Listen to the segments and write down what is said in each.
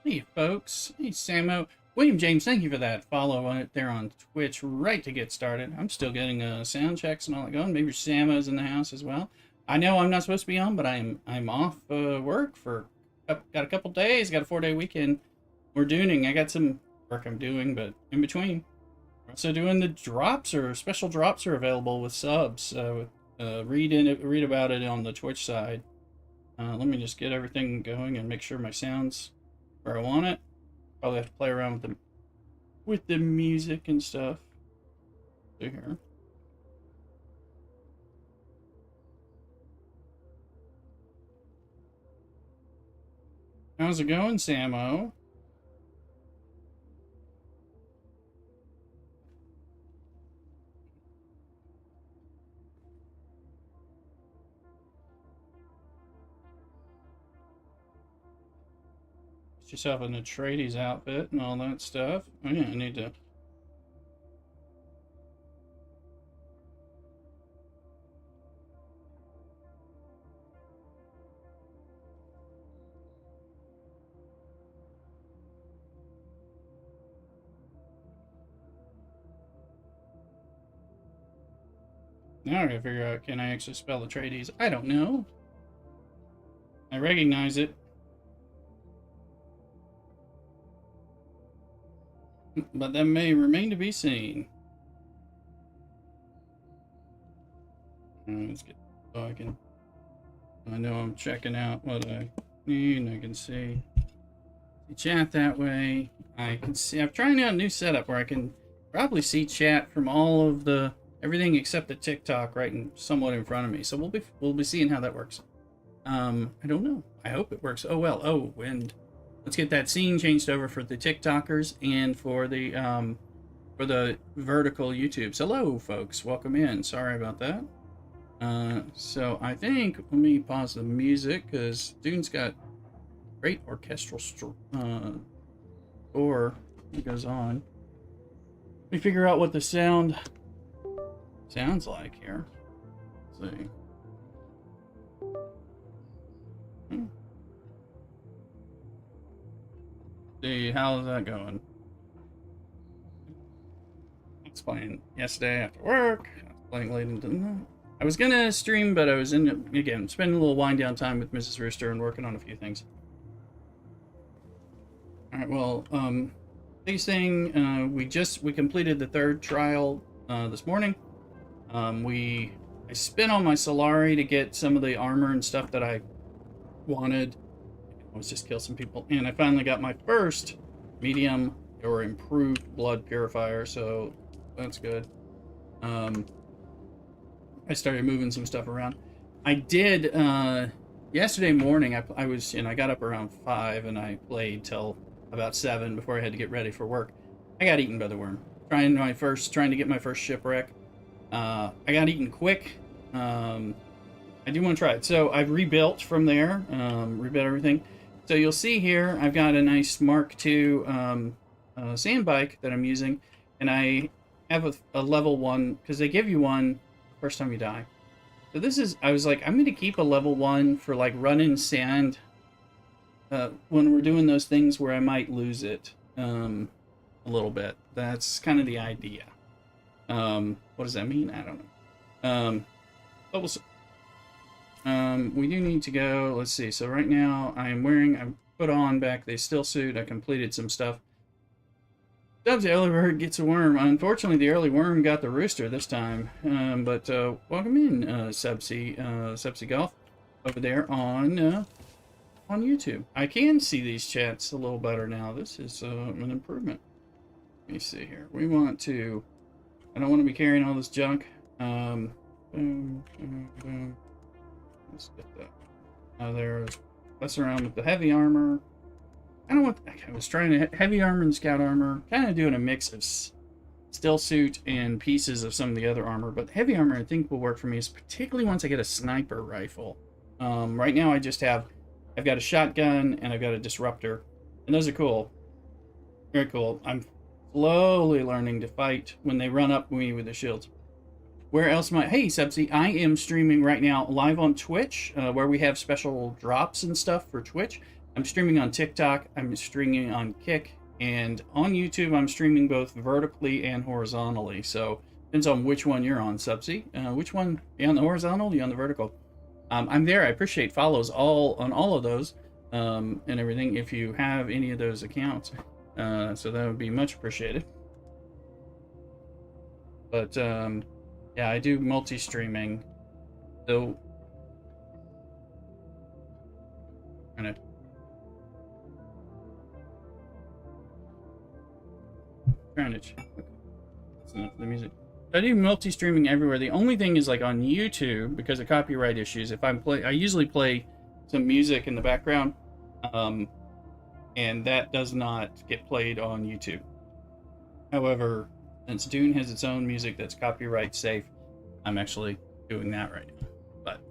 Hey, folks. Hey, Samo. William James, thank you for that follow on it there on Twitch right to get started. I'm still getting sound checks and all that going. Maybe Samo's in the house as well. I know I'm not supposed to be on, but I'm off work for got a couple days. Got a 4-day weekend. We're Duning. I got some work I'm doing, but in between, we're also doing the drops or special drops are available with subs. Read about it on the Twitch side. Let me just get everything going and make sure my sound's where I want it. Probably have to play around with the music and stuff. See here. How's it going, Samo? Get yourself an Atreides outfit and all that stuff. Oh yeah, I need to. Now I gotta figure out, can I actually spell Atreides? I don't know. I recognize it. But that may remain to be seen. Let's get so I know I'm checking out what I need and I can see chat that way. I can see I'm trying out a new setup where I can probably see chat from all of the everything except the TikTok right and somewhat in front of me. So we'll be seeing how that works. I don't know. I hope it works. Oh well. Oh, and let's get that scene changed over for the TikTokers and for the vertical YouTubes. Hello, folks. Welcome in. Sorry about that. So I think let me pause the music because Dune's got great orchestral score that goes on. Let me figure out what the sound sounds like here. Let's see. See, how's that going? I was playing yesterday after work. I was playing late into the night. I was gonna stream, but I was again spending a little wind down time with Mrs. Rooster and working on a few things. All right, well, biggest thing, we completed the third trial this morning. I spent on my Solari to get some of the armor and stuff that I wanted. Was just kill some people, and I finally got my first medium or improved blood purifier, so that's good. I started moving some stuff around. I did yesterday morning. I was I got up around 5 and I played till about 7 before I had to get ready for work. I got eaten by the worm. Trying to get my first shipwreck. I got eaten quick. I do want to try it. So I've rebuilt from there. Rebuilt everything. So you'll see here, I've got a nice Mark II sand bike that I'm using, and I have a level 1 because they give you one the first time you die. So I was like, I'm going to keep a level 1 for like running sand when we're doing those things where I might lose it a little bit. That's kind of the idea. What does that mean? I don't know. But we'll see. We do need to go. Let's see. So right now I put on back the still suit. I completed some stuff. Dubs, the early bird gets a worm. Unfortunately, the early worm got the rooster this time. But welcome in, Subsea Golf, over there on YouTube. I can see these chats a little better now. This is an improvement. Let me see here. I don't want to be carrying all this junk. Let's get that. There's mess around with the heavy armor. I was trying to heavy armor and scout armor, kind of doing a mix of still suit and pieces of some of the other armor. But heavy armor, I think, will work for me, particularly once I get a sniper rifle. Right now, I've got a shotgun and I've got a disruptor, and those are cool, very cool. I'm slowly learning to fight when they run up me with the shields. Where else hey, Subsea, I am streaming right now live on Twitch, where we have special drops and stuff for Twitch. I'm streaming on TikTok, I'm streaming on Kick, and on YouTube I'm streaming both vertically and horizontally. So depends on which one you're on, Subsy. Which one? You on the horizontal? You on the vertical? I'm there. I appreciate follows all on all of those and everything. If you have any of those accounts, so that would be much appreciated. But yeah, I do multi-streaming. So kind of trying to check. That's enough of the music. I do multi-streaming everywhere. The only thing is like on YouTube because of copyright issues. If I'm I usually play some music in the background, and that does not get played on YouTube. However, since Dune has its own music that's copyright safe, I'm actually doing that right now. But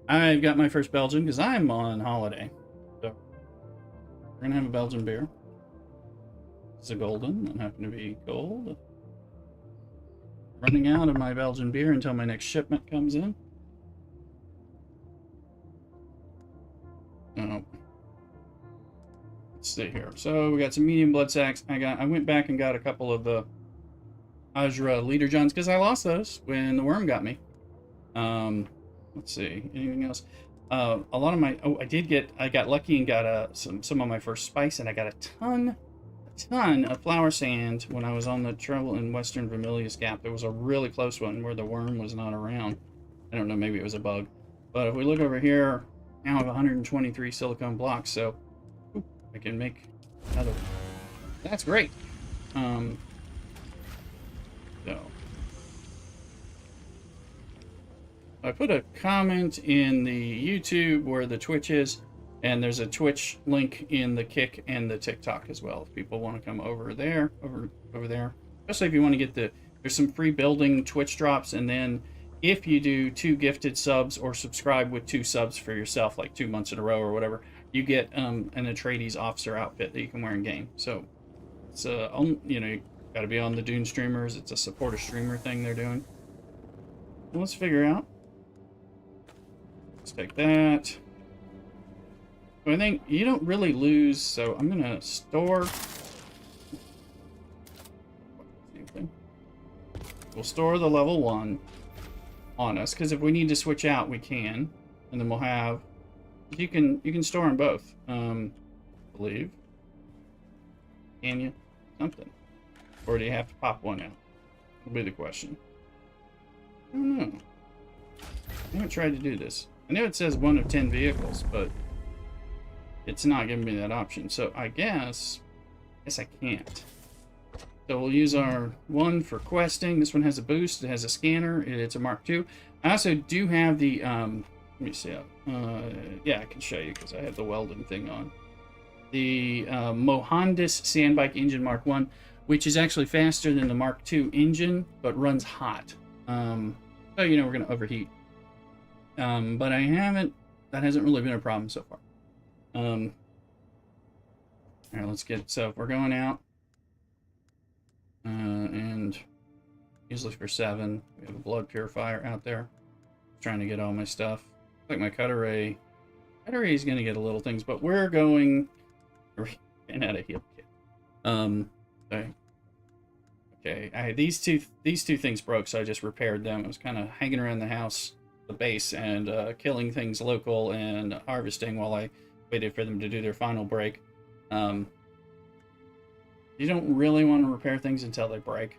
I've got my first Belgian because I'm on holiday. So we're gonna have a Belgian beer. It's a golden, and happen to be gold. Running out of my Belgian beer until my next shipment comes in. Oh. Let's see here. So we got some medium blood sacks. I went back and got a couple of the Ajra Leader Johns because I lost those when the worm got me. Let's see. Anything else? A lot of my I got lucky and got some of my first spice, and I got a ton of flower sand when I was on the travel in Western Vermilius Gap. There was a really close one where the worm was not around. I don't know, maybe it was a bug. But if we look over here, now I have 123 silicone blocks, so I can make another one. That's great. So I put a comment in the YouTube where the Twitch is. And there's a Twitch link in the Kick and the TikTok as well. If people want to come over there, over there, especially if you want to get there's some free building Twitch drops, and then if you do 2 gifted subs or subscribe with 2 subs for yourself, like 2 months in a row or whatever, you get an Atreides officer outfit that you can wear in game. So it's you got to be on the Dune streamers. It's a support a streamer thing they're doing. Well, let's figure out. Let's take that. I think you don't really lose, so I'm gonna store. We'll store the level 1 on us because if we need to switch out, we can, and then we'll have. You can store them both. I believe. Can you? Something, or do you have to pop one out? Will be the question. I don't know. I haven't tried to do this. I know it says 1 of 10 vehicles, but it's not giving me that option, so I guess I can't. So we'll use our one for questing. This one has a boost. It has a scanner. It's a Mark II. I also do have the let me see. Yeah, I can show you because I have the welding thing on. The Mohandis Sandbike Engine Mark I, which is actually faster than the Mark II engine, but runs hot. So we're going to overheat. But that hasn't really been a problem so far. All right, let's get, so if we're going out, and usually for 7, we have a blood purifier out there, trying to get all my stuff. Like my cut array is going to get a little things, but we're going, and out of heal kit. Okay, these two things broke, so I just repaired them. I was kind of hanging around the house, the base, and killing things local and harvesting while I waited for them to do their final break. You don't really want to repair things until they break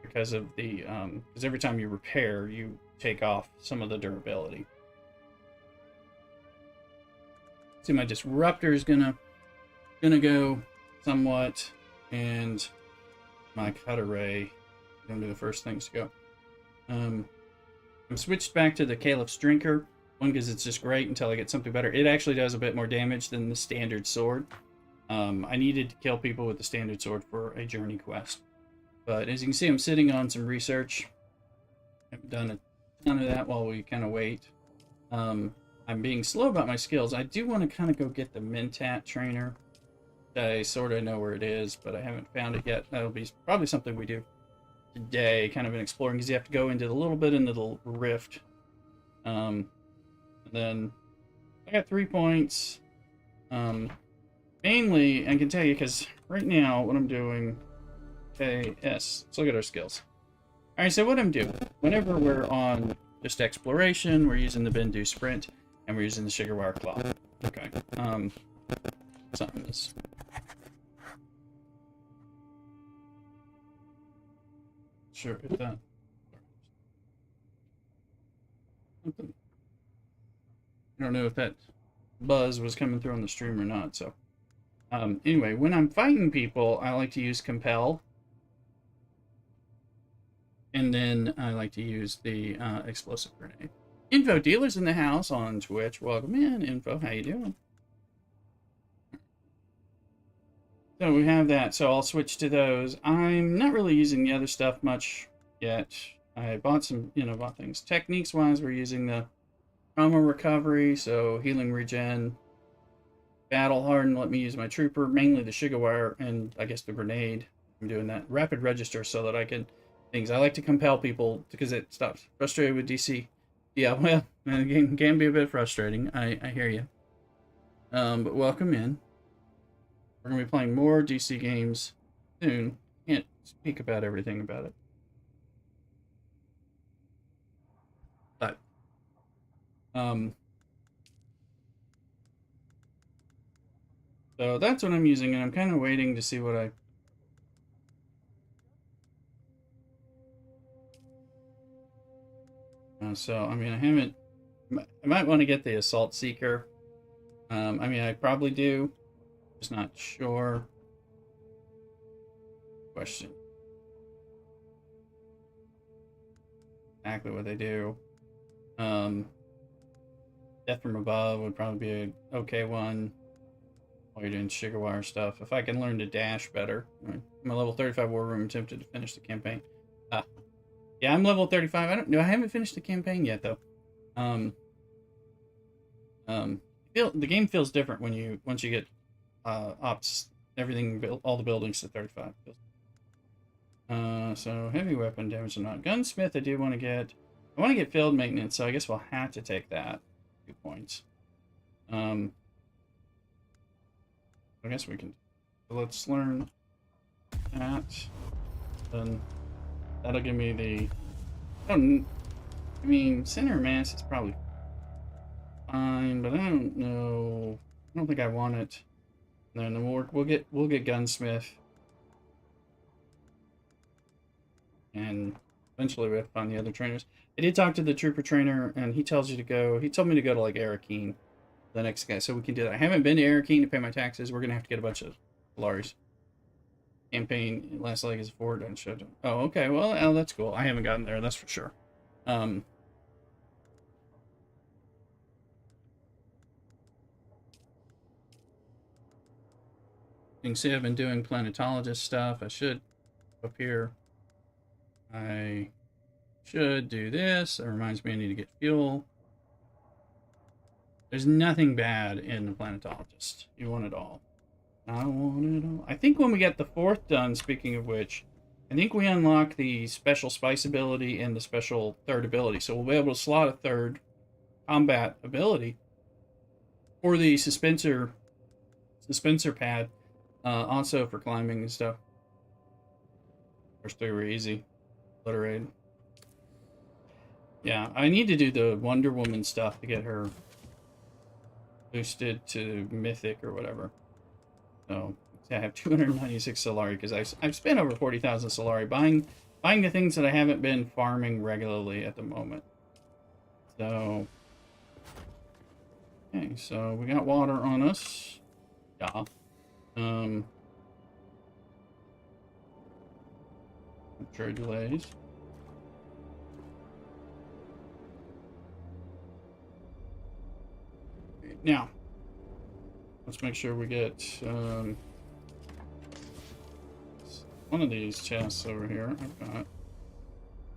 because of the because every time you repair, you take off some of the durability. See, my disruptor is gonna go somewhat, and my cut array gonna be the first things to go. I'm switched back to the Caliph's Drinker. One, because it's just great until I get something better. It actually does a bit more damage than the standard sword. I needed to kill people with the standard sword for a journey quest. But as you can see, I'm sitting on some research. I've done a ton of that while we kind of wait. I'm being slow about my skills. I do want to kind of go get the Mentat trainer. I sort of know where it is, but I haven't found it yet. That'll be probably something we do today, kind of an exploring, because you have to go into a little bit into the rift. And then I got 3 points. Mainly, I can tell you, because right now, what I'm doing... Okay, yes, let's look at our skills. Alright, so what I'm doing, whenever we're on just exploration, we're using the Bendu Sprint, and we're using the Sugar Wire Claw. Okay, something is... Sure, if that... Something... I don't know if that buzz was coming through on the stream or not, so... anyway, when I'm fighting people, I like to use Compel. And then I like to use the explosive grenade. Info dealers in the house on Twitch. Welcome in, Info. How you doing? So we have that. So I'll switch to those. I'm not really using the other stuff much yet. I bought some, bought things. Techniques wise, we're using the trauma recovery, so healing regen. Battle harden, let me use my trooper, mainly the sugar wire and I guess the grenade. I'm doing that. Rapid register so that I can things. I like to compel people because it stops. Frustrated with DC. Yeah, well, the game can be a bit frustrating. I hear you. But welcome in. We're going to be playing more DC games soon. Can't speak about everything about it. But, so that's what I'm using, and I'm kind of waiting to see what I... so, I mean, I haven't... I might want to get the Assault Seeker. I mean, I probably do. Just not sure. Question. Exactly what they do. Death from Above would probably be an okay one while you're doing sugar wire stuff. If I can learn to dash better. I'm a level 35 war room, attempted to finish the campaign. Yeah, I'm level 35. I haven't finished the campaign yet though. The game feels different when once you get ops, everything, all the buildings to 35. So heavy weapon damage or not. Gunsmith I do want to get. I want to get field maintenance, so I guess we'll have to take that. 2 points. I guess we can. So let's learn that. Then that'll give me the. I mean, center mass is probably fine, but I don't know. I don't think I want it. And then we'll get gunsmith, and eventually we have to find the other trainers. I did talk to the trooper trainer, and he tells you to go. He told me to go to like Arakeen, the next guy, so we can do that. I haven't been to Arakeen to pay my taxes. We're gonna have to get a bunch of Laris. Campaign last leg is forward and showed. Oh, okay. Well, that's cool. I haven't gotten there. That's for sure. You can see I've been doing planetologist stuff. I should up here. I should do this. That reminds me I need to get fuel. There's nothing bad in the planetologist. You want it all. I want it all. I think when we get the 4th done, speaking of which, I think we unlock the special spice ability and the special 3rd ability. So we'll be able to slot a 3rd combat ability or the dispenser pad, also for climbing and stuff. First 3 were easy. Obliterated. Yeah, I need to do the Wonder Woman stuff to get her boosted to Mythic or whatever. So I have 296 Solari because I've spent over 40,000 Solari buying the things that I haven't been farming regularly at the moment. So okay, so we got water on us. Yeah. Trade delays. Now, let's make sure we get one of these chests over here. I've got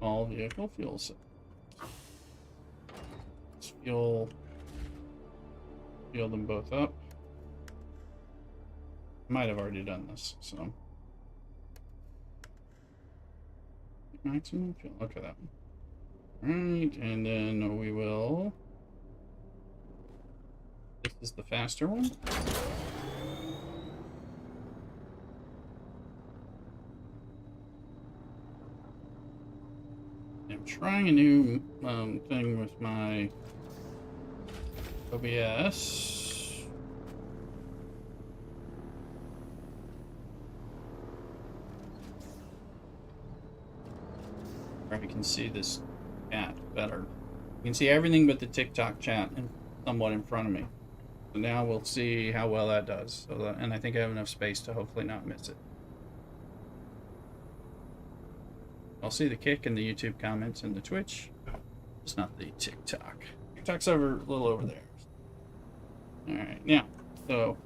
all vehicle fuel cells. Let's fuel them both up. Might have already done this, so maximum fuel. Okay, that one. Right, and then we will. This is the faster one. I'm trying a new thing with my OBS. Where I can see this chat better. You can see everything but the TikTok chat and somewhat in front of me. So now we'll see how well that does. So that, and I think I have enough space to hopefully not miss it. I'll see the kick and the YouTube comments and the Twitch. It's not the TikTok. TikTok's over a little over there. Alright, now, so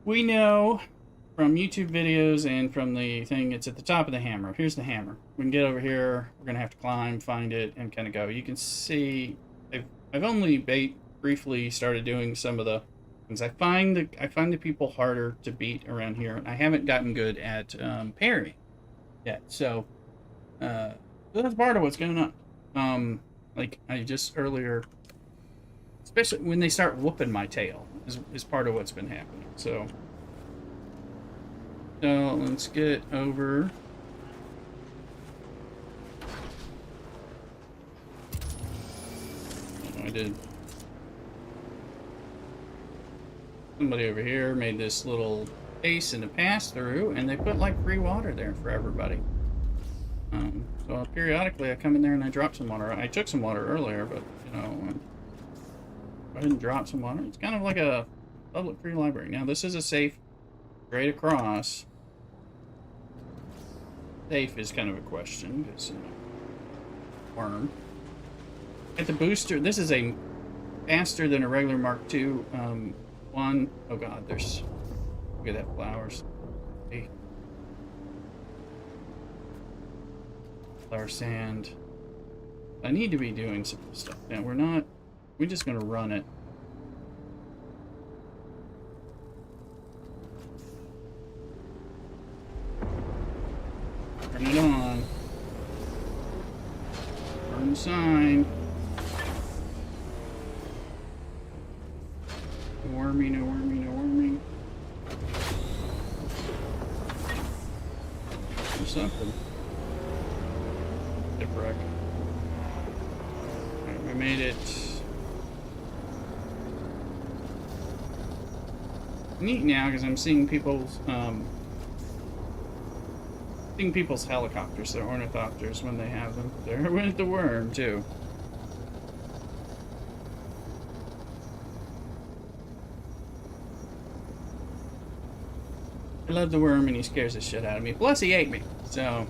we know from YouTube videos and from the thing, it's at the top of the hammer. Here's the hammer. We can get over here, we're gonna have to climb, find it, and kind of go. You can see, I've only briefly started doing some of the things. I find the people harder to beat around here, and I haven't gotten good at parrying yet. So that's part of what's going on. Like I just earlier, especially when they start whooping my tail, is part of what's been happening. So let's get over. I did. Somebody over here made this little space and a pass through, and they put like free water there for everybody. So periodically I come in there and I drop some water. I took some water earlier, but you know, I didn't drop some water. It's kind of like a public free library. Now this is a safe straight across. Safe is kind of a question because worm. At the booster, this is a faster than a regular Mark II one. Oh god, there's look at that flowers. Hey. Flower sand. I need to be doing some stuff. Now we're just gonna run it. Turn it on. Turn the sign. No wormy, no wormy, no wormy. Do something. Shipwreck. Alright, we made it. Neat now because I'm seeing people's helicopters, their ornithopters when they have them. There went the worm too. I love the worm and he scares the shit out of me. Plus he ate me, so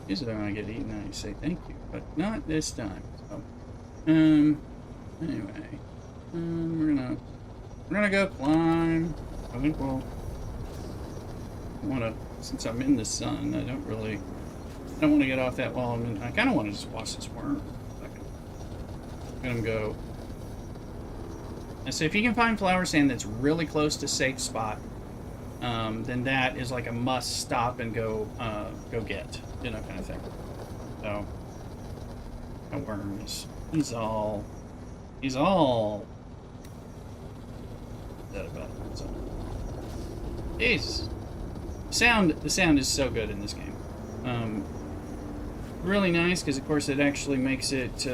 usually when I get eaten I say thank you, but not this time. So anyway. We're gonna go climb. I think we'll wanna, since I'm in the sun, I don't want to get off that wall. I kinda wanna just watch this worm for a second. Let him go. And so if you can find flower sand that's really close to safe spot, then that is like a must stop and go get, you know, kind of thing. So that worm is he's all that about it. So Jesus. The sound is so good in this game. Really nice because of course it actually makes it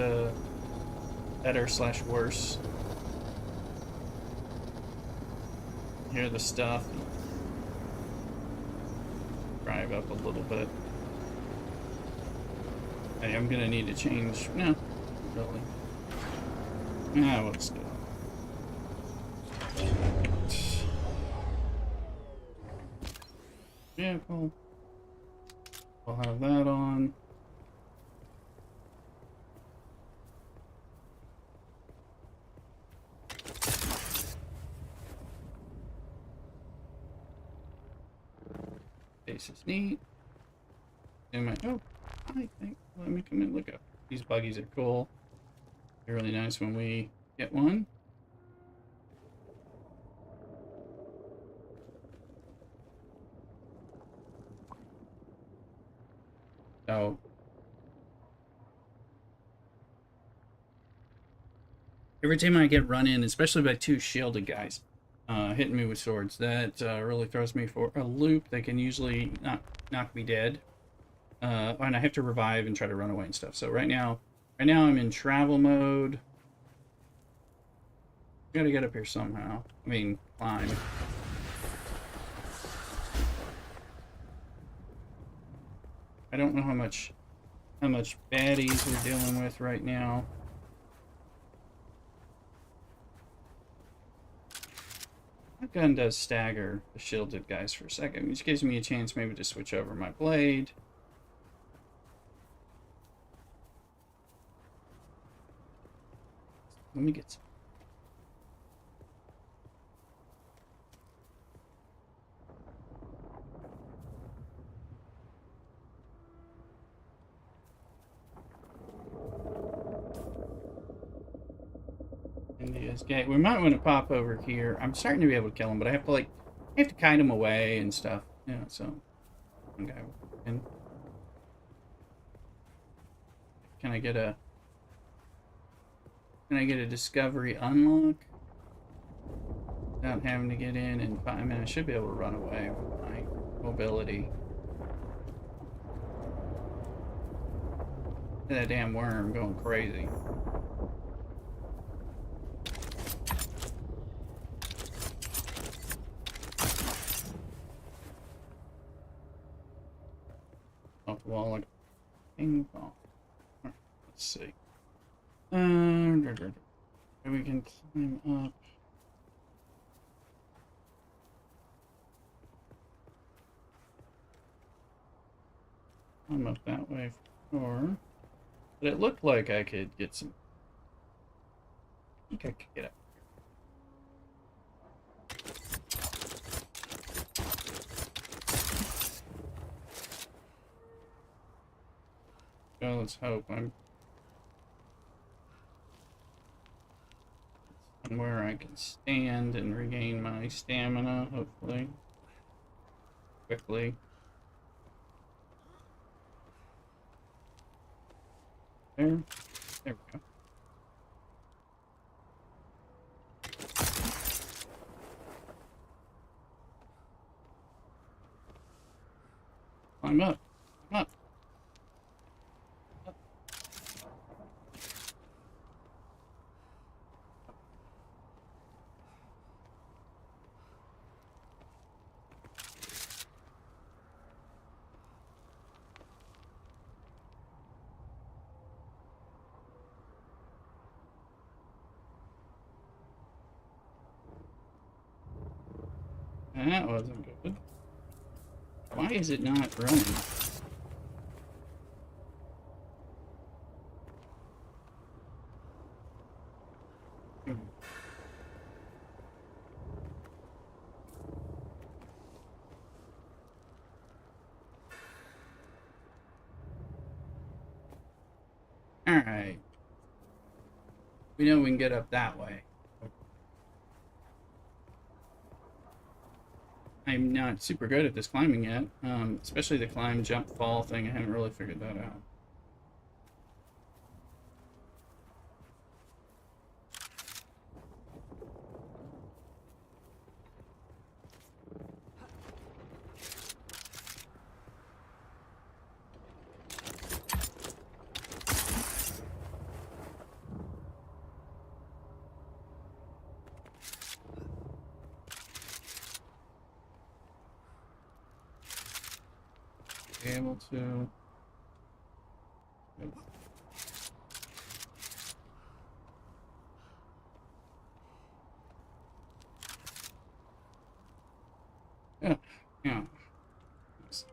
better / worse. Hear the stuff. Drive up a little bit. Hey, I'm gonna need to change. No, really. Nah, let's go. Vehicle. We'll have that on. This is neat. Oh, I think. Let me come in. Look up. These buggies are cool. They're really nice when we get one. So Every time I get run in, especially by two shielded guys hitting me with swords, that really throws me for a loop. They can usually knock me dead. And I have to revive and try to run away and stuff. So right now I'm in travel mode. Gotta get up here somehow. I mean, climb. I don't know how much baddies we're dealing with right now. My gun does stagger the shielded guys for a second, which gives me a chance maybe to switch over my blade. Let me get some. India's gate. We might want to pop over here. I'm starting to be able to kill him, but I have to kite him away and stuff. Yeah, so okay. Can I get a discovery unlock without having to get in and find? I mean, I should be able to run away with my mobility. That damn worm going crazy. Off the wall like ping pong. Right, let's see. We can climb up. I'm up that way for sure. But it looked like I could get some. I think I could get up. Well, let's hope I'm somewhere I can stand and regain my stamina, hopefully. Quickly. There we go. Climb up. Climb up. That wasn't good. Why is it not running? Alright. We know we can get up that way. I'm not super good at this climbing yet, especially the climb, jump, fall thing. I haven't really figured that out. Be able to. Yeah, yeah. This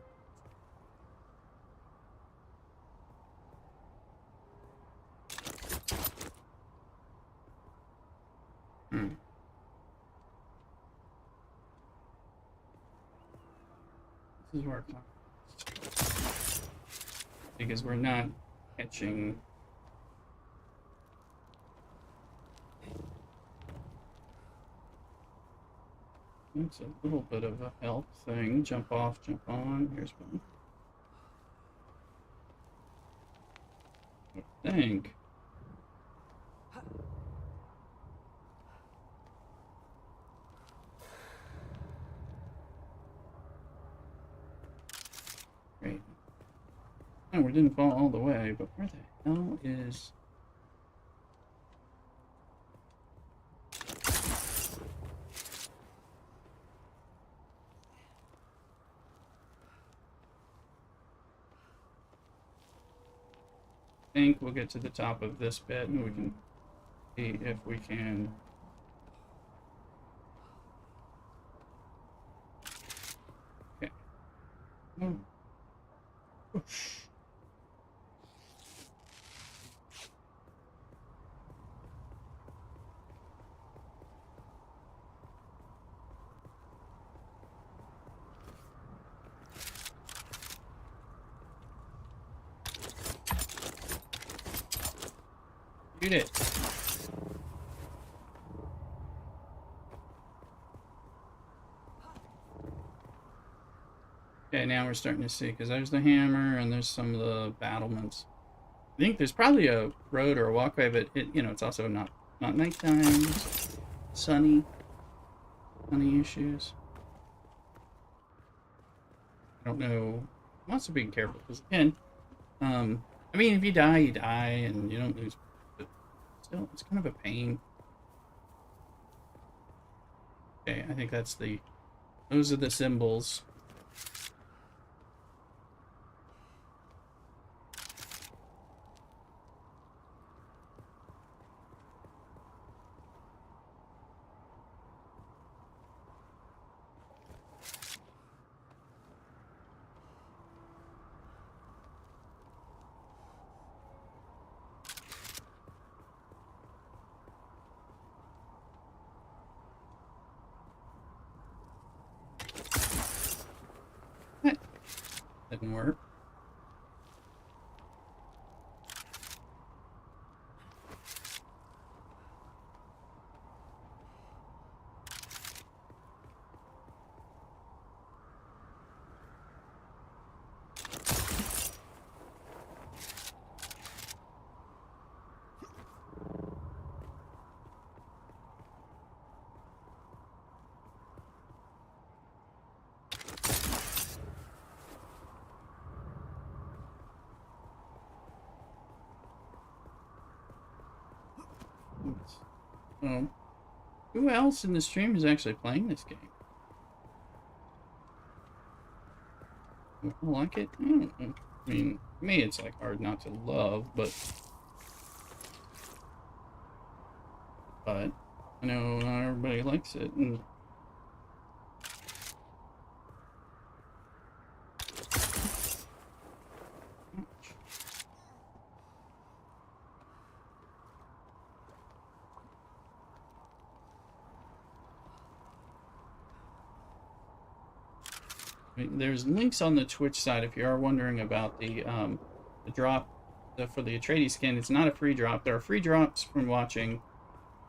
is where because we're not catching. It's a little bit of a help thing. Jump off, jump on. Here's one. I think. Oh, we didn't fall all the way, but where the hell is... I think we'll get to the top of this bit and we can see if we can... Okay. Oh. Oof. Shoot it. Okay, now we're starting to see, because there's the hammer and there's some of the battlements. I think there's probably a road or a walkway, but it's also not nighttime. It's sunny issues. I don't know. I'm also being careful, because again, I mean, if you die, you die, and you don't lose. But still, it's kind of a pain. Okay, I think those are the symbols. Didn't work. Who else in the stream is actually playing this game? I like it. I don't know. I mean, to me, it's like hard not to love, but I know not everybody likes it. And there's links on the Twitch side if you are wondering about the drop for the Atreides skin. It's not a free drop. There are free drops from watching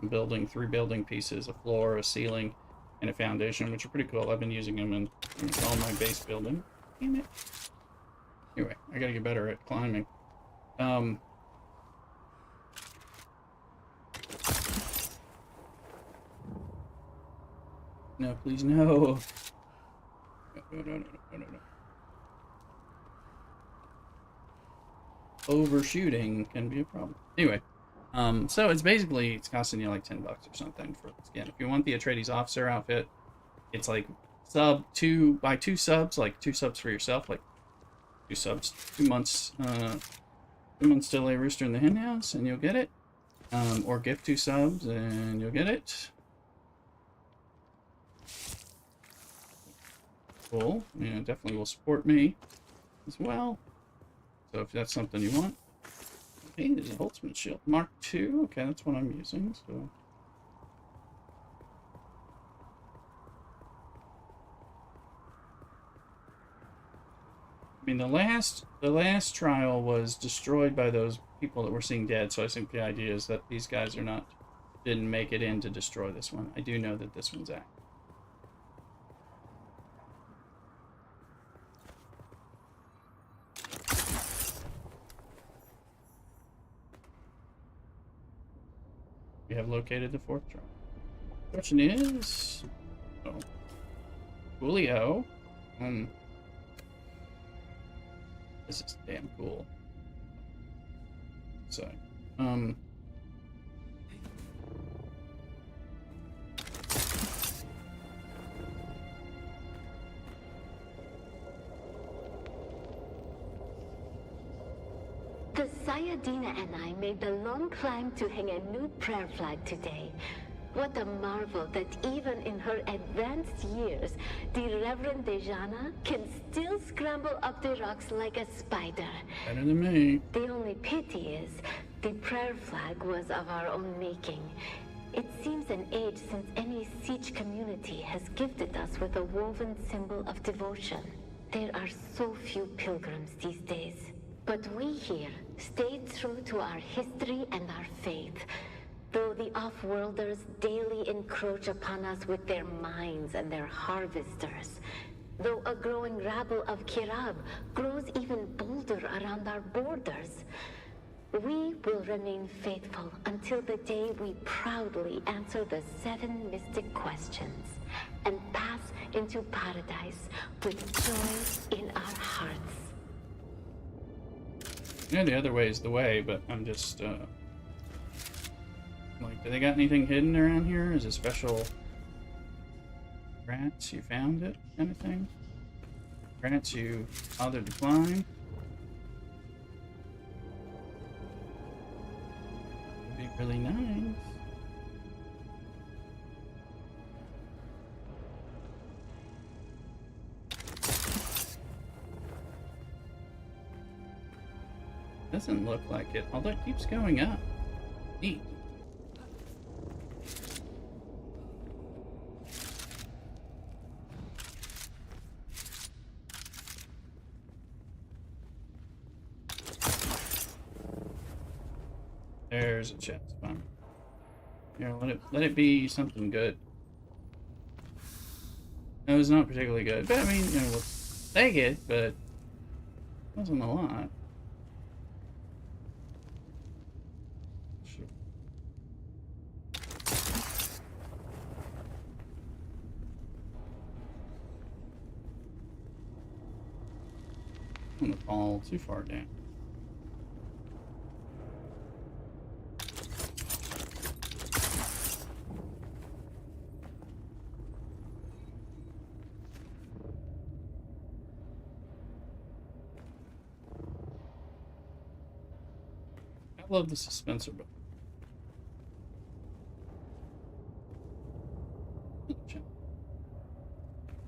building 3 building pieces, a floor, a ceiling, and a foundation, which are pretty cool. I've been using them in all my base building. Damn it. Anyway, I gotta get better at climbing. No, please, no. No. Overshooting can be a problem. Anyway, so it's costing you like $10 or something for the skin. If you want the Atreides officer outfit, it's like buy 2 subs, like 2 subs for yourself, like 2 subs, 2 months, 2 months till a rooster in the hen house, and you'll get it. Or gift 2 subs and you'll get it. Cool. Yeah, definitely will support me as well. So if that's something you want. Okay, there's a Holtzman shield. Mark II. Okay, that's what I'm using. So I mean, the last trial was destroyed by those people that we're seeing dead. So I think the idea is that these guys didn't make it in to destroy this one. I do know that this one's active. We have located the 4th trial. Question is, Julio, This is damn cool. So, um... The Sayadina and I made the long climb to hang a new prayer flag today. What a marvel that even in her advanced years, the Reverend Dejana can still scramble up the rocks like a spider. Better than me. The only pity is, the prayer flag was of our own making. It seems an age since any siege community has gifted us with a woven symbol of devotion. There are so few pilgrims these days. But we here stayed true to our history and our faith. Though the off-worlders daily encroach upon us with their mines and their harvesters. Though a growing rabble of Kirab grows even bolder around our borders. We will remain faithful until the day we proudly answer the 7 mystic questions and pass into paradise with joy in our hearts. Yeah, the other way is the way, but I'm just, like, do they got anything hidden around here? Is it special grants you found it kind of thing? Grants you bothered to climb? Would be really nice. Doesn't look like it, although it keeps going up. Neat. There's a chest. Fine. Here, let it be something good. That was not particularly good, but I mean, you know, we'll take it, but it wasn't a lot. Sure. I'm gonna fall too far down. I love the suspensor button.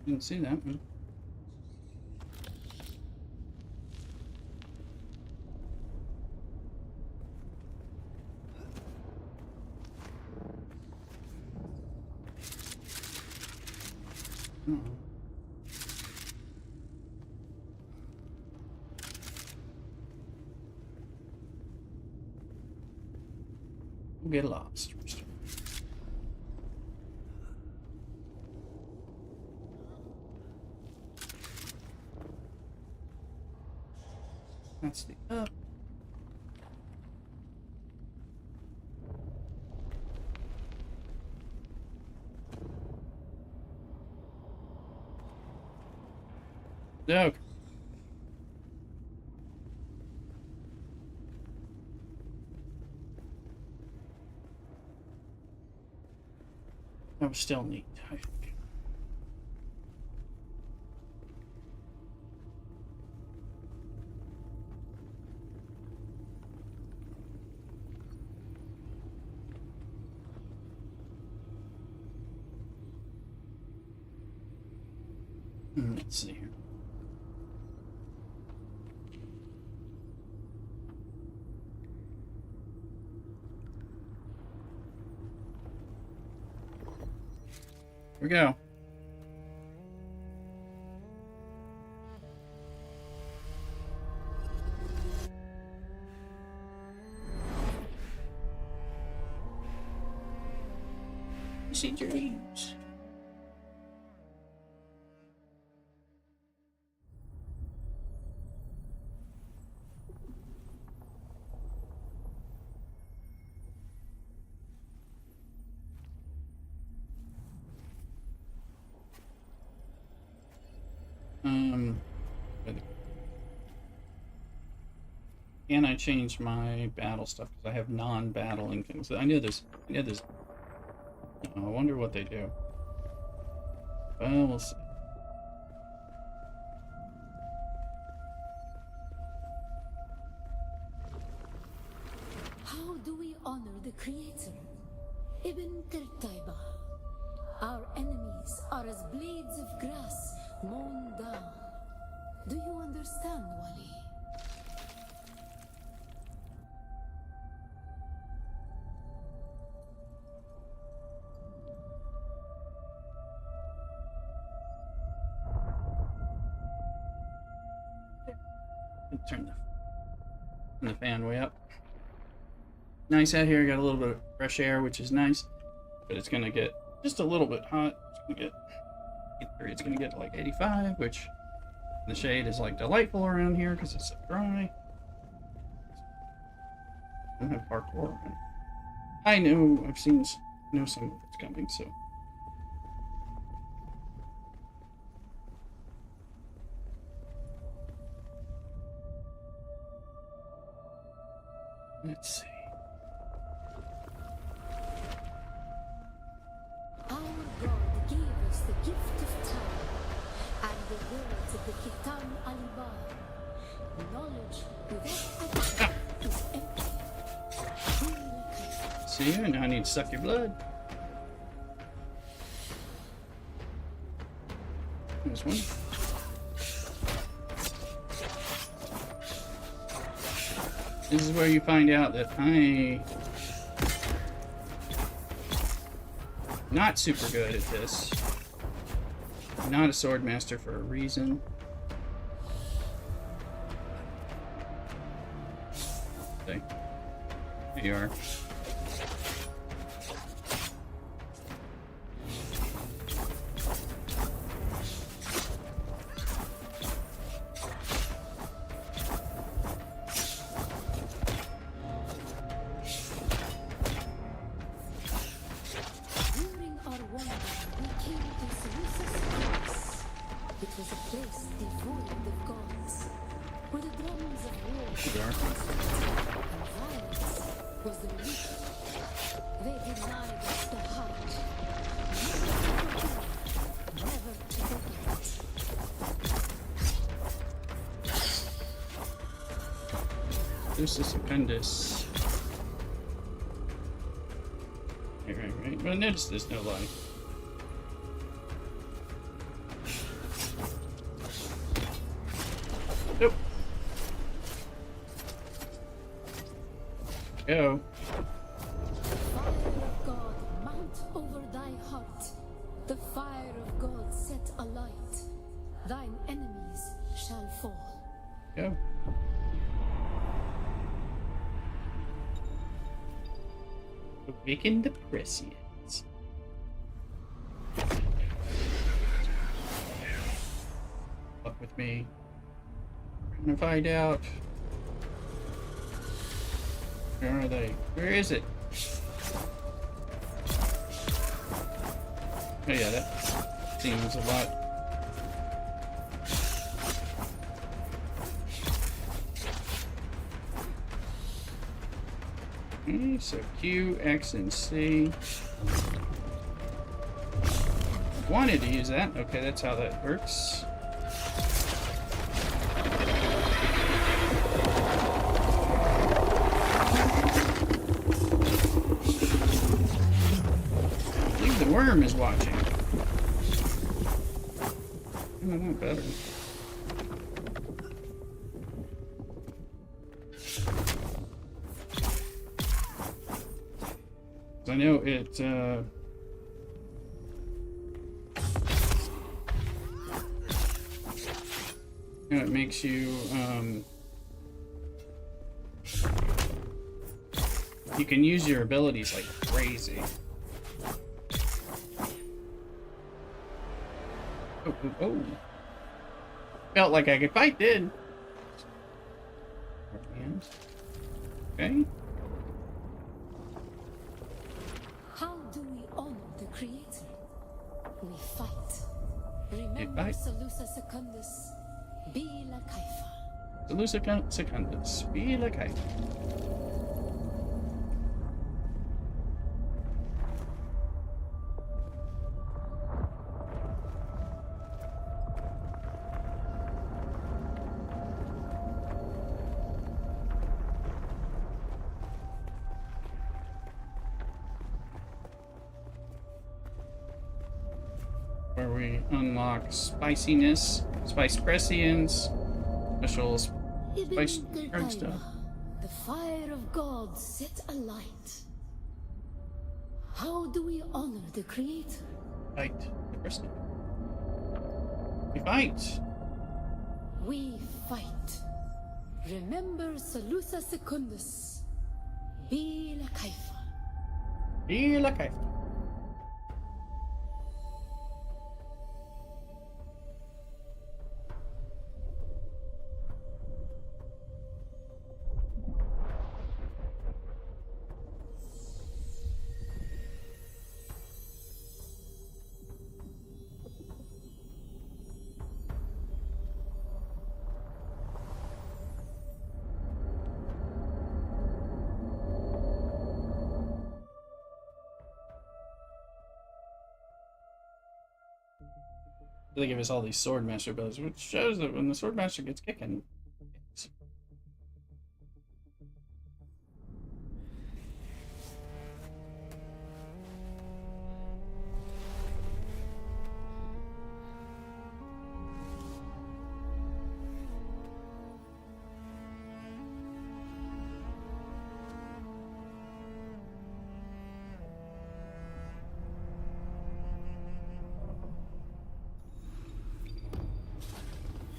Didn't see that one. We'll get lost. That's the up. Okay. That was still neat, I think. Let's see here. Here we go. You see dreams. and I changed my battle stuff because I have non-battling things. I knew this. I knew this. Oh, I wonder what they do. Well, we'll see. How do we honor the Creator? Ibn Tirtaiba. Our enemies are as blades of grass mown down. Do you understand, Wali? Turn the fan way up. Nice out here. Got a little bit of fresh air, which is nice, but it's gonna get just a little bit hot. It's gonna get like 85, which the shade is like delightful around here because it's so dry. I don't have parkour. I know I've seen know some of it's coming, so. Let's see. Our God gave us the gift of time and the words of the Kitam Alibar. Knowledge without action is empty. See you, now I need to suck your blood. There's one. This is where you find out that I'm not super good at this. I'm not a sword master for a reason. Okay. There you are. During our wander, we came to Salusa's palace. It was a place devoid of gods, where the drums of war There you are. and violence was the root. They denied us the heart. Never to forget. This is appendix. Right. But notice there's no light. Nope. Go. Fire of God, mount over thy heart. The fire of God set alight. Thine enemies shall fall. Go. Awaken the Prescience. Fuck with me. We're gonna find out. Where are they? Where is it? Oh yeah, that seems a lot. Okay, so Q, X, and C. Wanted to use that. Okay, that's how that works. I believe the worm is watching. Oh, not better. I know it, it makes you, you can use your abilities like crazy. Oh. Felt like I could fight, did. Okay. How do we honor the Creator? We fight. Remember fight. Salusa Secundus, Bila Kaifa. Seleucus Secundus. Be like I. Where we unlock spiciness, spice prescience, special spice drug stuff. The fire of God set alight. How do we honor the Creator? Fight the person. We fight. We fight. Remember Salusa Secundus. Be la Kaifa. Be like I. They give us all these swordmaster abilities, which shows that when the swordmaster gets kicking.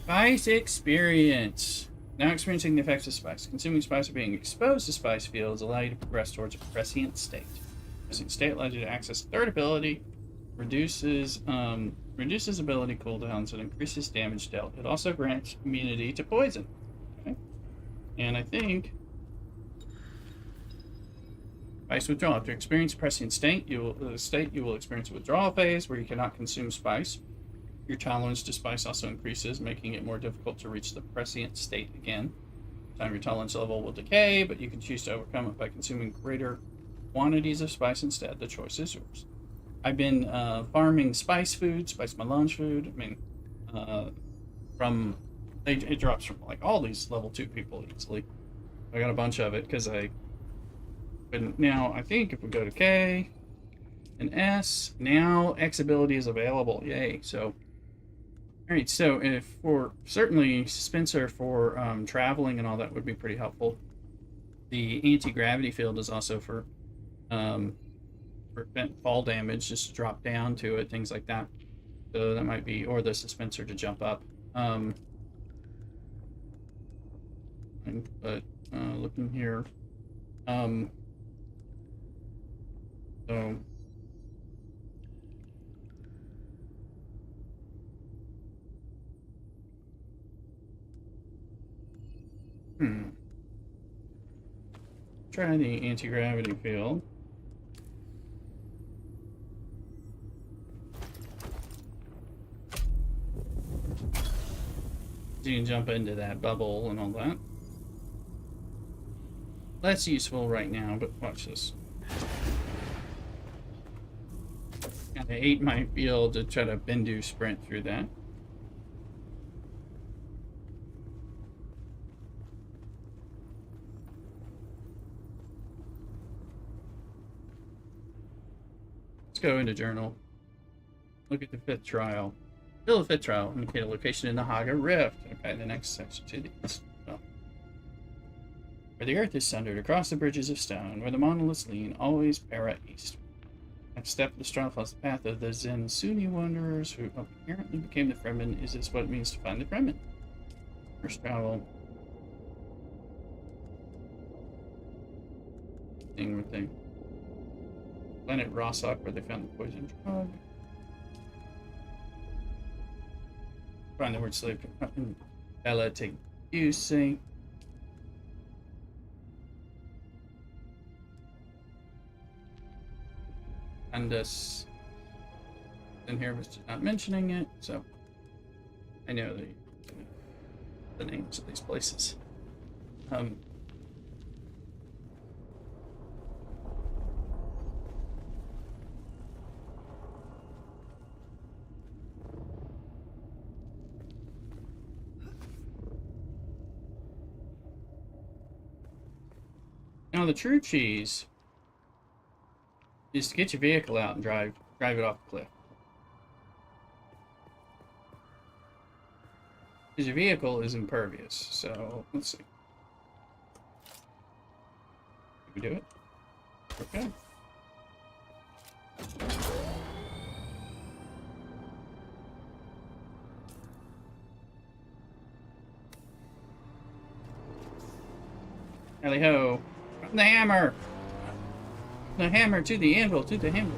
Spice experience. Now experiencing the effects of spice. Consuming spice or being exposed to spice fields allow you to progress towards a prescient state. Prescient state allows you to access third ability, reduces ability cooldowns, and increases damage dealt. It also grants immunity to poison. Okay. And I think spice withdrawal. To experience prescient state, you will experience a withdrawal phase where you cannot consume spice. Your tolerance to spice also increases, making it more difficult to reach the prescient state again. Time your tolerance level will decay, but you can choose to overcome it by consuming greater quantities of spice instead. The choice is yours. I've been farming spice food, spice melange food. I mean, it drops from like all these level 2 people easily. I got a bunch of it because but now I think if we go to K and S, now X ability is available. Yay! So. Alright, so if for certainly Spencer for traveling and all that would be pretty helpful. The anti-gravity field is also for prevent fall damage, just to drop down to it, things like that. So that might be, or the dispenser to jump up. But looking here, so. Try the anti-gravity field. So you can jump into that bubble and all that. That's useful right now, but watch this. I ate my field to try to Bendu sprint through that. Go into journal. Look at the 5th trial. Fill the 5th trial. Indicate a location in the Haga Rift. Okay, the next section to the east. Well, where the earth is sundered across the bridges of stone, where the monoliths lean, always para east. Next step, the straw follows the path of the Zen Sunni wanderers who apparently became the Fremen. Is this what it means to find the Fremen? First travel. Thing with thing. Planet Rossock, where they found the poison drug. Find the word slave to Bella take use, say. And this in here was not mentioning it, so I know that the names of these places. Um, Now the true cheese is to get your vehicle out and drive it off the cliff. Because your vehicle is impervious. So let's see. Did we do it? Okay. Hally ho! The hammer! The hammer to the anvil, to the hammer.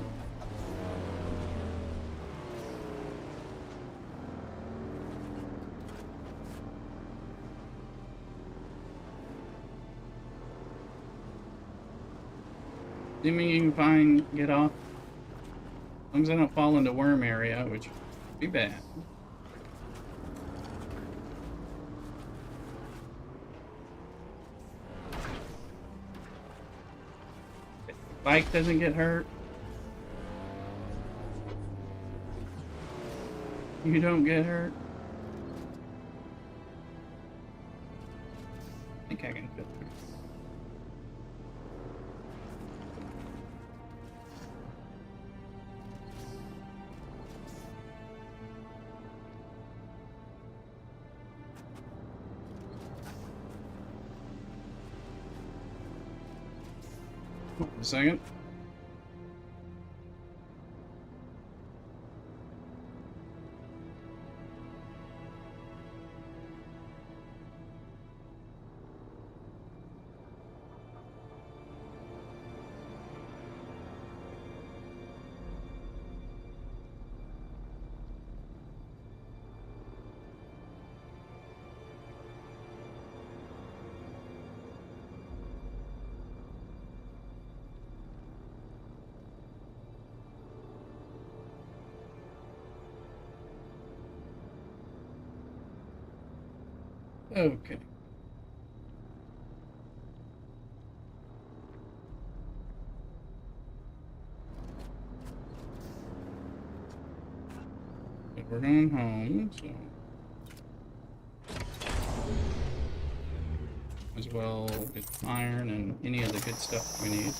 Assuming you can get off. As long as I don't fall into worm area, which would be bad. Bike doesn't get hurt. You don't get hurt. I think I can fit through. Hold on a second. Okay. We're going home, so as well get iron and any other good stuff we need.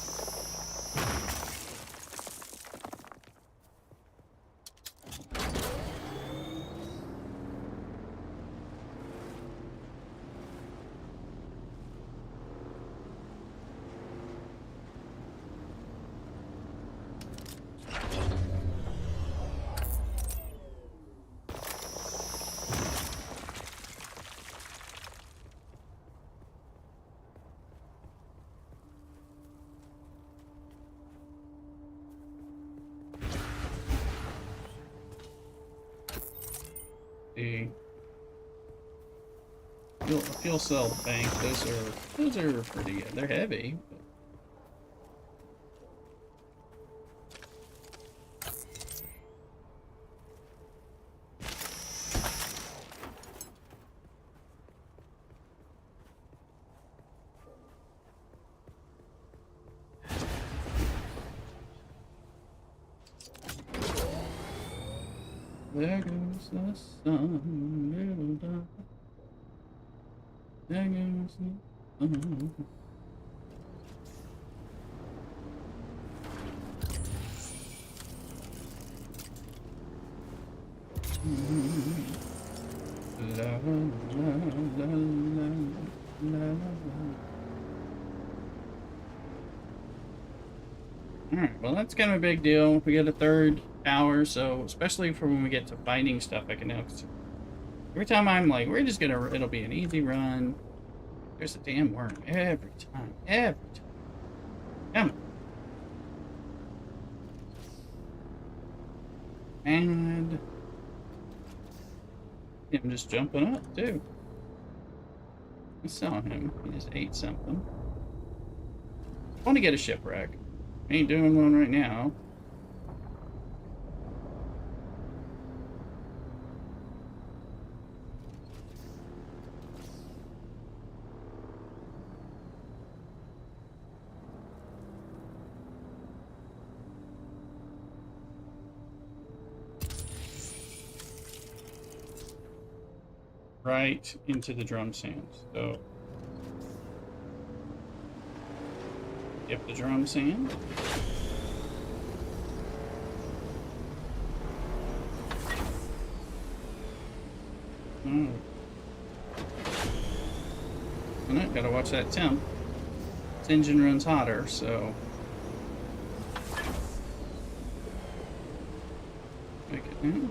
The fuel cell bank, those are pretty good. They're heavy. But there goes the sun, little dove. There goes the sun. La la la la la. Alright, well that's kind of a big deal. We get a third hour, so especially for when we get to fighting stuff, I can now. Every time I'm like, it'll be an easy run. There's a damn worm every time. Come on. And him just jumping up too. I saw him. He just ate something. I want to get a shipwreck. Ain't doing one right now. right into the drum sands. So, skip the drum sand. Oh. And I gotta watch that temp. This engine runs hotter, so make it now.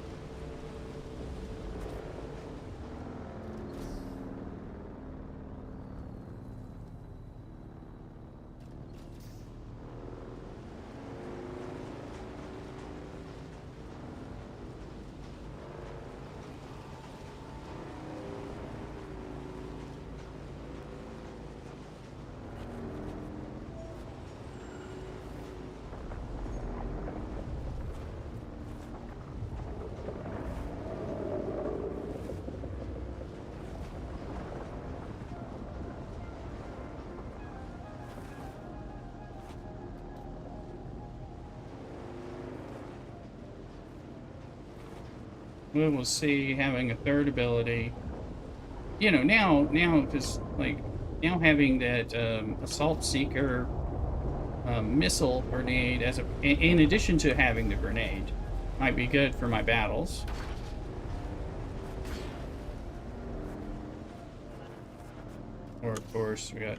We will see having a third ability. You know, now, because like now having that assault seeker missile grenade as a, in addition to having the grenade, might be good for my battles. Or of course we got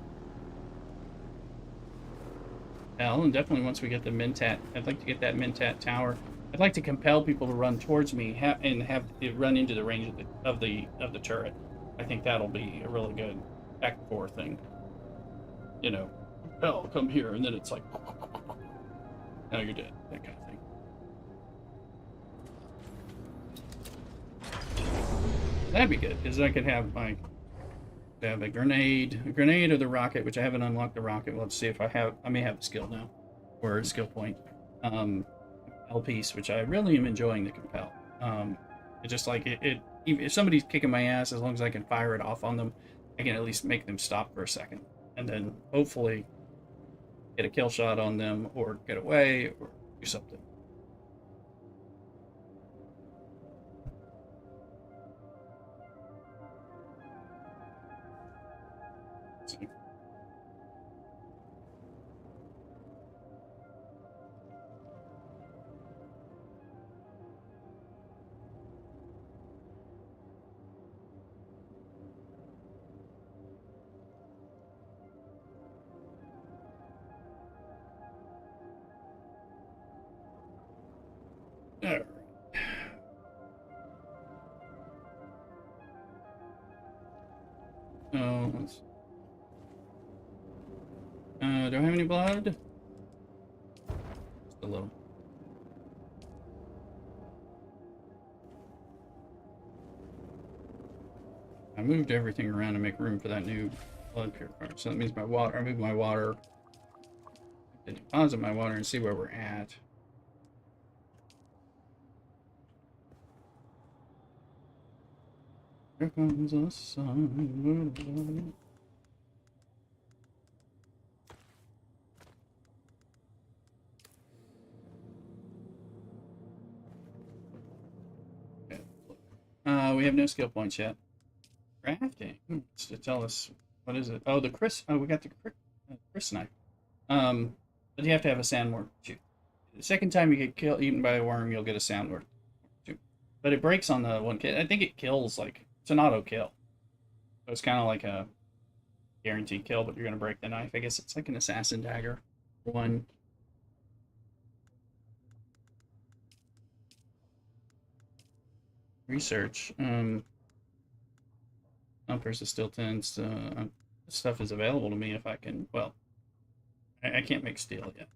L, and definitely once we get the Mentat, I'd like to get that Mentat tower. I'd like to compel people to run towards me and have it run into the range of the turret. I think that'll be a really good back and forth thing. You know, compel, come here, and then it's like, no, you're dead. That kind of thing. That'd be good, because I could have my have a grenade or the rocket, which I haven't unlocked the rocket. Well, let's see if I have. I may have a skill now, or a skill point. L piece, which I really am enjoying the compel. It's just like if somebody's kicking my ass, as long as I can fire it off on them, I can at least make them stop for a second, and then hopefully get a kill shot on them, or get away, or do something. See. All right. Oh, let's. Do I have any blood? Just a little. I moved everything around to make room for that new blood purifier. So that means my water. I moved my water. I deposit my water and see where we're at. Here comes the sun. We have no skill points yet. Crafting. It's to tell us what is it? Oh, the Chris. Oh, we got the Chris knife. But you have to have a sandworm too. The second time you get eaten by a worm, you'll get a sandworm too. But it breaks on the one kid. I think it kills like it's an auto kill. So it's kind of like a guaranteed kill, but you're gonna break the knife. I guess it's like an assassin dagger one. Research. Versus still tends. Stuff is available to me if I can. Well, I can't make steel yet.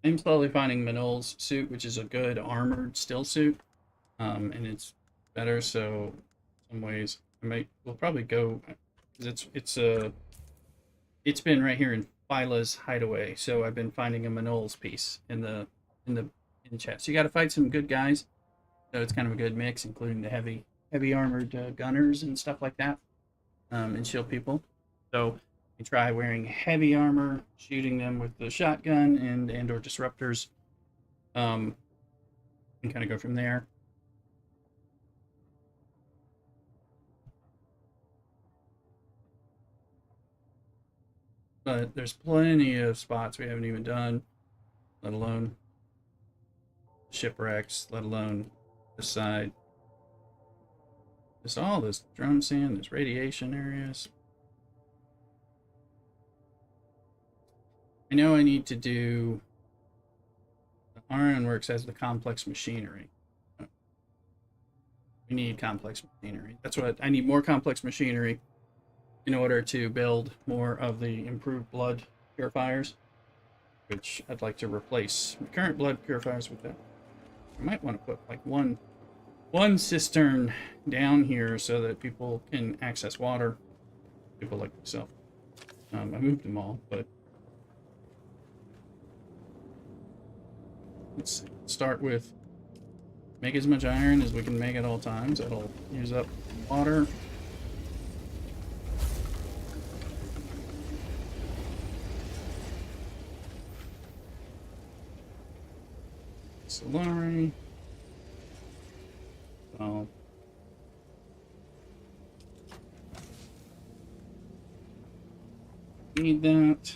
I'm slowly finding Manol's suit, which is a good armored still suit, and it's better. So, in some ways, we'll probably go because it's been right here in Phyla's hideaway. So I've been finding a Manol's piece in the chest. So you got to fight some good guys. So it's kind of a good mix, including the heavy armored gunners and stuff like that, and shield people. So You try wearing heavy armor, shooting them with the shotgun and or disruptors, and kind of go from there. But there's plenty of spots we haven't even done, let alone shipwrecks, let alone this side. There's all this drum sand, there's radiation areas. I know I need to do the Ironworks as the complex machinery. We need complex machinery. That's what I need, more complex machinery in order to build more of the improved blood purifiers, which I'd like to replace the current blood purifiers with that. I might want to put like one cistern down here so that people can access water. People like myself. I moved them all, but let's start with make as much iron as we can make at all times. That'll use up water. Solari. So need that.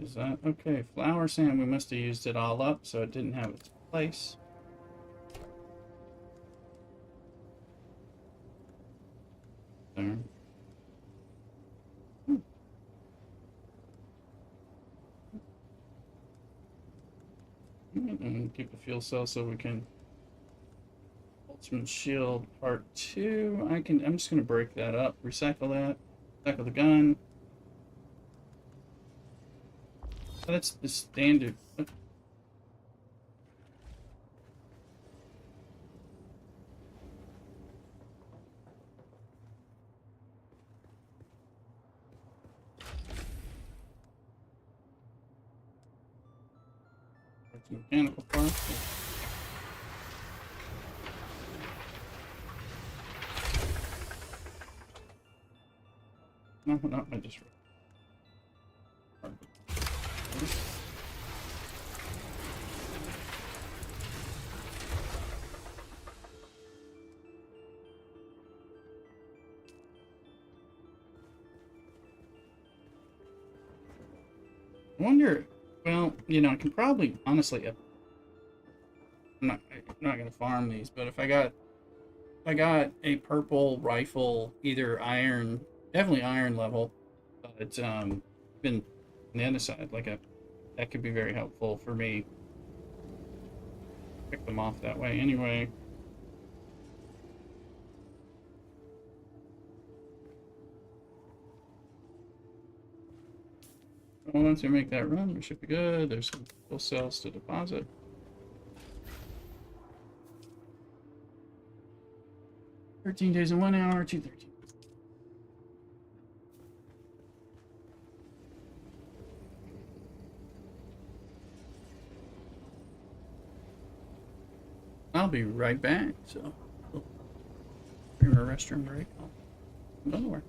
Is that okay? Flour sand, we must have used it all up, so it didn't have its place. There. And keep a fuel cell so we can ultimate shield part 2. I'm just gonna break that up, recycle that, recycle the gun. Oh, that's the standard. That's mechanical parts. No, not my disrupt. I wonder, well, you know, I can probably, honestly, I'm not gonna farm these, but if I got a purple rifle, either iron, definitely iron level, but been on the other side, that could be very helpful for me. Pick them off that way anyway. Well, once we make that run, we should be good. There's some fuel cells to deposit. "13 days and 1 hour, 213. I'll be right back, so bring a restroom break. I'll go nowhere.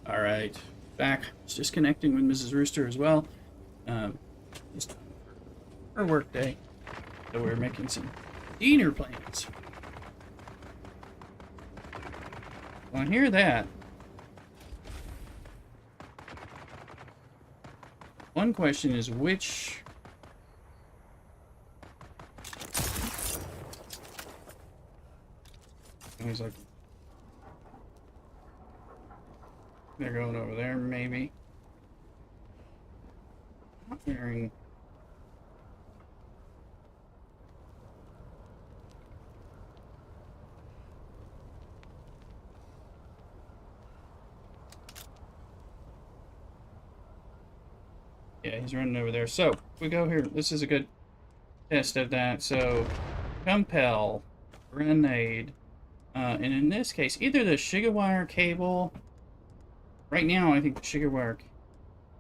All right, back. Just disconnecting with Mrs. Rooster as well. This time for her work day. So we're making some dinner plans. Well, I hear that. One question is which... And he's like... They're going over there, maybe. Not wearing... Yeah, he's running over there. So, we go here. This is a good test of that. So, compel, grenade, and in this case, either the Shigawire cable. Right now, I think the Shigawire.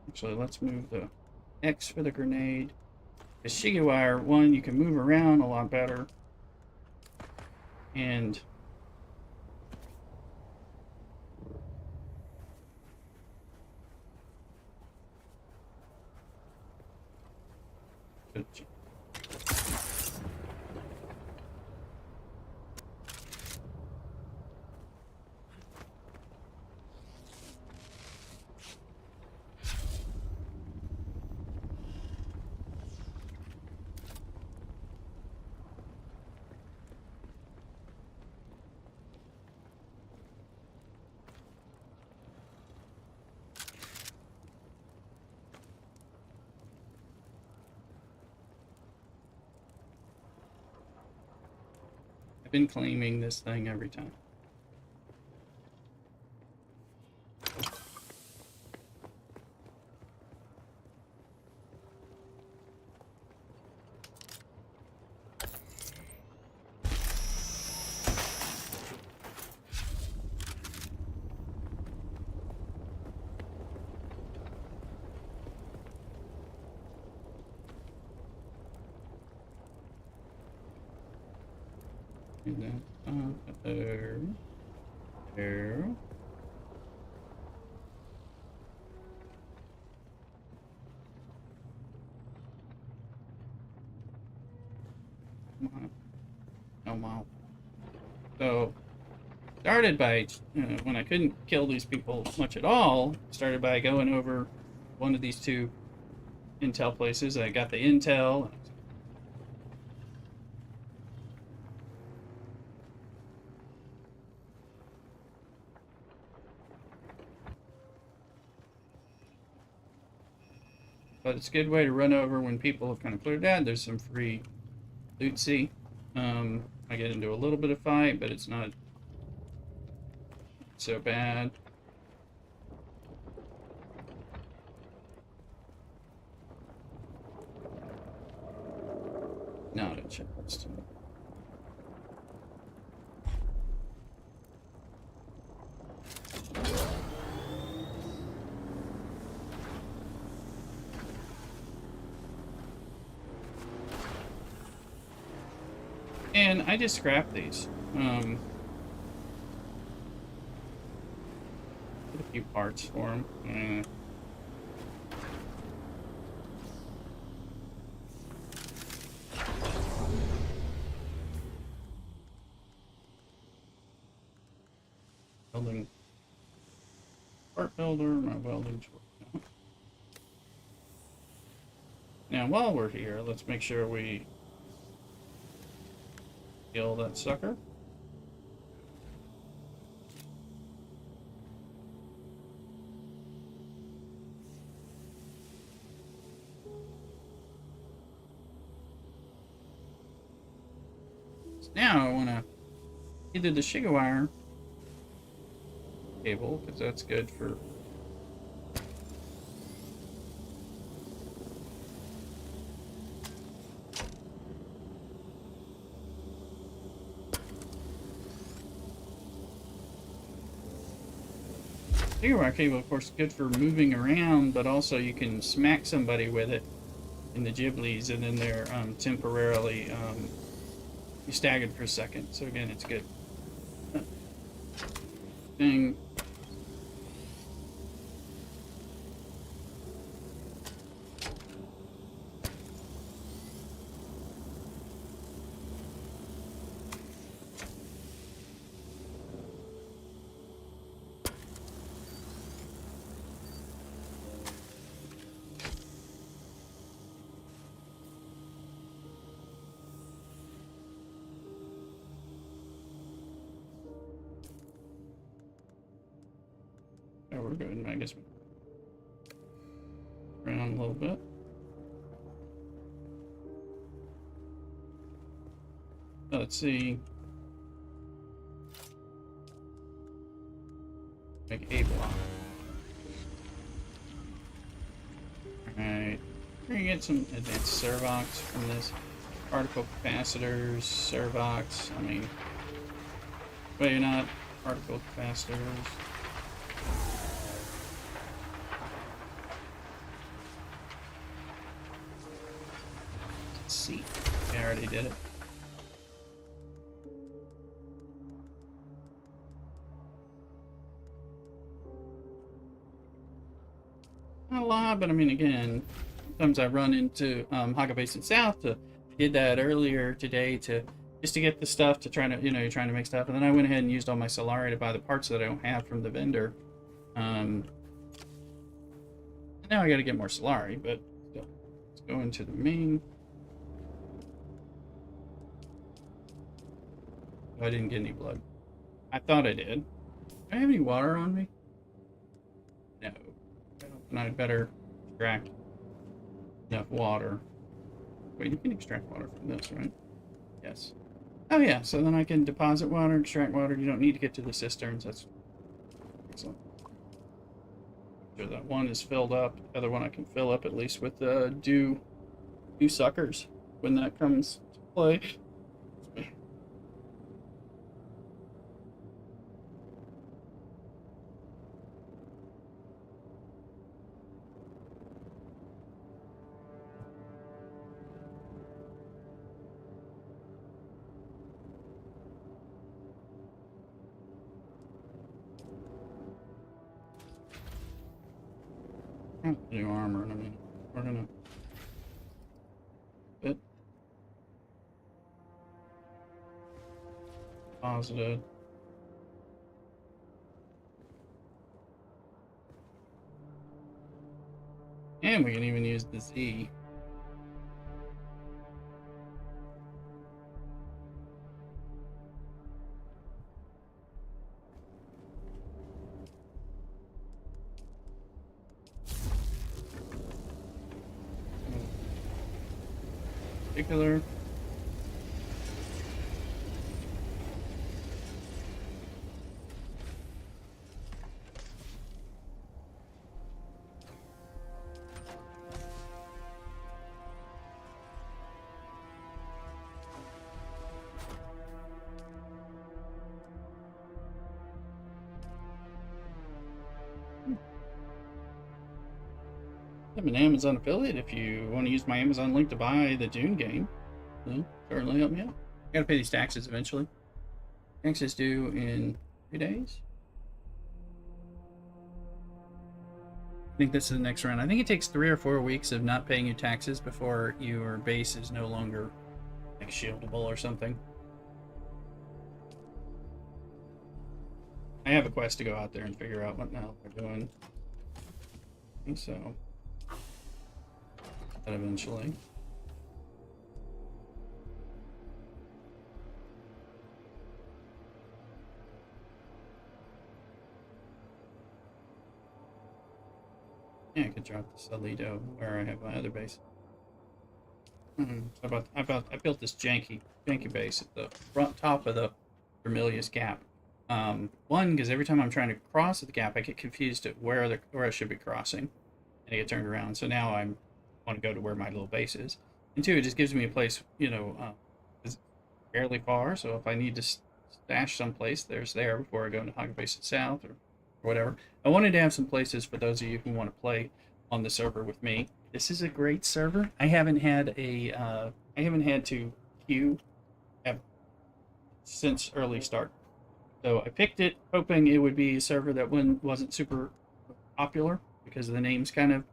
Actually, let's move the X for the grenade. The Shigawire one, you can move around a lot better, and I've been claiming this thing every time. And then there. Come on. Oh wow. So started by when I couldn't kill these people much at all, started by going over one of these two intel places. I got the intel. But it's a good way to run over when people have kind of cleared out. There's some free loot. See, I get into a little bit of fight, but it's not so bad. Not a chest. And I just scrapped these. Put a few parts for them. Building part builder, my welding's working out. Now, while we're here, let's make sure we kill that sucker. So now I want to either the Shigawire cable, because that's good for Shigawire cable, of course, good for moving around, but also you can smack somebody with it in the Ghiblies, and then they're temporarily staggered for a second. So again, it's good. Thing. Yeah, we're good. I guess around a little bit. Let's see. Make a block. Alright. We're gonna get some advanced servox from this. Particle capacitors, servox. I mean, but you're not particle capacitors. Let's see. I already did it. Not a lot, but I mean, again, sometimes I run into Haga Basin South. I did that earlier today just to get the stuff to try to, you're trying to make stuff. And then I went ahead and used all my Solari to buy the parts that I don't have from the vendor. And now I got to get more Solari, but still. Let's go into the main. Oh, I didn't get any blood. I thought I did. Do I have any water on me? No. And I'd better extract enough water. Wait, you can extract water from this, right? Yes. Oh yeah, so then I can deposit water, extract water. You don't need to get to the cisterns. That's excellent. Sure that one is filled up. The other one I can fill up at least with dew suckers when that comes to play. New armor in a minute. We're gonna fit positive. And we can even use the Z. Particular. I'm an Amazon affiliate. If you want to use my Amazon link to buy the Dune game, then certainly help me out. I gotta pay these taxes eventually. Taxes due in 3 days. I think this is the next round. I think it takes 3 or 4 weeks of not paying your taxes before your base is no longer like shieldable or something. I have a quest to go out there and figure out what now they're doing. I think so. But eventually. Yeah, I could drop the Salido where I have my other base. I built this janky base at the front top of the Vermilius Gap. One, because every time I'm trying to cross the gap, I get confused at where I should be crossing, and I get turned around. So now I want to go to where my little base is. And two, it just gives me a place, it's fairly far. So if I need to stash someplace, there's there before I go into Haga Basin South or whatever. I wanted to have some places for those of you who want to play on the server with me. This is a great server. I haven't had to queue since early start. So I picked it hoping it would be a server that wasn't super popular because the name's kind of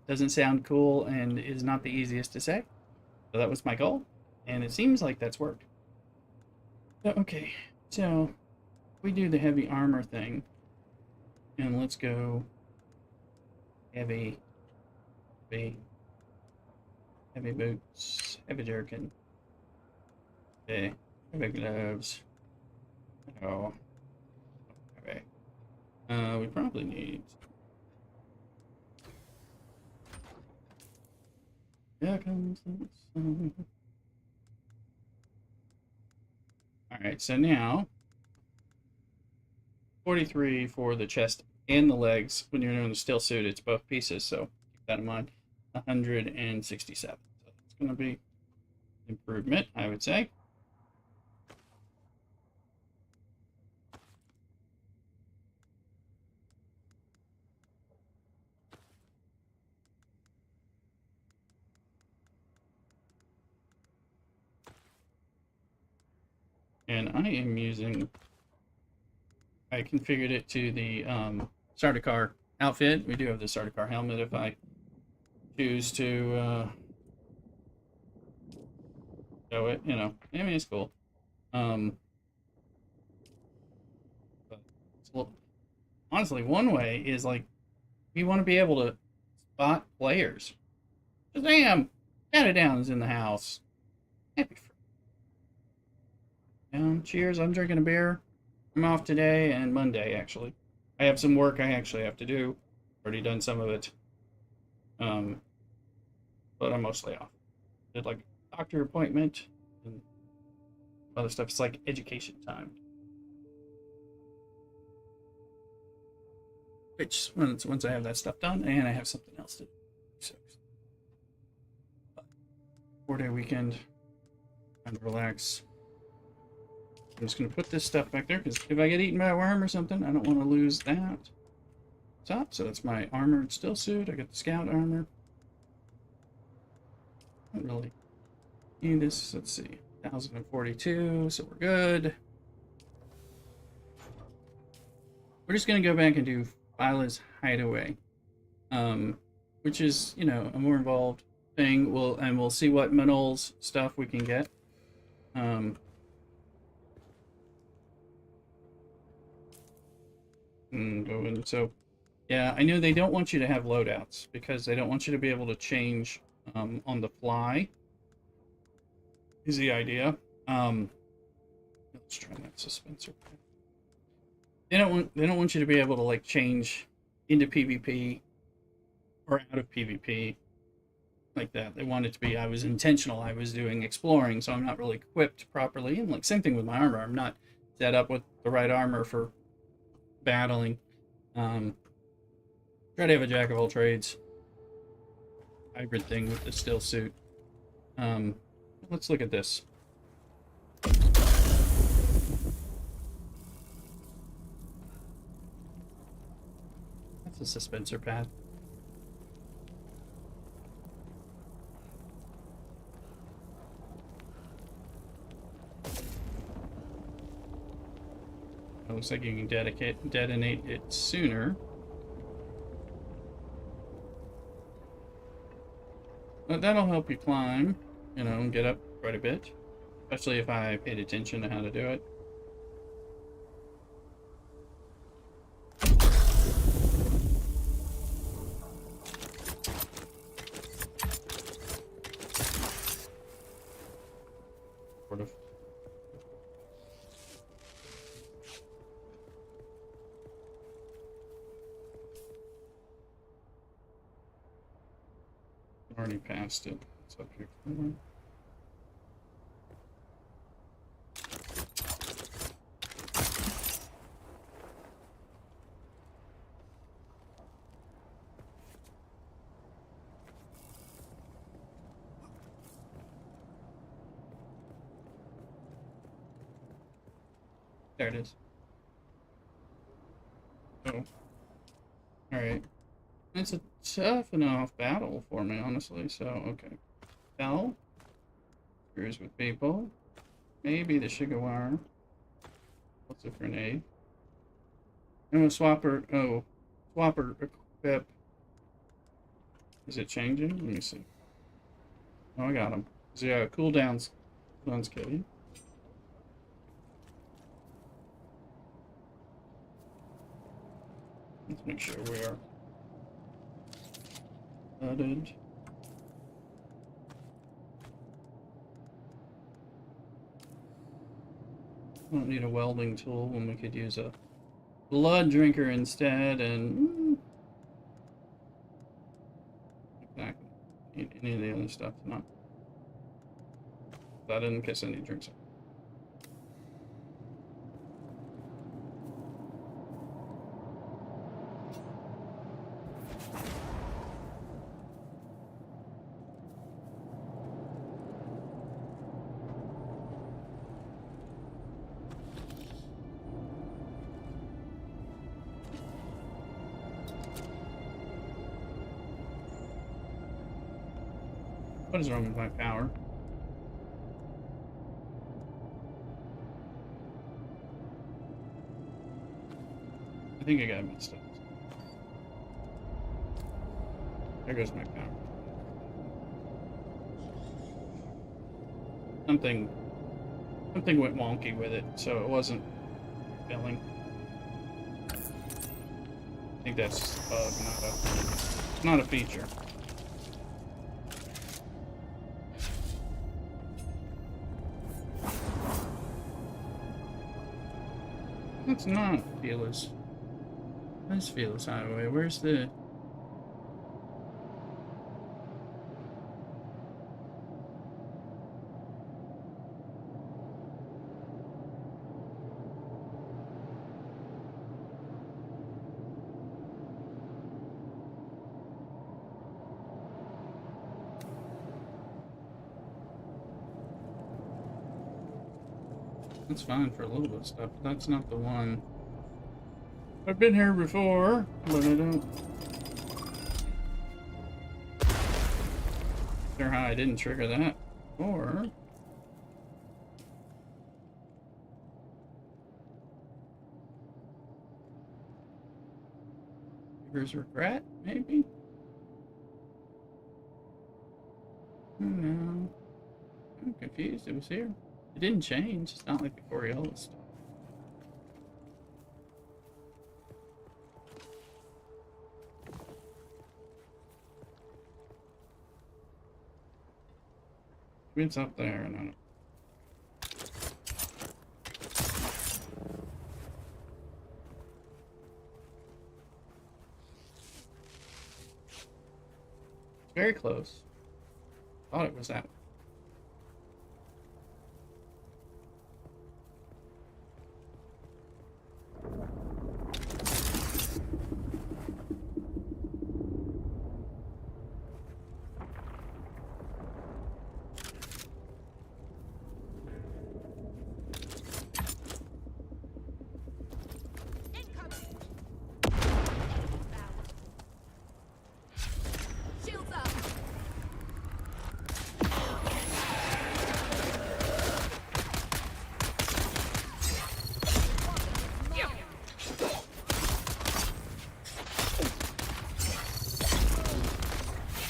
doesn't sound cool and is not the easiest to say. So that was my goal, and it seems like that's worked. So, okay, so we do the heavy armor thing, and let's go heavy boots, heavy jerkin, okay, heavy gloves. Oh, okay. We probably need... Here comes the sun. Alright, so now 43 for the chest and the legs. When you're doing the still suit, it's both pieces, so keep that in mind. 167. So it's going to be improvement, I would say. And I am using... I configured it to the starter car outfit. We do have the starter car helmet if I choose to show it, you know. I mean, it's cool. But it's a little, honestly, one way is like, you want to be able to spot players. Shazam! Down is in the house. Happy for cheers, I'm drinking a beer. I'm off today and Monday, actually. I have some work I actually have to do. Already done some of it. But I'm mostly off. Did like a doctor appointment and other stuff. It's like education time. Which, once I have that stuff done, and I have something else to do. So, 4-day weekend. Time to relax. I'm just going to put this stuff back there, because if I get eaten by a worm or something, I don't want to lose that. Top, so that's my armored still suit. I got the scout armor. Don't really need this. Let's see. 1042, so we're good. We're just going to go back and do Phyla's Hideaway. Which is, you know, a more involved thing. We'll see what Manol's stuff we can get. So, yeah, I know they don't want you to have loadouts because they don't want you to be able to change on the fly. Is the idea. Let's try that suspenser. They don't want you to be able to like change into PvP or out of PvP like that. They want it to be I was intentional. I was doing exploring, so I'm not really equipped properly. And like same thing with my armor. I'm not set up with the right armor for battling. Try to have a jack of all trades hybrid thing with the still suit. Let's look at this. That's a dispenser pad. It looks like you can detonate it sooner. But that'll help you climb, you know, and get up quite a bit. Especially if I paid attention to how to do it. Sort of. Already passed it. It's up here. There it is. Oh. Alright. It's a tough enough battle for me, honestly, so, okay. Fell. Screws with people. Maybe the Shigawara. What's a grenade? Oh, swapper. Oh. Swapper equip. Is it changing? Let me see. Oh, I got him. So, yeah, cooldowns. Cooldowns kill you. Let's make sure we are flooded. I don't need a welding tool when we could use a blood drinker instead, and not need any of the other stuff. No, I didn't guess any drinks. What is wrong with my power? I think I got messed up. There goes my power. Something went wonky with it, so it wasn't filling. I think that's a bug, not a feature. That's not Fearless. That's Fearless Highway. Where's the... That's fine for a little bit of stuff, but that's not the one. I've been here before, but I don't... Sure how I didn't trigger that before. Here's regret, maybe? No. I'm confused. It was here. It didn't change. It's not like the Coriolis stuff. It's up there, and I don't... Very close. Thought it was that one.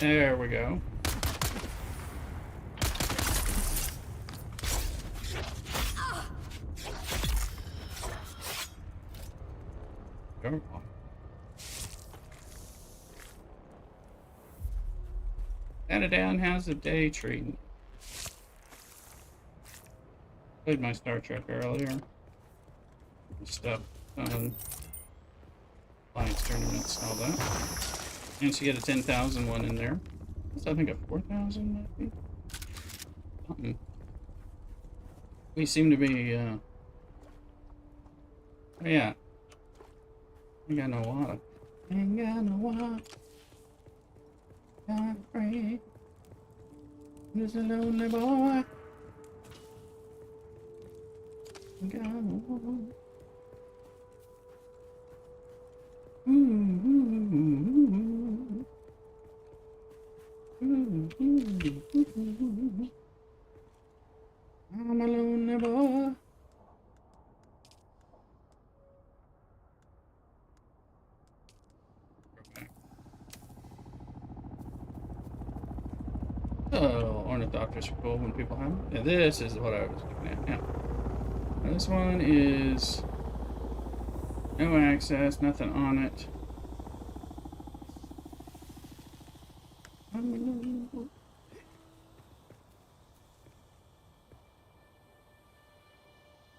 There we go. Go on. Down, how's the day treating? Played my Star Trek earlier. Stuff on Alliance tournaments and all that. Managed to get a 10,000 one in there. I think a 4,000 might be. Something. We seem to be, oh yeah. Ain't got no water. Ain't got no water. Not afraid. Just a lonely boy. Ain't got no water. I'm a lonely boy. Oh, ornithopters are cool when people have them. Yeah, this is what I was looking at. Yeah. Now this one is no access, nothing on it.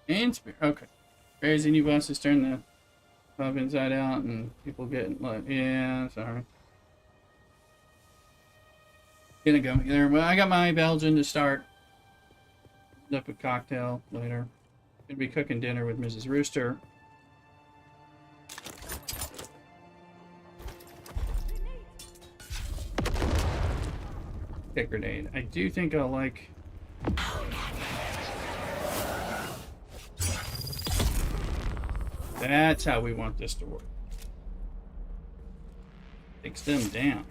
And spirit. Okay. Crazy new bosses turn the up inside out and people getting like, yeah, sorry. Gonna go there. Well, I got my Belgian to start. Up a cocktail later. Gonna be cooking dinner with Mrs. Rooster. Pick grenade. I do think I'll like. That's how we want this to work. Takes them down.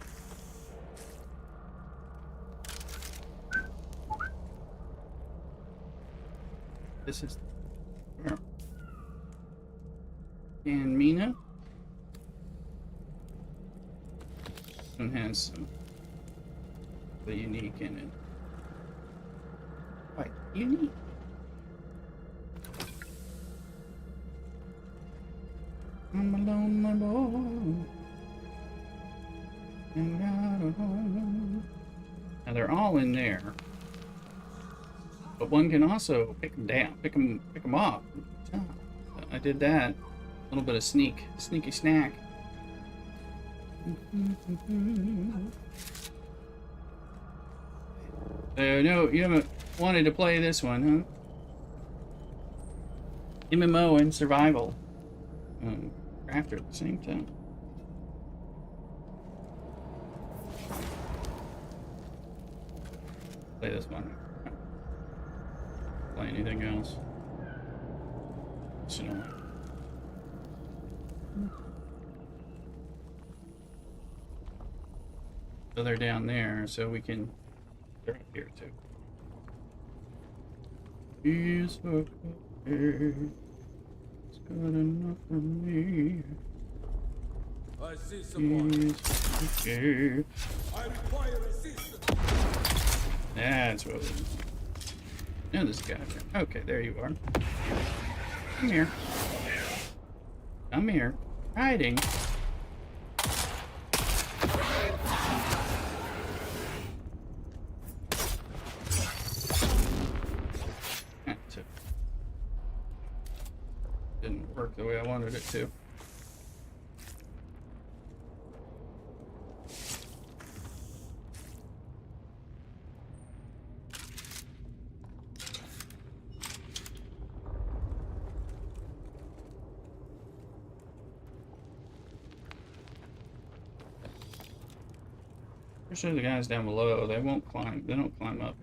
This is and Mina. This one has some the unique in it. Quite unique. I'm alone, my boy. And got a home. Now they're all in there. But one can also pick them down, pick them off. So I did that. A little bit of sneaky snack. No, you haven't wanted to play this one, huh? MMO and survival. Crafter at the same time. Play this one. Play anything else. So, they're down there, so we can. They're up here too. He's okay. It's good enough for me. I see someone. He's okay. I require assistance. That's what we. No, this guy. Okay, there you are. Come here. Come here. Hiding. Didn't work the way I wanted it to. I'm sure the guys down below, they won't climb, they don't climb up.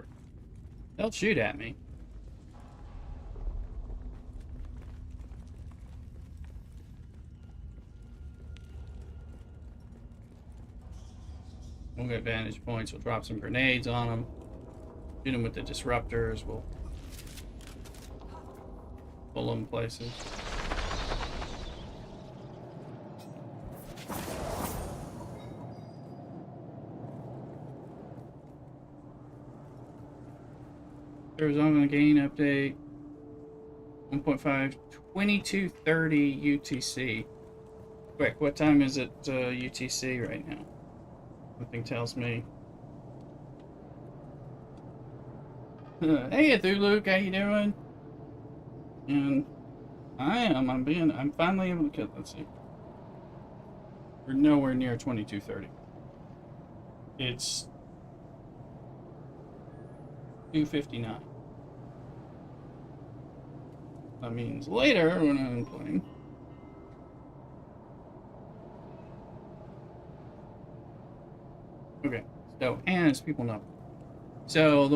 They'll shoot at me. We'll get vantage points, we'll drop some grenades on them. Shoot them with the disruptors, we'll pull them places. Arizona gain update 1.5 2230 UTC. Quick, what time is it UTC right now? Nothing tells me. Hey Luke, how you doing? And I'm finally able to kill. Let's see. We're nowhere near 2230. It's 259. That means later when I'm playing. Okay, so, and as people know. So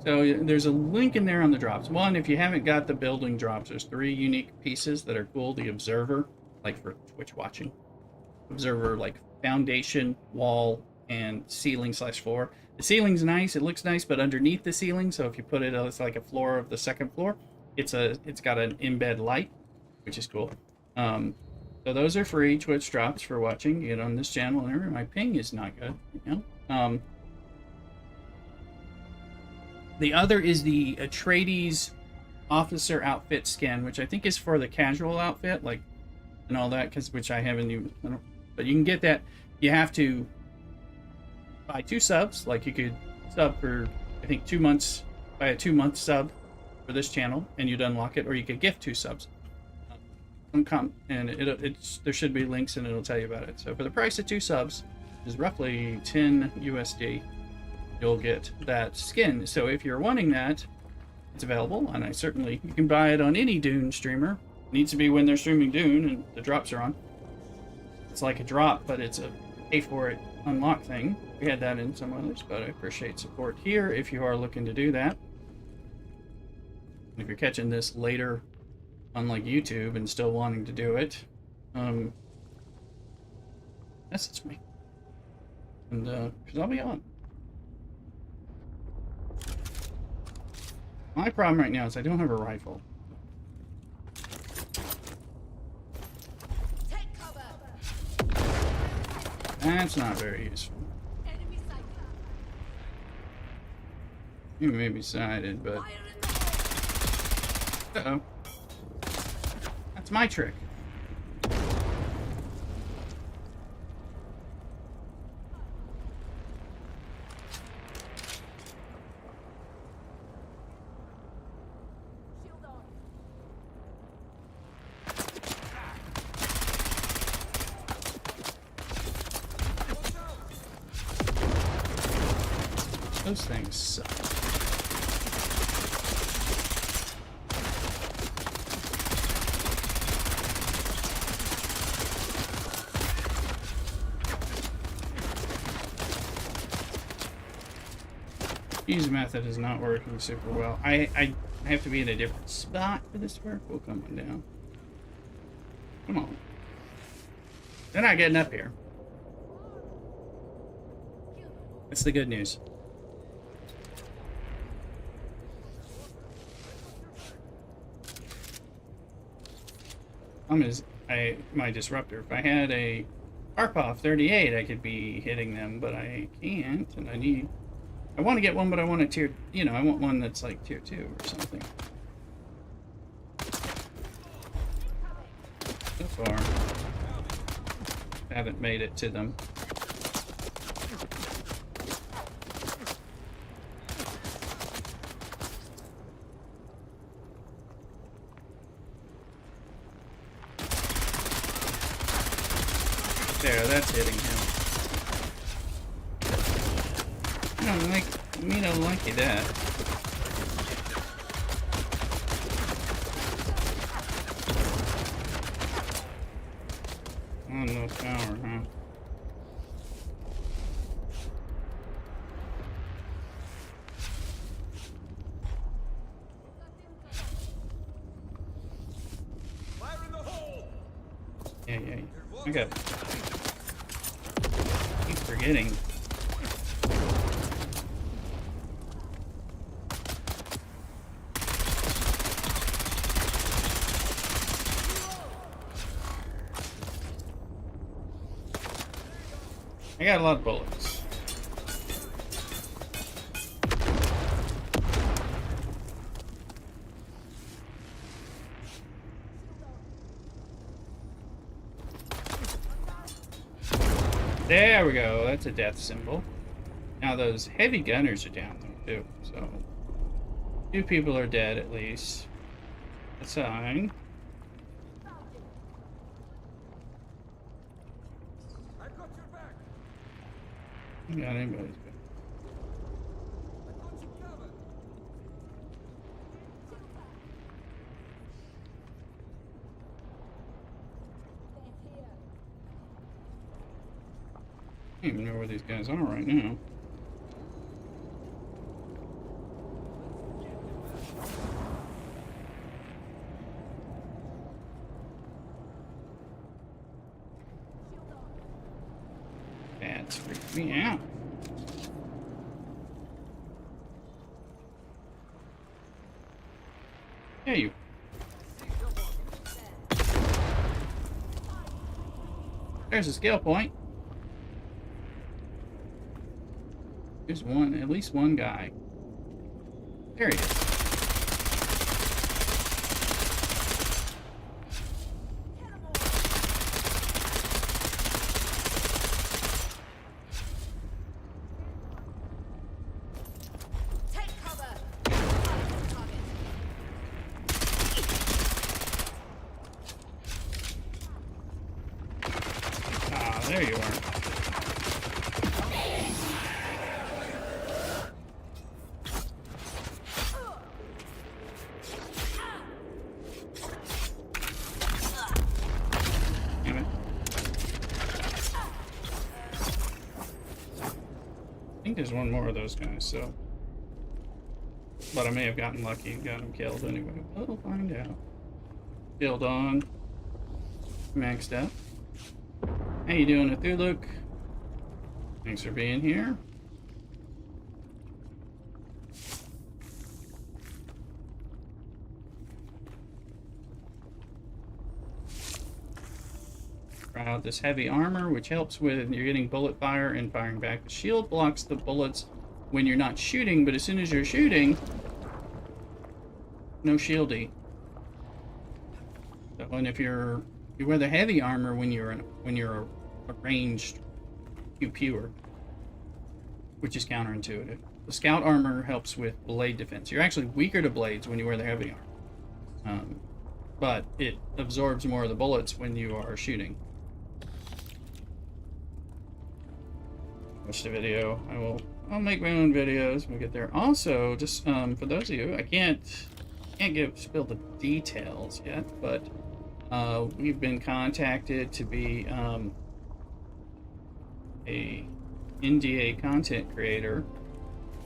there's a link in there on the drops. One, if you haven't got the building drops, there's 3 unique pieces that are cool. The observer, like for Twitch watching. Observer, like foundation, wall, and ceiling/floor. The ceiling's nice, it looks nice, but underneath the ceiling, so if you put it, it's like a floor of the second floor. It's got an embed light, which is cool. So those are free Twitch drops for watching. Get on this channel. And my ping is not good, you know. The other is the Atreides officer outfit skin, which I think is for the casual outfit, like and all that, which I haven't even. But you can get that. You have to buy 2 subs. Like you could sub for I think 2 months. Buy a 2-month sub for this channel, and you'd unlock it, or you could gift 2 subs. and there should be links and it'll tell you about it. So for the price of 2 subs, which is roughly 10 USD, you'll get that skin. So if you're wanting that, it's available, and you can buy it on any Dune streamer. It needs to be when they're streaming Dune and the drops are on. It's like a drop, but it's a pay for it unlock thing. We had that in some others, but I appreciate support here if you are looking to do that. If you're catching this later, unlike YouTube, and still wanting to do it, message me, and because I'll be on. My problem right now is I don't have a rifle. Take cover. That's not very useful. Enemy sighted. You may be sighted, but Fire in the hole. uh-oh. That's my trick. Shield on. Those things suck. Fuse method is not working super well. I have to be in a different spot for this to work. We'll come on down. Come on. They're not getting up here. That's the good news. My disruptor. If I had a Karpov 38, I could be hitting them, but I can't, and I want to get one, but I want a tier, I want one that's like tier 2 or something. So far, haven't made it to them. There, that's hitting him. I don't like that. Oh, no power, huh? Fire in the hole! Yeah. I got. Keep forgetting. I got a lot of bullets. There we go. That's a death symbol. Now those heavy gunners are down there too. So 2 people are dead at least. That's fine. I've got your back! Got anybody's back. I've got you covered! I don't even know where these guys are right now. That's freaked me out. Yeah, you. There's a skill point. There's at least one guy. There he is. Take cover. Target. There you are. Damn it. I think there's one more of those guys, so. But I may have gotten lucky and got him killed anyway. We'll find out. Shield on. Maxed up. How you doing, Athuluk? Thanks for being here. Try out this heavy armor, which helps with you're getting bullet fire and firing back. The shield blocks the bullets when you're not shooting, but as soon as you're shooting, no shieldy. So, and if you wear the heavy armor when you're a ranged pew-pewer, which is counterintuitive. The scout armor helps with blade defense. You're actually weaker to blades when you wear the heavy armor, but it absorbs more of the bullets when you are shooting. Watch the video. I'll make my own videos when we get there. Also, just for those of you, I can't spill the details yet, but we've been contacted to be a NDA content creator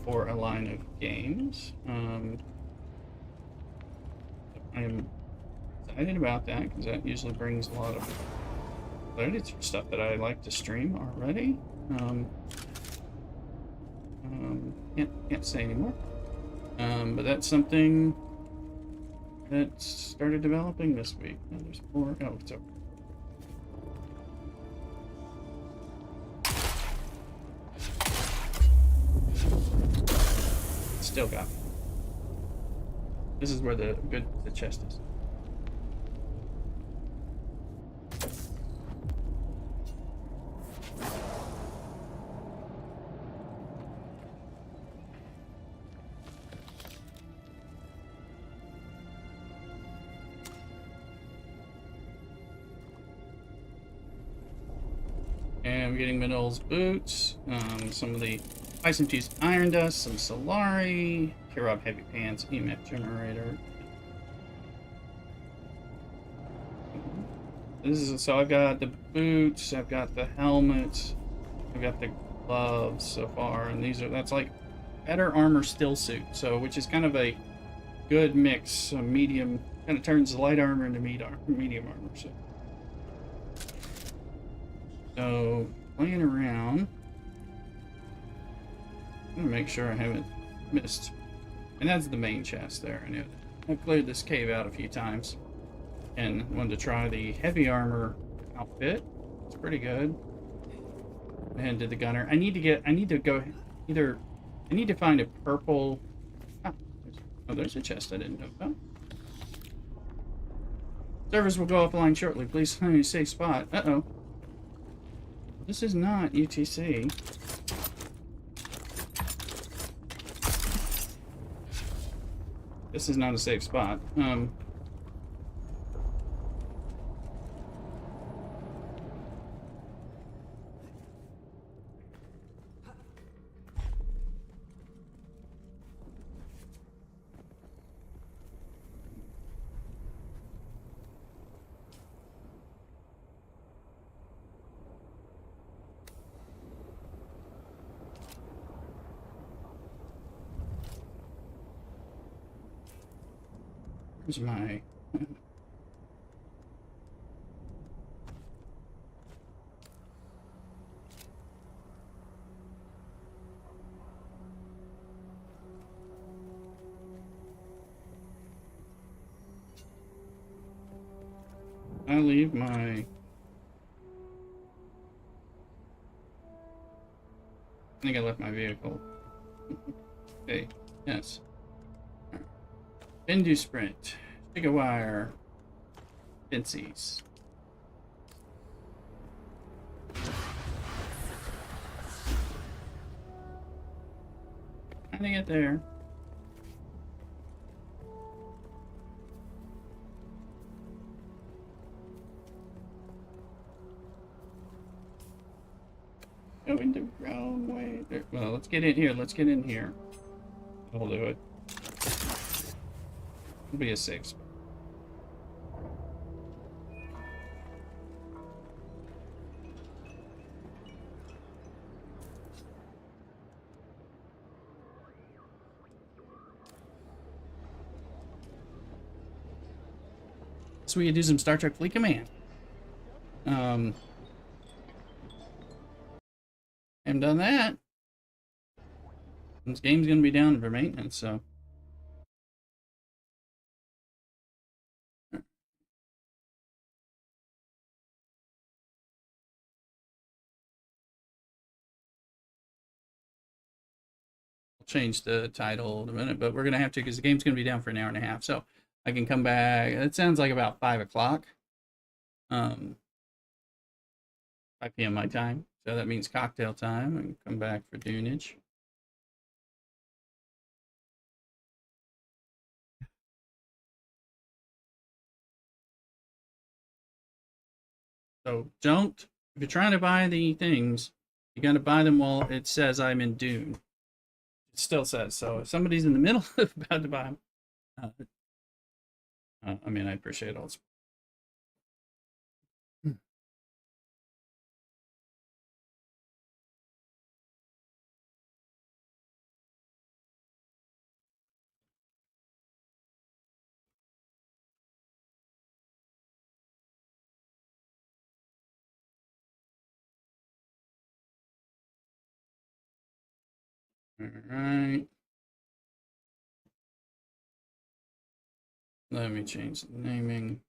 for a line of games. I am excited about that because that usually brings a lot of credits for stuff that I like to stream already. Can't say anymore. But that's something that started developing this week. And there's more. Oh, it's over. Still got me. This is where the chest is. And we're getting Minol's boots, some of the Ice Infused Iron Dust, some Solari, Kirov Heavy Pants, EMF Generator. So I've got the boots, I've got the helmet, I've got the gloves so far, and that's like better armor still suit, so which is kind of a good mix, a medium, kind of turns the light armor into medium armor. So playing around, I'm gonna make sure I haven't missed, and that's the main chest there. I knew I've cleared this cave out a few times, and wanted to try the heavy armor outfit. It's pretty good. And did the gunner. I need to find a purple. There's a chest I didn't know about. Servers will go offline shortly. Please find a safe spot. Uh-oh. This is not UTC. This is not a safe spot. Where's my... I leave my... I think I left my vehicle. Okay, yes. Bendu Sprint, Giga Wire, Pinsies. Trying to get there. Going the wrong way. There. Well, let's get in here. Let's get in here. I'll do it. It'll be a 6. So we could do some Star Trek Fleet Command. Haven't done that. This game's gonna be down for maintenance, so. I'll change the title in a minute, but we're gonna have to because the game's gonna be down for an hour and a half. So I can come back. It sounds like about 5 o'clock. 5 p.m. my time. So that means cocktail time and come back for Dunage. So don't, if you're trying to buy the things, you got to buy them while it says I'm in Dune. It still says so. If somebody's in the middle of about to buy them, I mean, I appreciate all this. All right. Let me change the naming.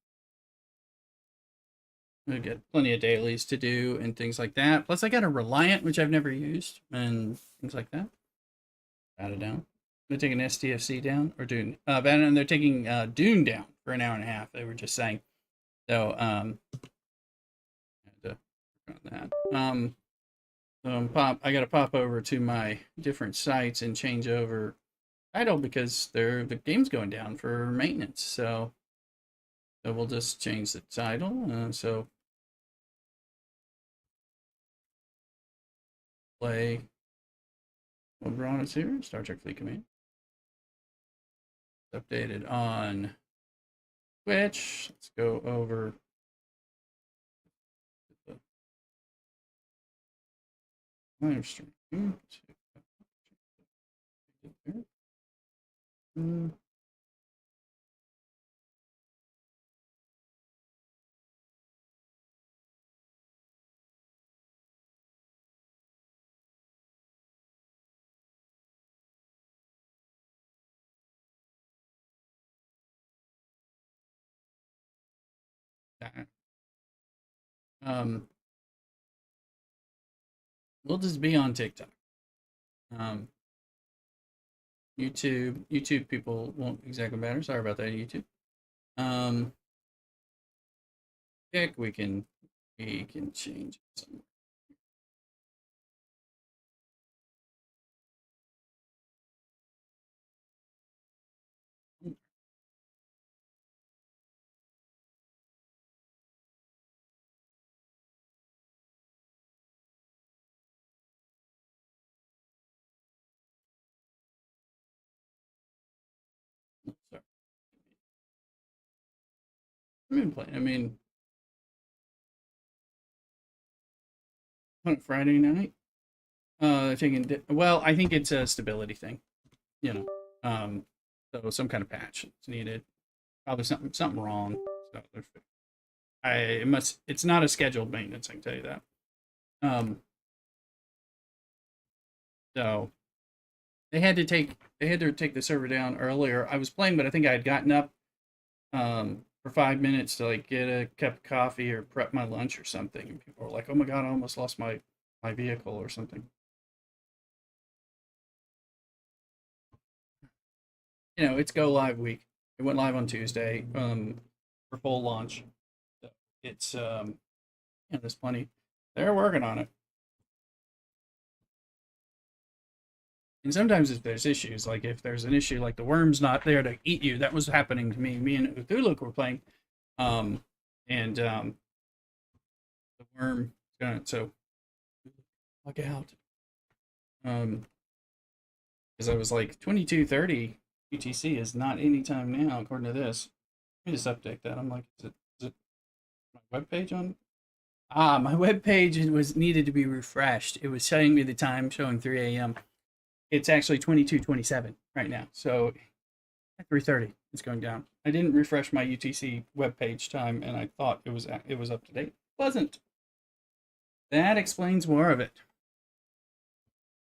I get plenty of dailies to do and things like that. Plus, I got a Reliant, which I've never used, and things like that. Add it down. They're taking STFC down or Dune. And they're taking Dune down for an hour and a half. They were just saying. So, I had to work on that. I got to pop over to my different sites and change over title because the game's going down for maintenance. So we'll just change the title. So play. What we're on is here, Star Trek Fleet Command. It's updated on Twitch. Let's go over. Live stream. We'll just be on TikTok. YouTube people won't exactly matter. Sorry about that, YouTube. Pick we can change it somewhere. Sorry. I've been playing. I mean, on Friday night, well, I think it's a stability thing, you know. So some kind of patch is needed. Probably something wrong. So it's not a scheduled maintenance. I can tell you that. So they had to take the server down earlier. I was playing, but I think I had gotten up for 5 minutes to like get a cup of coffee or prep my lunch or something. And people were like, "Oh my god, I almost lost my vehicle or something." You know, it's go live week. It went live on Tuesday for full launch. So it's there's plenty. They're working on it. And sometimes if there's issues, like if there's an issue, like the worm's not there to eat you, that was happening to me. Me and Uthuluk were playing, and the worm. So log out. Because I was like 22:30 UTC is not anytime now, according to this. Let me just update that. I'm like, is it my webpage on? Ah, my webpage was needed to be refreshed. It was showing me the time showing 3 a.m. It's actually 22:27 right now. So at 3:30, it's going down. I didn't refresh my UTC webpage time, and I thought it was up to date. It wasn't. That explains more of it.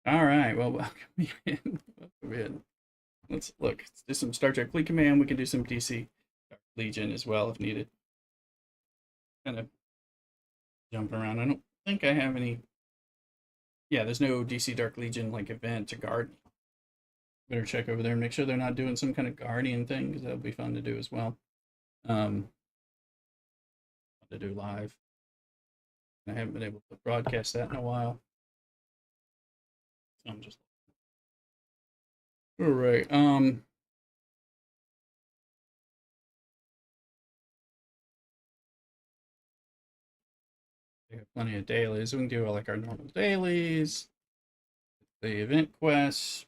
All right. Well, welcome in. Welcome in. Let's look. Let's do some Star Trek Fleet Command. We can do some DC Legion as well if needed. Kind of jumping around. I don't think I have any. Yeah, there's no DC Dark Legion like event to guard. Better check over there and make sure they're not doing some kind of guardian thing because that'll be fun to do as well. Um, to do live. I haven't been able to broadcast that in a while. So I'm just all right. We have plenty of dailies. We can do like our normal dailies, the event quests.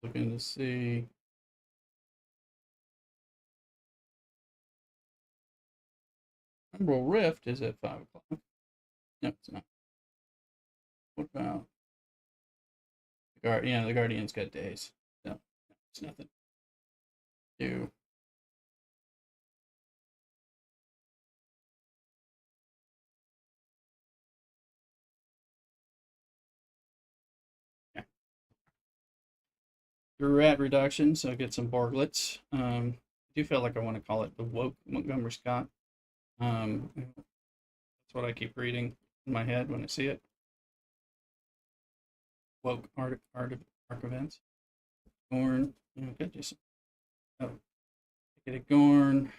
Looking to see. Emerald Rift is at 5 o'clock. No, it's not. What about the Guard? Yeah, the Guardian's got days. No, it's nothing. Do. Yeah. Rat reduction, so get some Borglets. I do feel like I want to call it the woke Montgomery Scott. That's what I keep reading in my head when I see it. Woke arc events. Gorn. Okay, just oh, get a Gorn.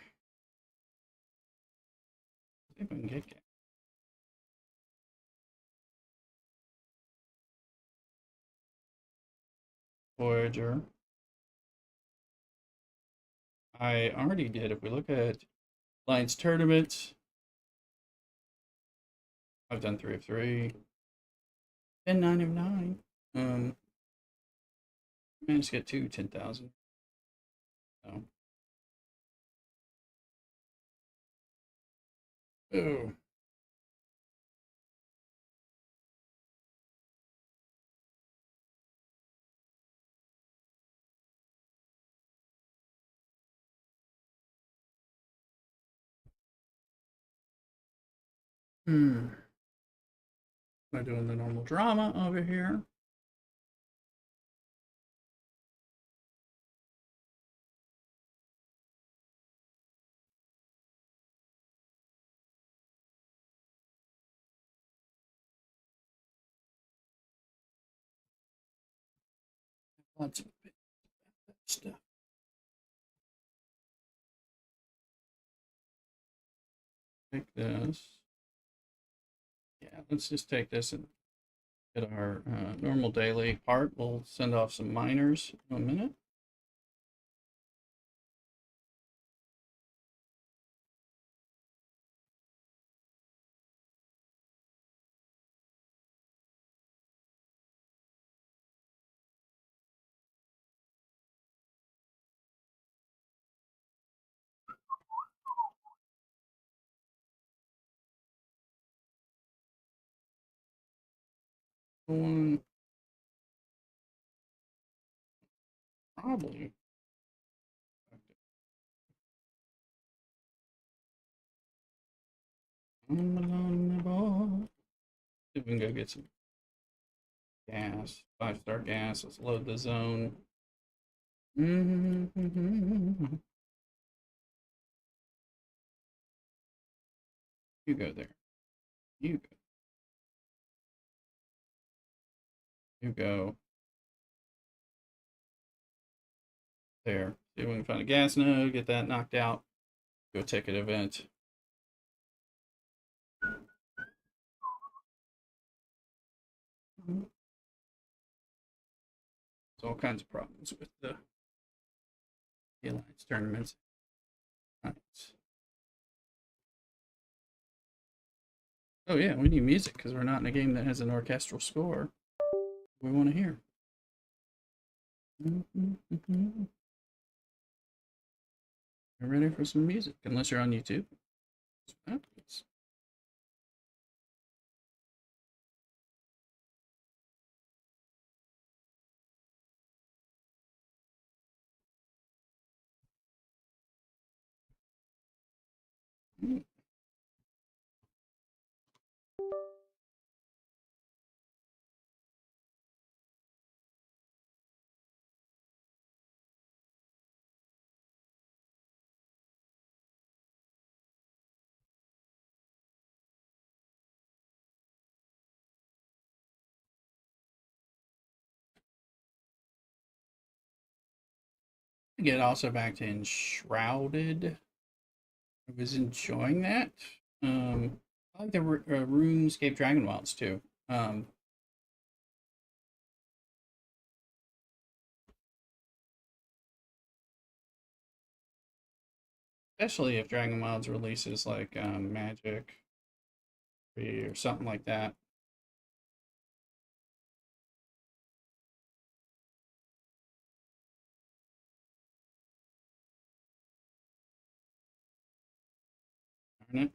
See if I can get Voyager. I already did. If we look at Alliance tournaments, I've done 3 of 3 and 9 of 9. Managed to get 10,000. So, oh, am I doing the normal drama over here? Lots of stuff. Take this. Yeah, let's just take this and get our normal daily part. We'll send off some miners in a minute. One probably. See if we can go get some gas. 5-star gas. Let's load the zone. You go there. You go. You go there. See if we can find a gas node, get that knocked out. Go ticket event. There's all kinds of problems with the Alliance tournaments. Nice. Oh yeah, we need music because we're not in a game that has an orchestral score. We want to hear. You ready for some music? Unless you're on YouTube. Get also back to Enshrouded. I was enjoying that. I like the RuneScape Dragon Wilds too. Um, Especially if Dragon Wilds releases like Magic 3 or something like that. Darn it.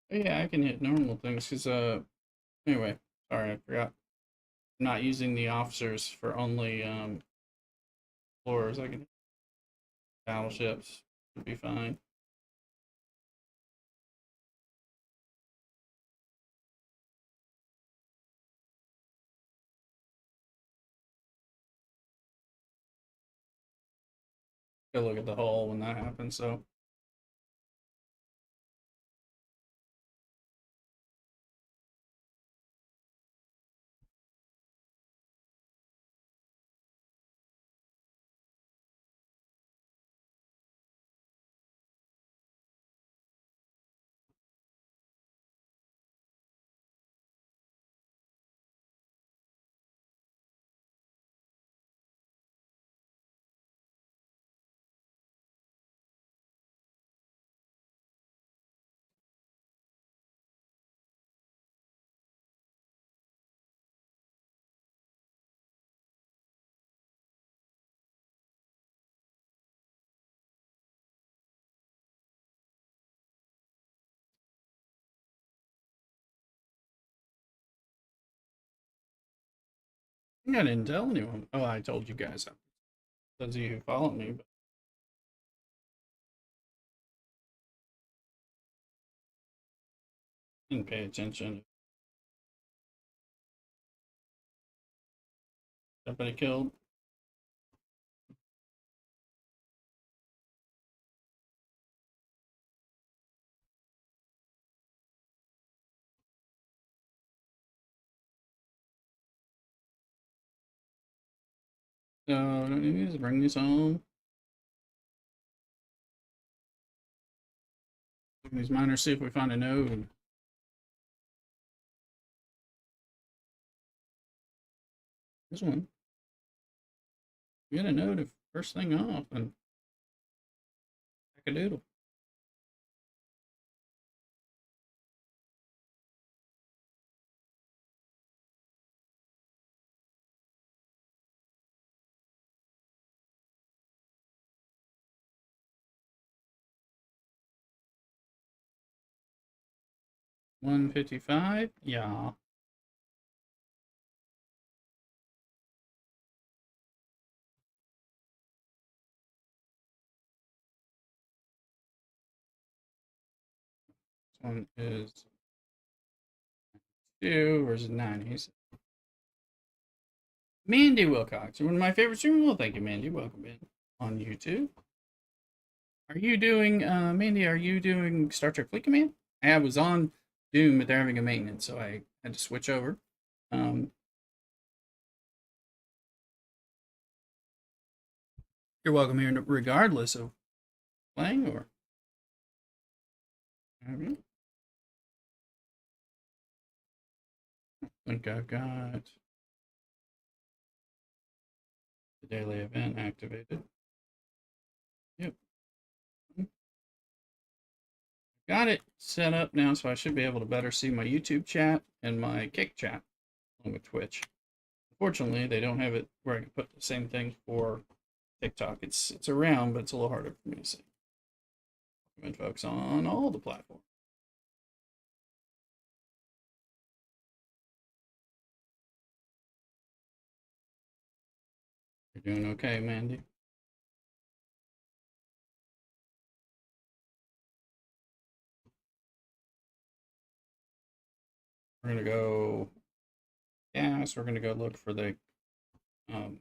But yeah, I can hit normal things because anyway, sorry, I forgot. I'm not using the officers for only floors. I can hit battleships. Would be fine. Go look at the hull when that happens. So I think I didn't tell anyone. Oh, I told you guys. Those of you who follow me, but didn't pay attention. Somebody killed. No, don't need to bring these home. These miners, see if we find a node. There's one. We got a node of first thing off and pack a doodle. 155? Yeah. This one is 2 versus 90s. Mandy Wilcox, one of my favorite streamers. Well, thank you, Mandy. Welcome in on YouTube. Are you doing, Mandy, are you doing Star Trek Fleet Command? I was on Dune, but they're having a maintenance, so I had to switch over. You're welcome here regardless of playing or. I think I've got the daily event activated. Yep. Got it set up now, so I should be able to better see my YouTube chat and my Kick chat along with Twitch. Unfortunately, they don't have it where I can put the same thing for TikTok. It's around, but it's a little harder for me to see. Recommend folks on all the platforms. You're doing okay, Mandy. We're gonna go gas. We're gonna go look for the. We're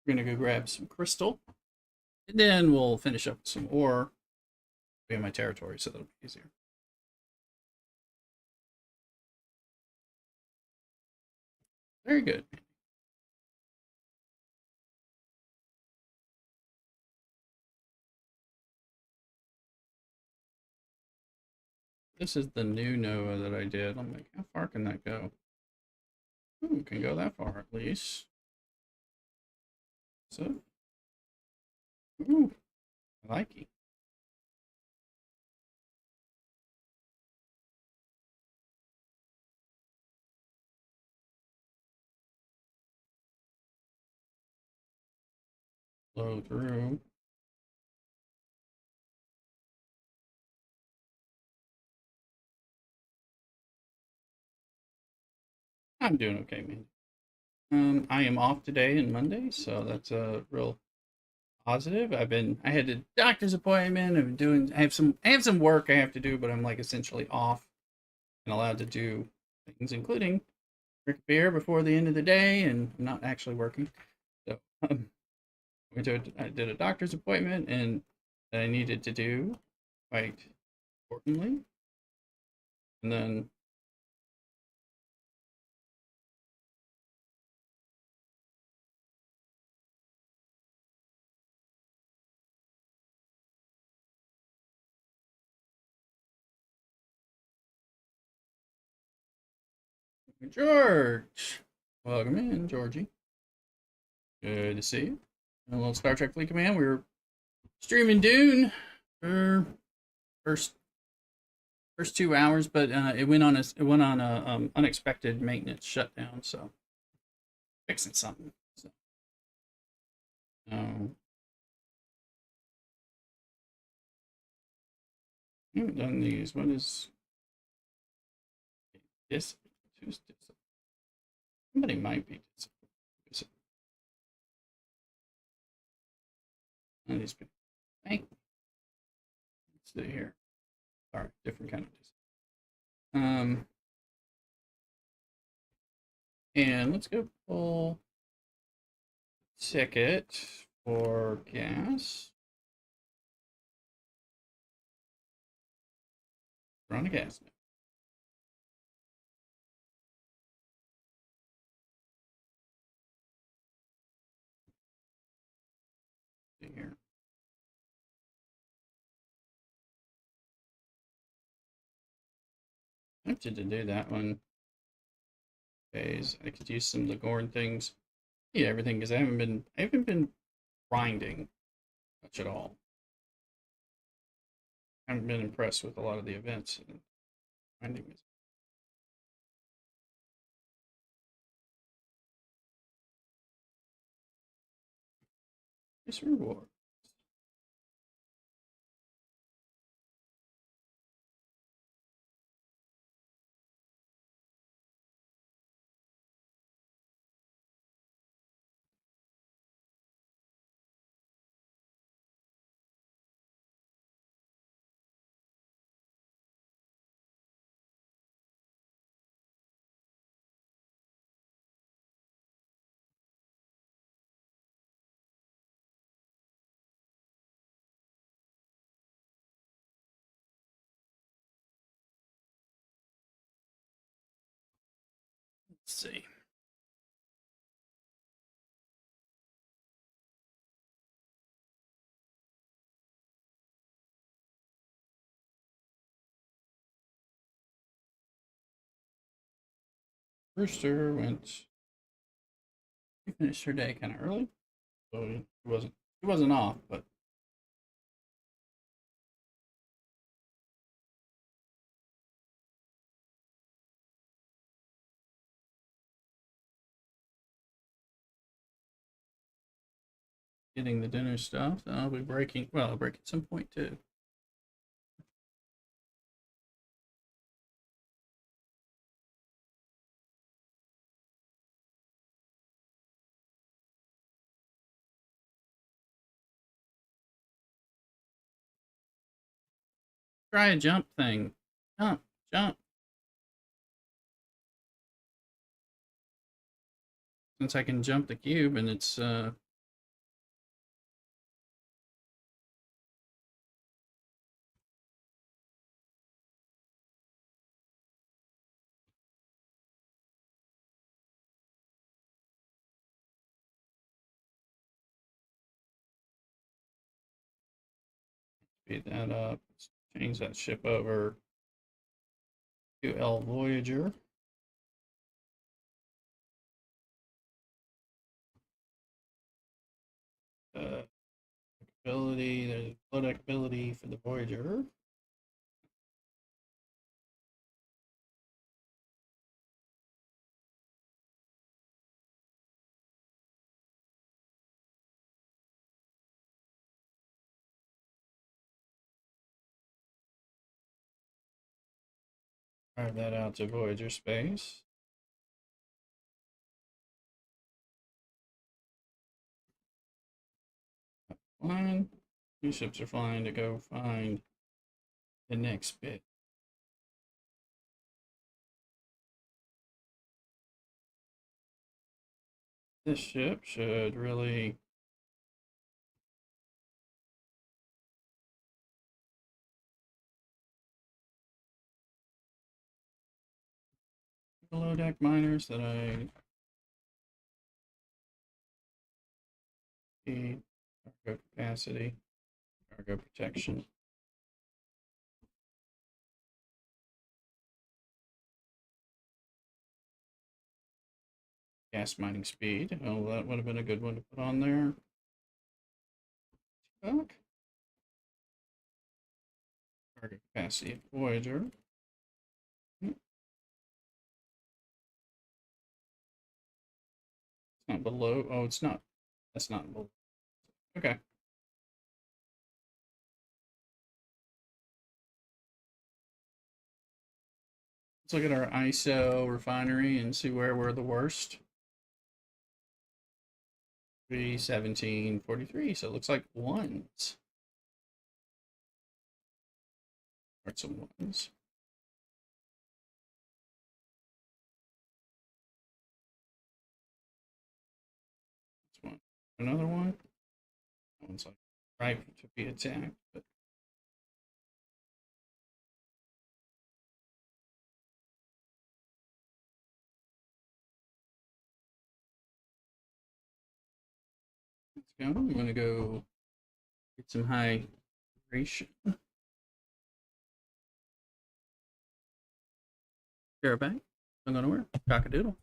gonna go grab some crystal, and then we'll finish up with some ore. Be in my territory, so that'll be easier. Very good. This is the new Nova that I did. I'm like, how far can that go? Ooh, can go that far at least. So, ooh, I like it. Flow through. I'm doing okay, man. I am off today and Monday, so that's a real positive. I had a doctor's appointment. I have some work I have to do, but I'm like essentially off and allowed to do things, including drink beer before the end of the day, and I'm not actually working. So I did a doctor's appointment, and that I needed to do quite importantly, and then George, welcome in, Georgie. Good to see you. A little Star Trek Fleet Command. We were streaming Dune for first 2 hours, but it went on a unexpected maintenance shutdown, so fixing something. So, I haven't done these. What is this? Who's this? Somebody might be this. One of these people. Hey, let's see here. Sorry, different kind of dis. And let's go pull ticket for gas. We're on a gas now. See here. I tempted to do that one. Phase. I could use some of the Gorn things. Yeah, everything because I haven't been grinding much at all. I haven't been impressed with a lot of the events and grinding is. Nice reward. see. Rooster went. She finished her day kind of early, so he wasn't off, but getting the dinner stuff. So I'll be breaking. Well, I'll break at some point too. Try a jump thing. Jump, jump. Since I can jump the cube and it's speed that up. Let's change that ship over to L Voyager. Uh, ability. There's low deck ability for the Voyager. Drive that out to Voyager space. Flying. Two ships are flying to go find the next bit. This ship should really below deck miners that I need. Cargo capacity, cargo protection. Gas mining speed. Oh, that would have been a good one to put on there. Back. Cargo capacity Voyager. It's not below. Oh, it's not. That's not below. Okay. Let's look at our ISO refinery and see where we're the worst. 317.43. So it looks like ones. Or some ones. This one. Another one. That one's like ripe to be attacked, but let's go. I'm gonna go get some hydration. Caravan. I'm gonna wear cockadoodle.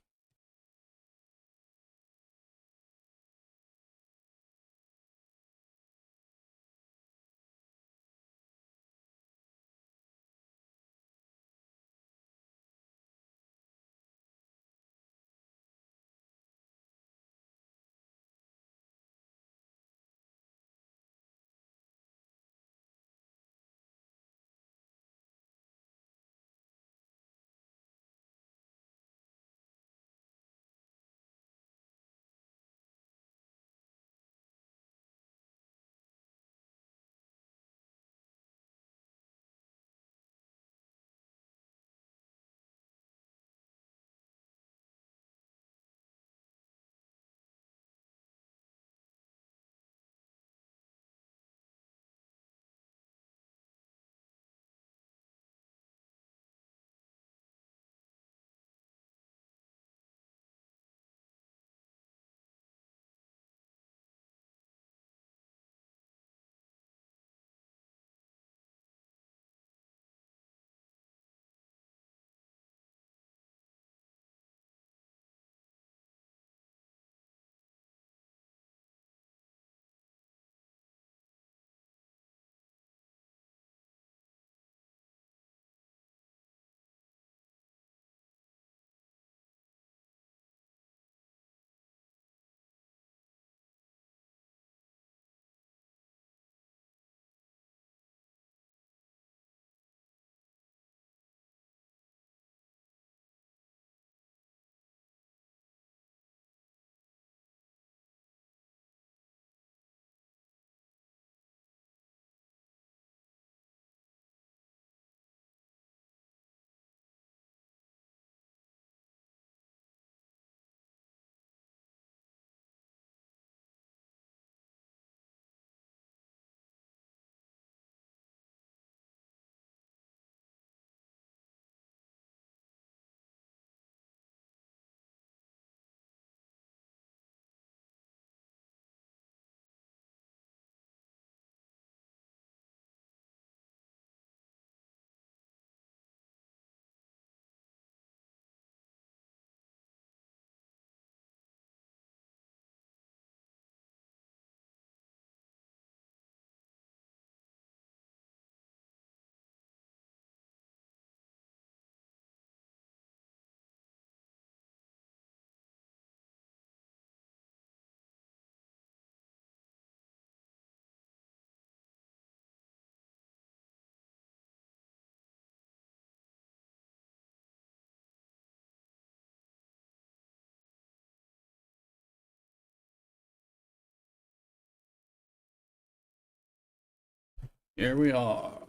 Here we are.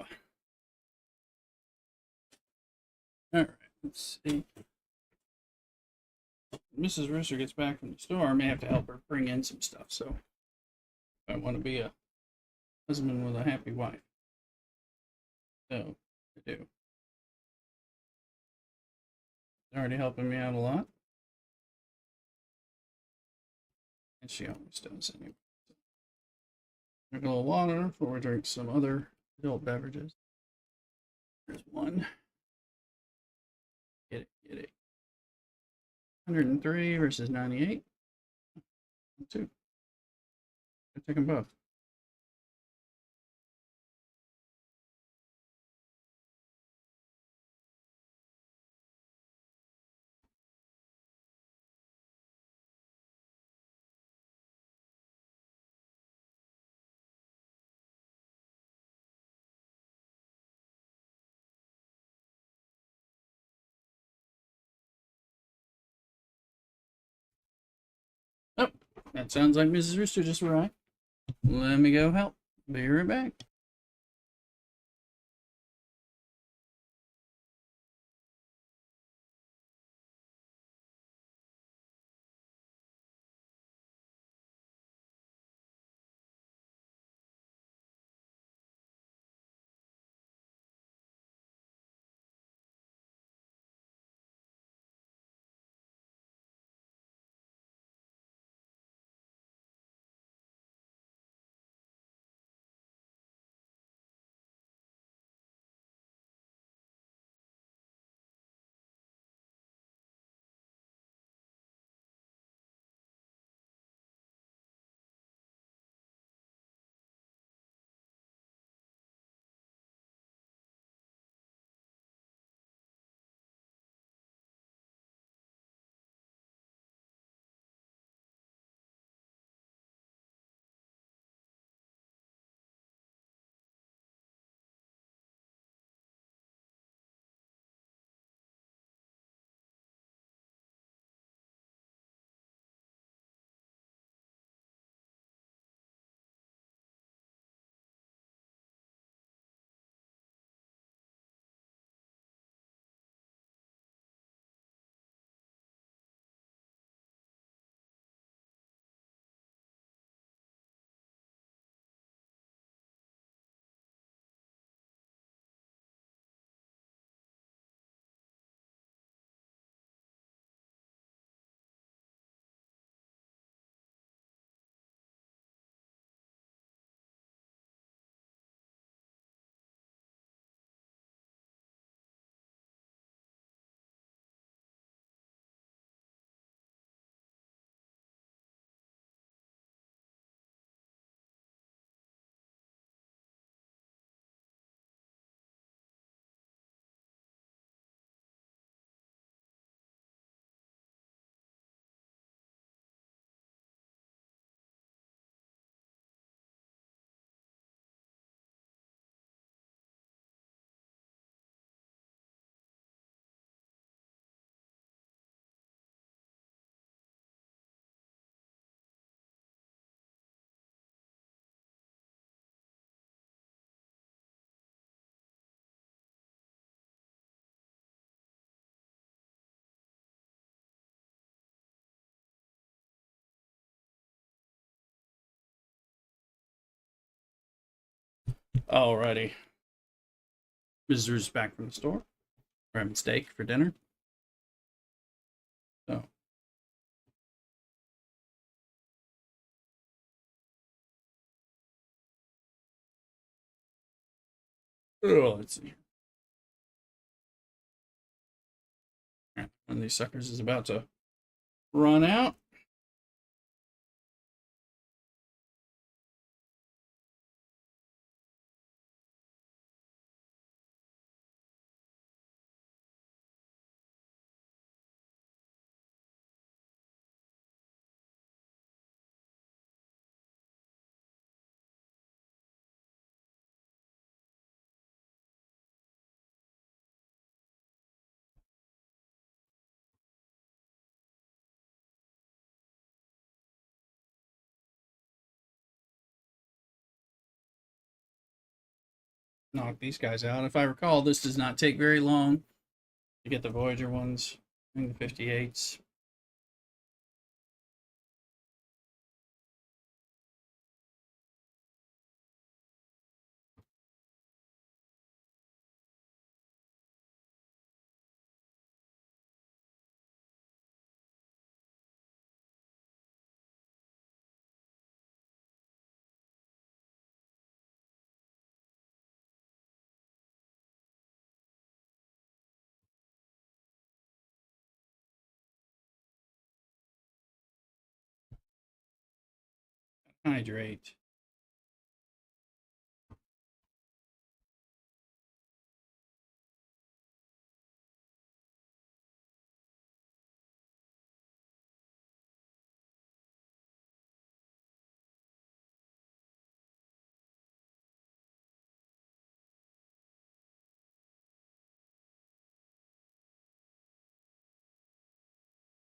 Alright, let's see. Mrs. Rooster gets back from the store. I may have to help her bring in some stuff, so I want to be a husband with a happy wife. So, I do. It's already helping me out a lot. And she always does anyway. Drink a little water before we drink some other adult beverages. There's one. Get it, get it. 103 versus 98. Two. I'll take them both. Oh, that sounds like Mrs. Rooster just arrived. Let me go help. Be right back. Alrighty. Mrs. Rooster's back from the store. We're having steak for dinner. So, oh, let's see. One of these suckers is about to run out. knock these guys out. If I recall, this does not take very long to get the Voyager ones and the 58s. Hydrate.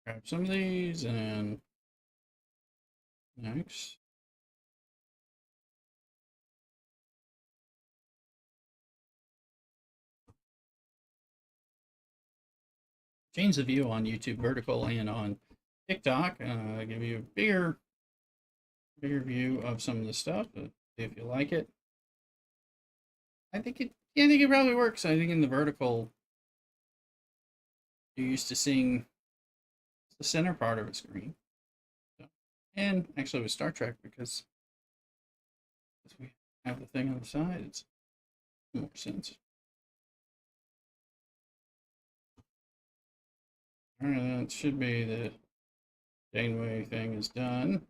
Grab some of these and next. Change the view on YouTube vertical and on TikTok. Give you a bigger view of some of the stuff. If you like it, I think it probably works. I think in the vertical, you're used to seeing the center part of a screen. So, and actually with Star Trek, because we have the thing on the side, it's more sense. Alright, that should be the Janeway thing is done.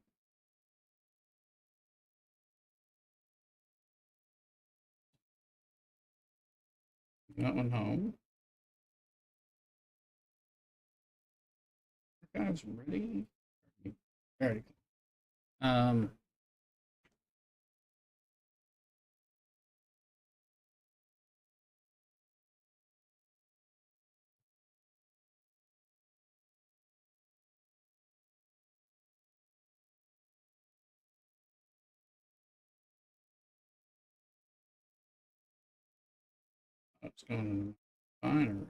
That one home. Archives ready. Alrighty. Um, That's going fine.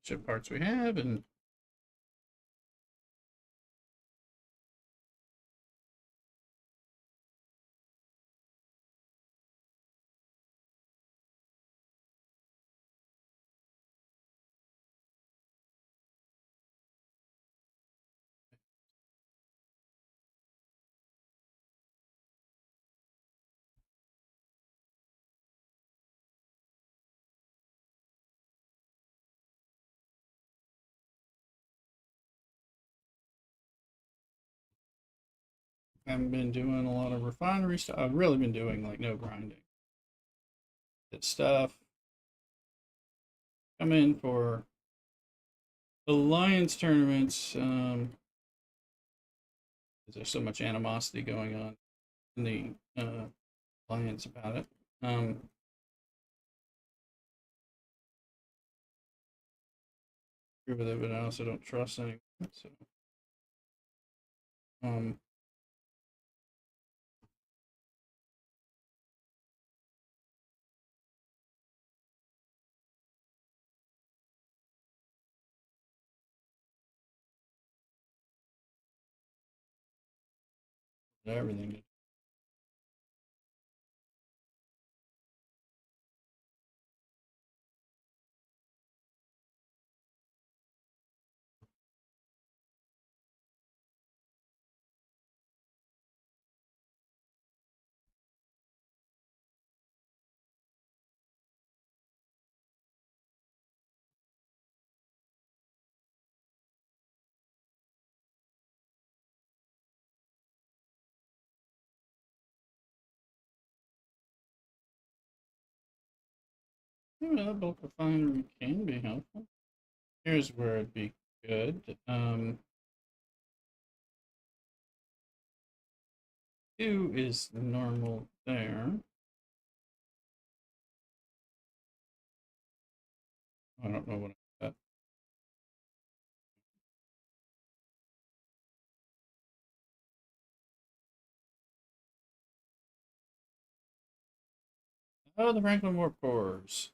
Which parts we have and haven't been doing a lot of refinery stuff. I've really been doing like no grinding. That stuff. Come in for alliance tournaments. Because there's so much animosity going on in the alliance about it. Agree with it, but I also don't trust anyone. So, um, everything. Yeah, that bulk refinery can be helpful. Here's where it'd be good. 2 is normal there. I don't know what I got. Oh, the Franklin Warp Cores.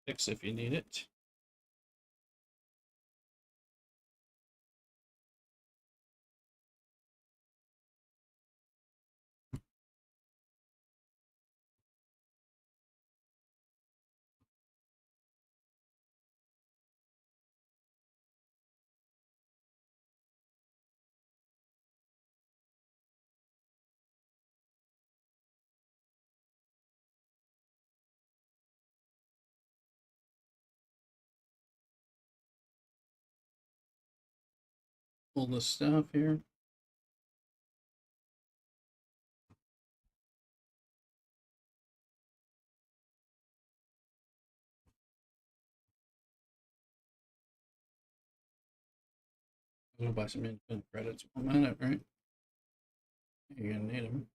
6 if you need it. Pull the stuff here. I'm gonna buy some infinite credits. 1 minute, right? You're gonna need them.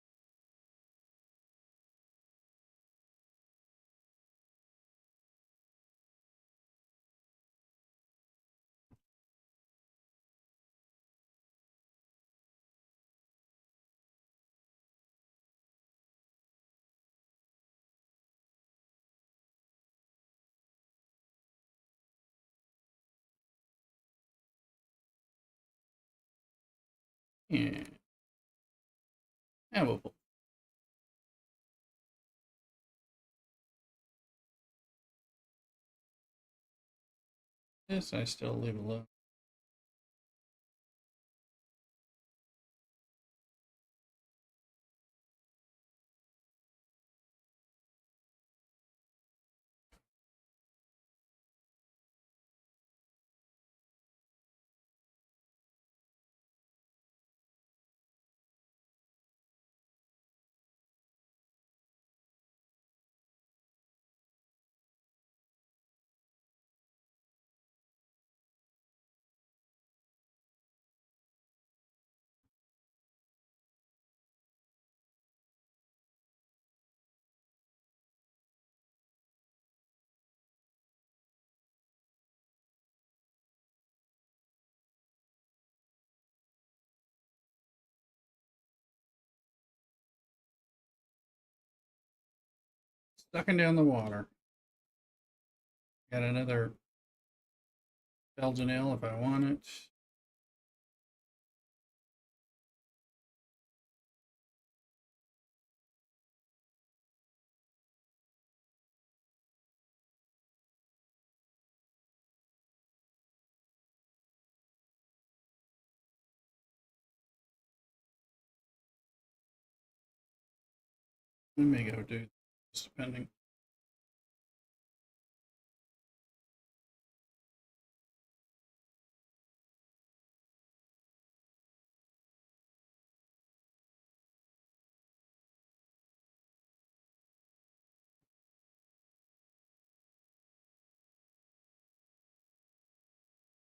Yeah. Yeah, we'll pull. This I still leave alone. Sucking down the water. Got another Belgian ale if I want it. We may go do this depending.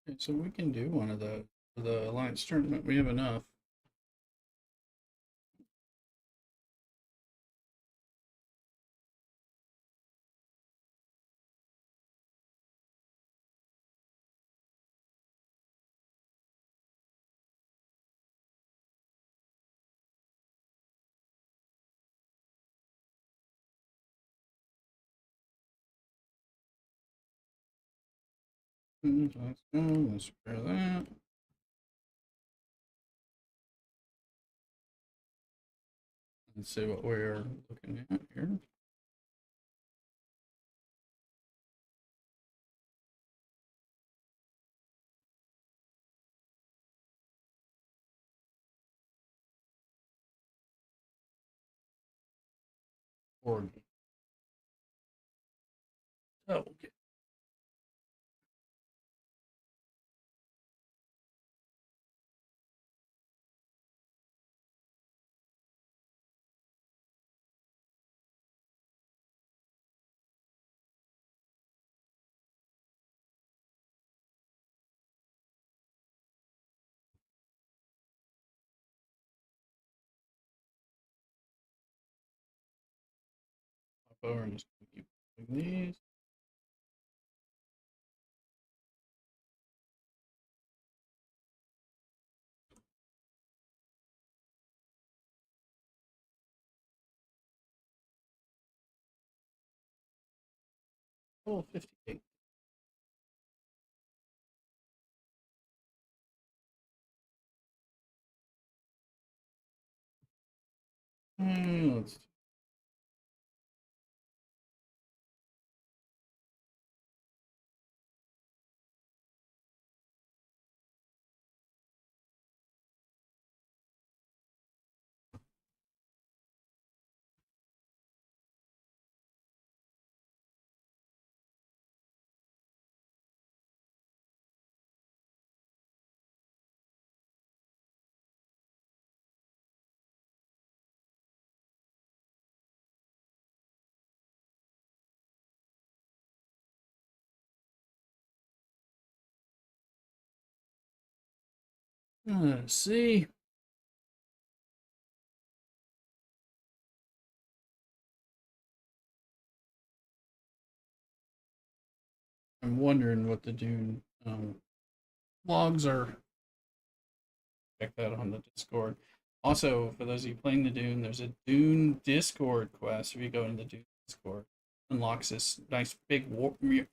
Okay, so we can do one of those for the Alliance tournament. We have enough. Let's go. Let's prepare that. Let's see what we're looking at here. Org. Oh, okay. info. I'm just going to keep doing these. Oh, 58. Let's see. I'm wondering what the Dune logs are. Check that on the Discord. Also, for those of you playing the Dune, there's a Dune Discord quest. If you go into the Dune Discord, unlocks this nice big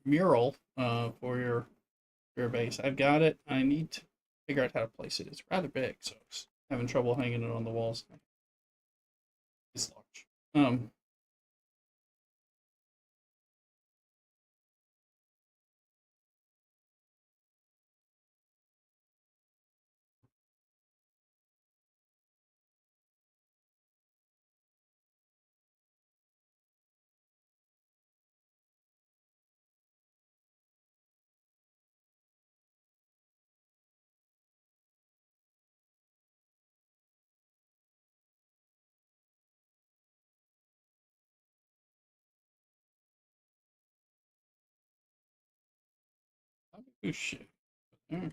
mural for your base. I've got it. I need to figure out how to place it. It's rather big, so I'm having trouble hanging it on the walls. It's large. Oh shit. There. These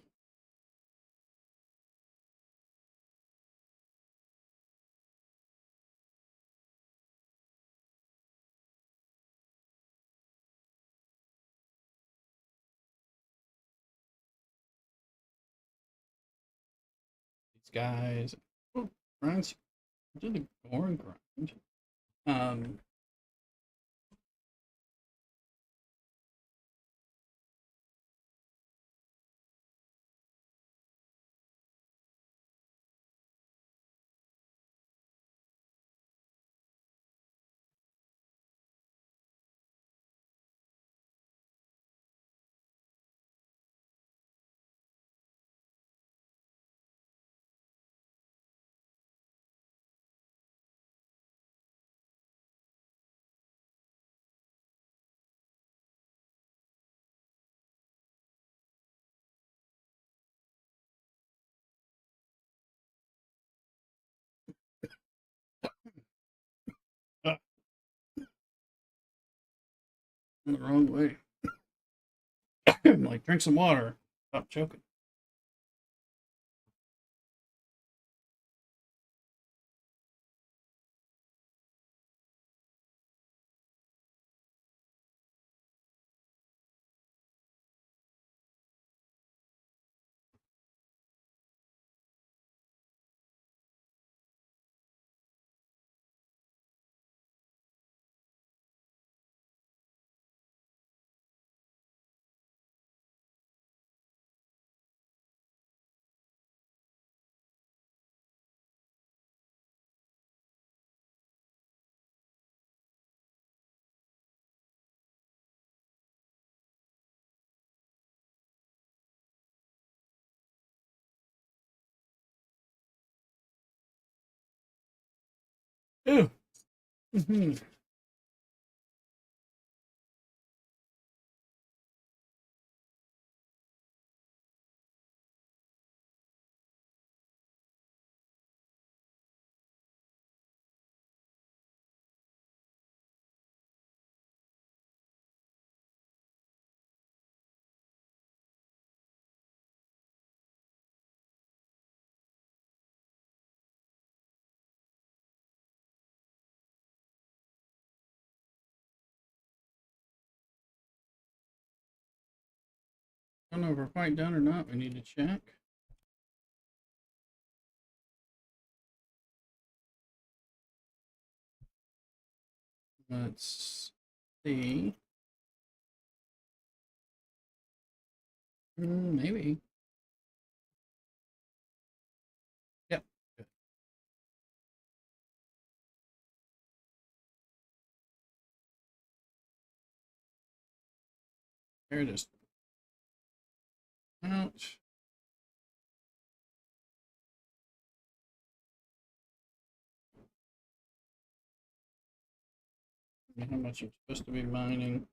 guys. Oh, grinds. Did the Gorn grind? Um, uh, the wrong way. I'm like, drink some water. Stop choking. Ew. Mm-hmm. don't know if we're quite done or not. We need to check. Let's see. Maybe. Yep. Good. There it is. Ouch. How much I'm supposed to be mining?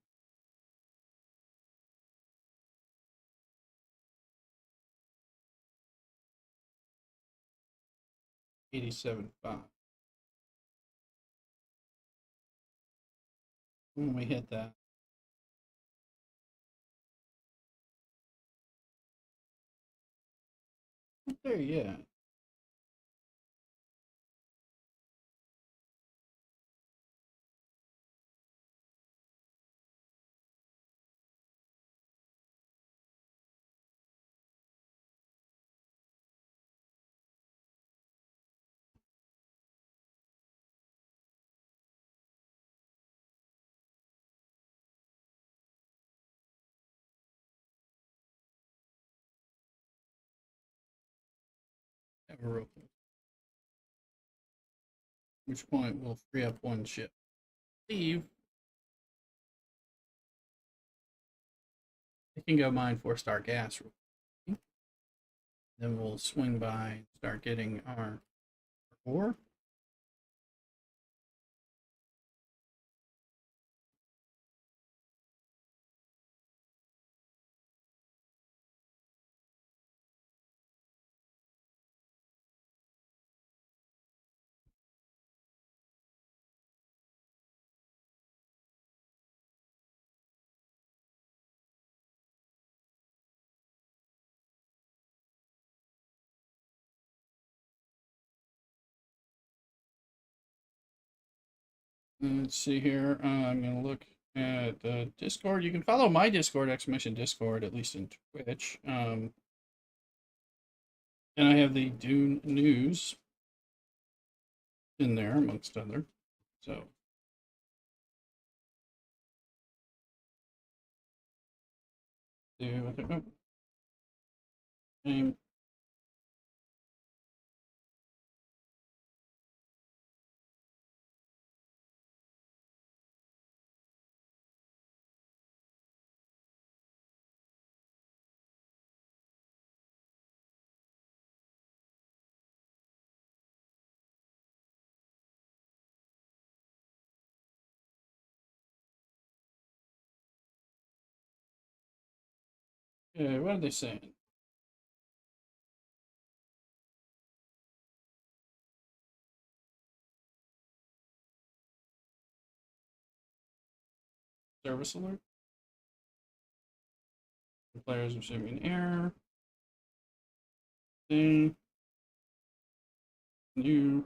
$87.5. When we hit that. Not there yet. Have a real quick. Which point will free up one ship. Leave. I can go mine 4-star gas. Then we'll swing by and start getting our ore. Let's see here. I'm going to look at Discord. You can follow my Discord, !Discord, at least in Twitch. And I have the Dune news in there, amongst other. So. Name. Okay, what are they saying? Service alert. The players receiving error. Thing. New.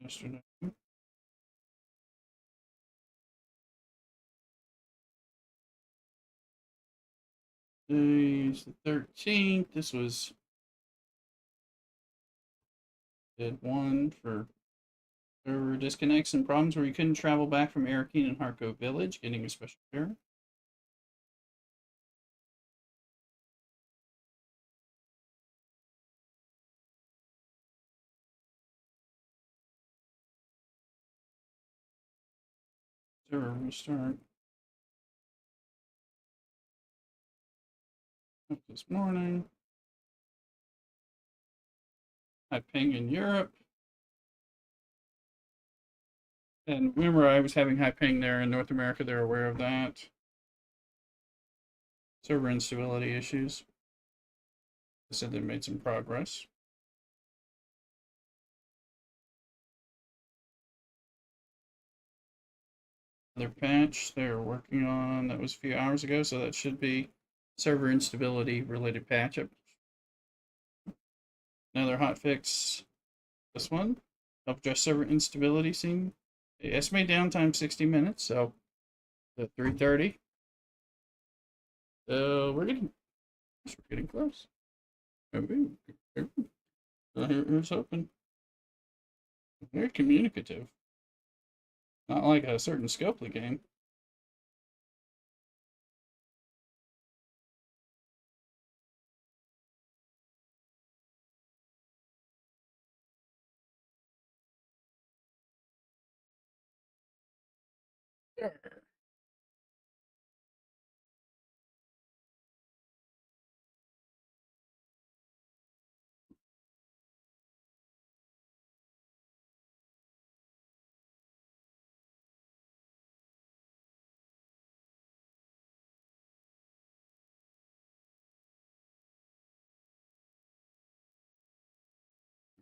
Yesterday. Today's the 13th. This was did one for server disconnects and problems where you couldn't travel back from Arakeen and Harko Village, getting a special error. Server restart. Up this morning. I ping in Europe. And remember, I was having high ping there in North America. They're aware of that. Server instability issues. They said they made some progress. Another patch they're working on that was a few hours ago, so that should be server instability related patch up. Another hotfix. This one help address server instability. Scene. Estimate downtime 60 minutes, so the 3:30. We're getting close. Maybe. Here's hoping. Very communicative. Not like a certain Scopely game.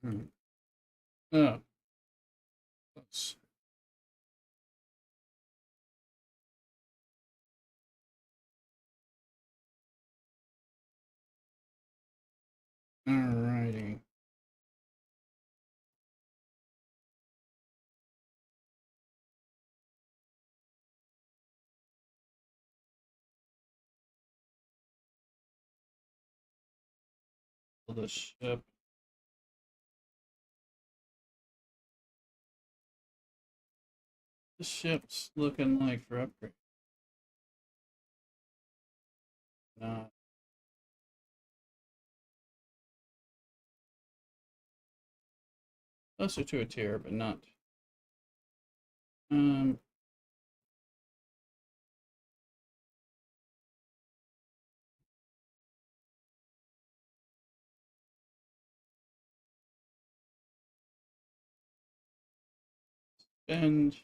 Hmm. Oh, let's. Alrighty. The ship. The ship's looking like for upgrade. Not closer to a tier, but not. Um. And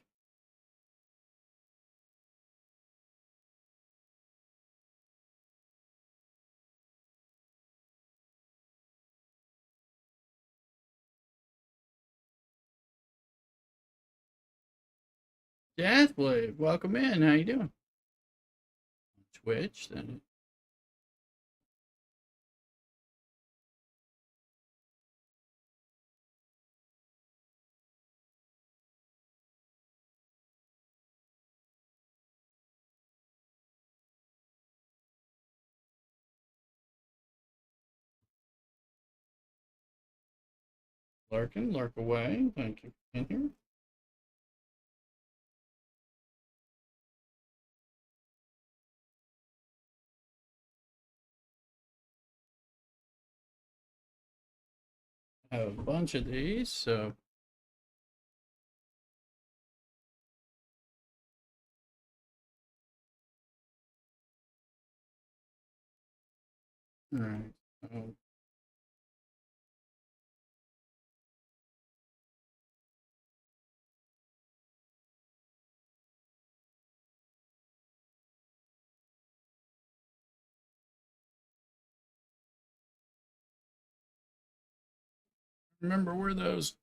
Deathblade, welcome in. How you doing? Twitch, then. Lurking, lurk away. Thank you for being here. I have a bunch of these, so all right. So, remember where those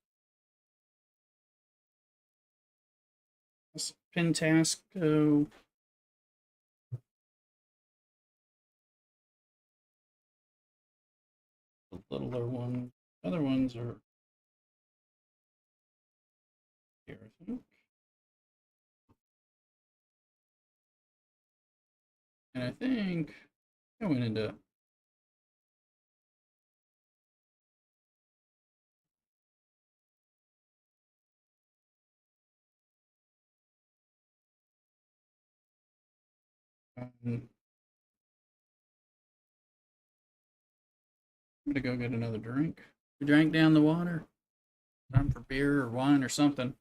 Pentasco, the littler one. Other ones are here, I think. And I think I went into. I'm gonna go get another drink. We drank down the water. Time for beer or wine or something.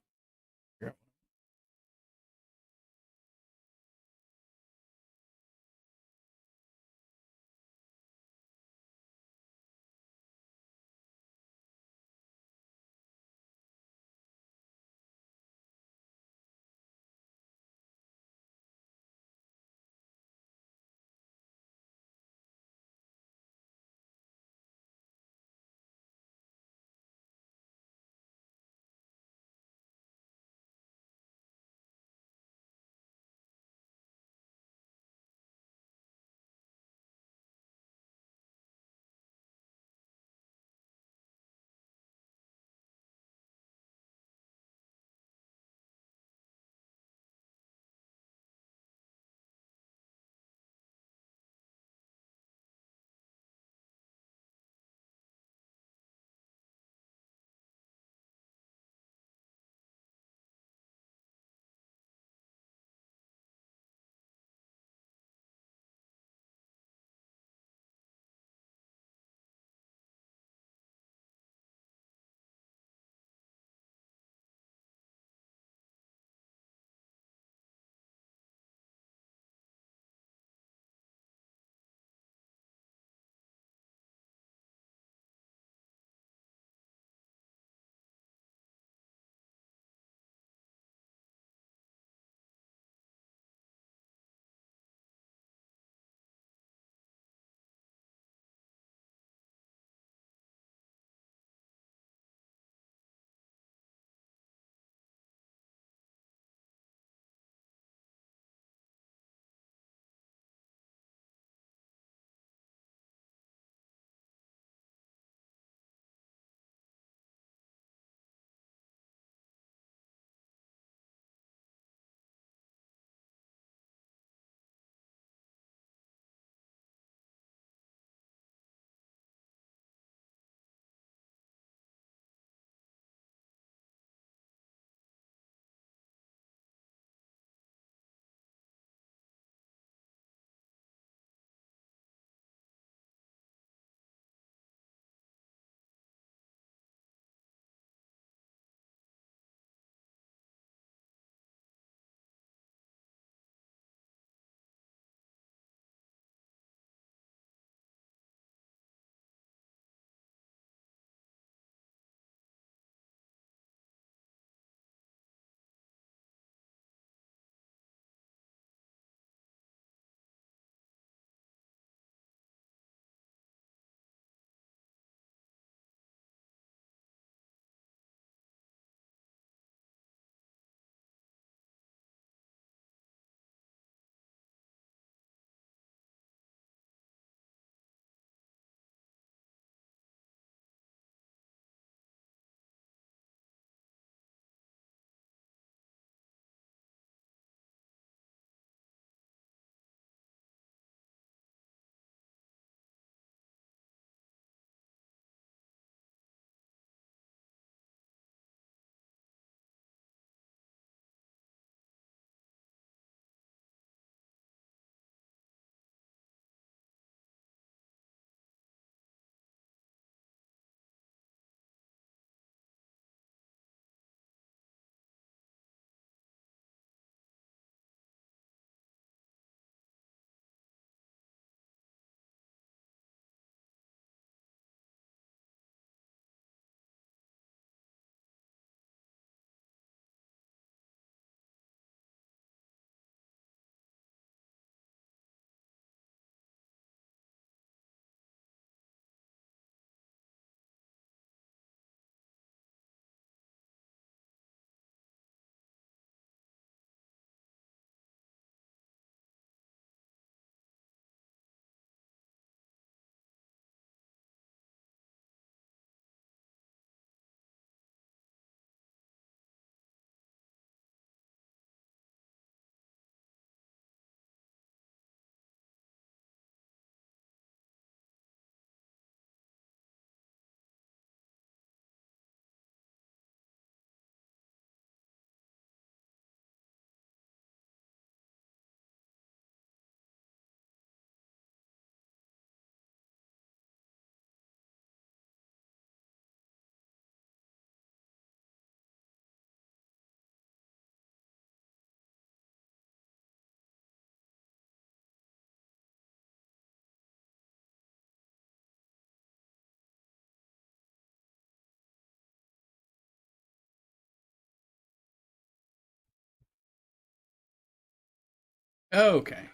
Okay,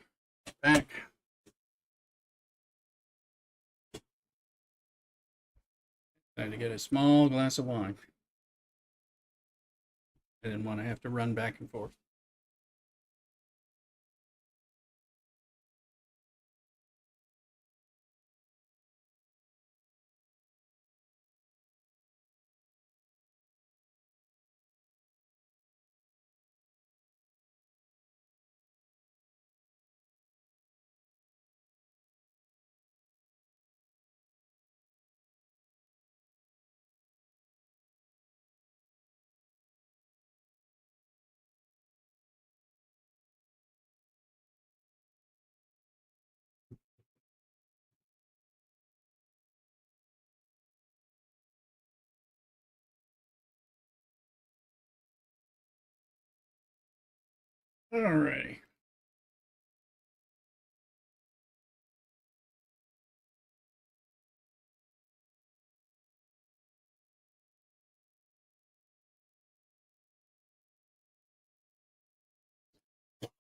back. Time to get a small glass of wine. I didn't want to have to run back and forth. Alrighty.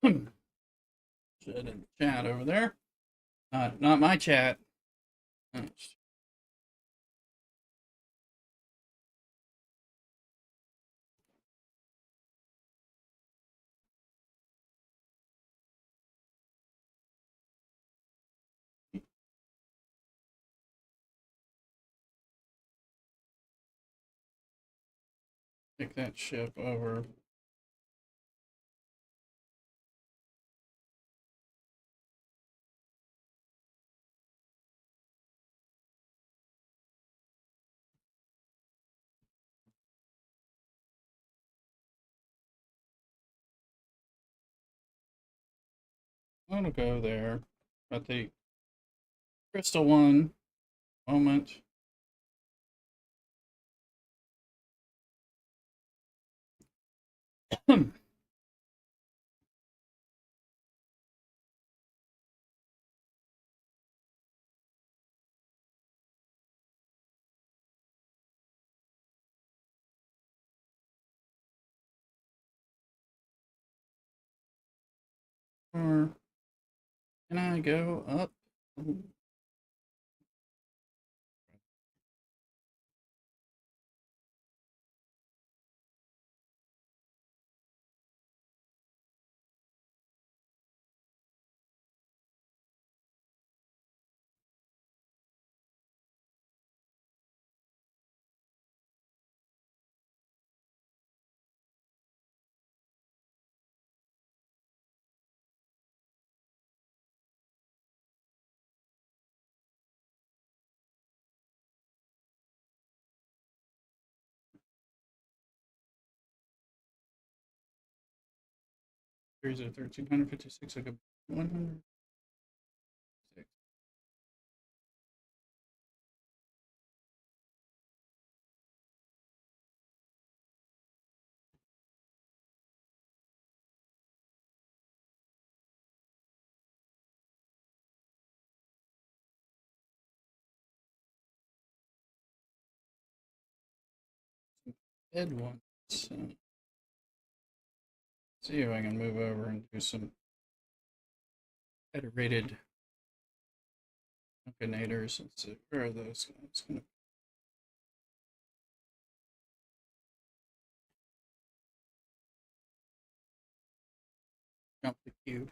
Shut in the chat over there. Not my chat. Take that ship over. I'm gonna go there. Got the crystal one. Moment. Or can I go up? Series of 1356. I go 106. Head one. So, see if I can move over and do some federated combinators. Let's see, where are those guys? Gonna jump the cube.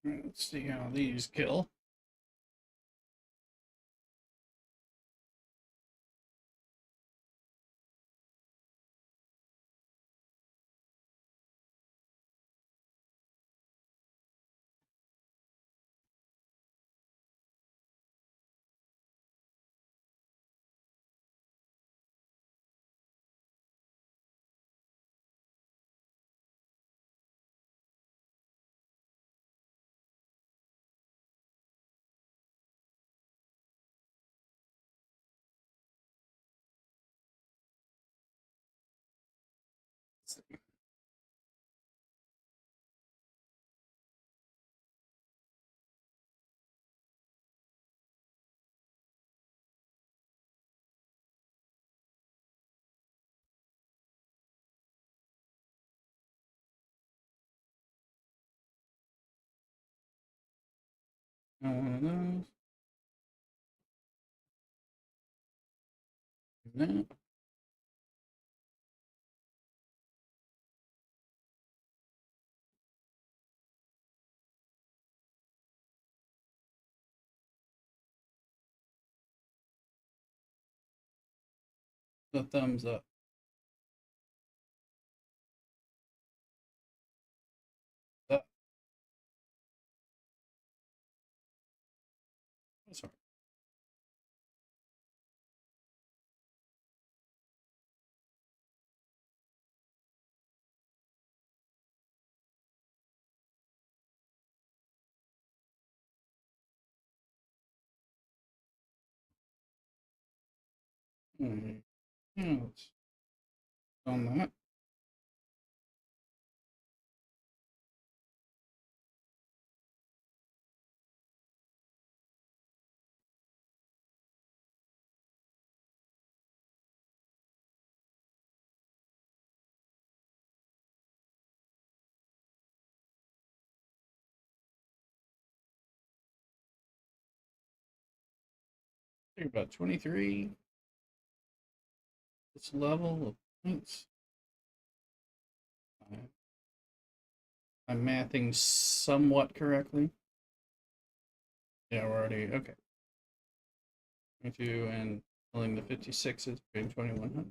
Right, let's see how these kill. Let's see. One of those. And that. The thumbs up. Up. Oh, sorry. Alright. Now let's on that. Think about 23. This level of points. I'm mathing somewhat correctly. Yeah, we're already okay. 22 and filling the 56s being 2100.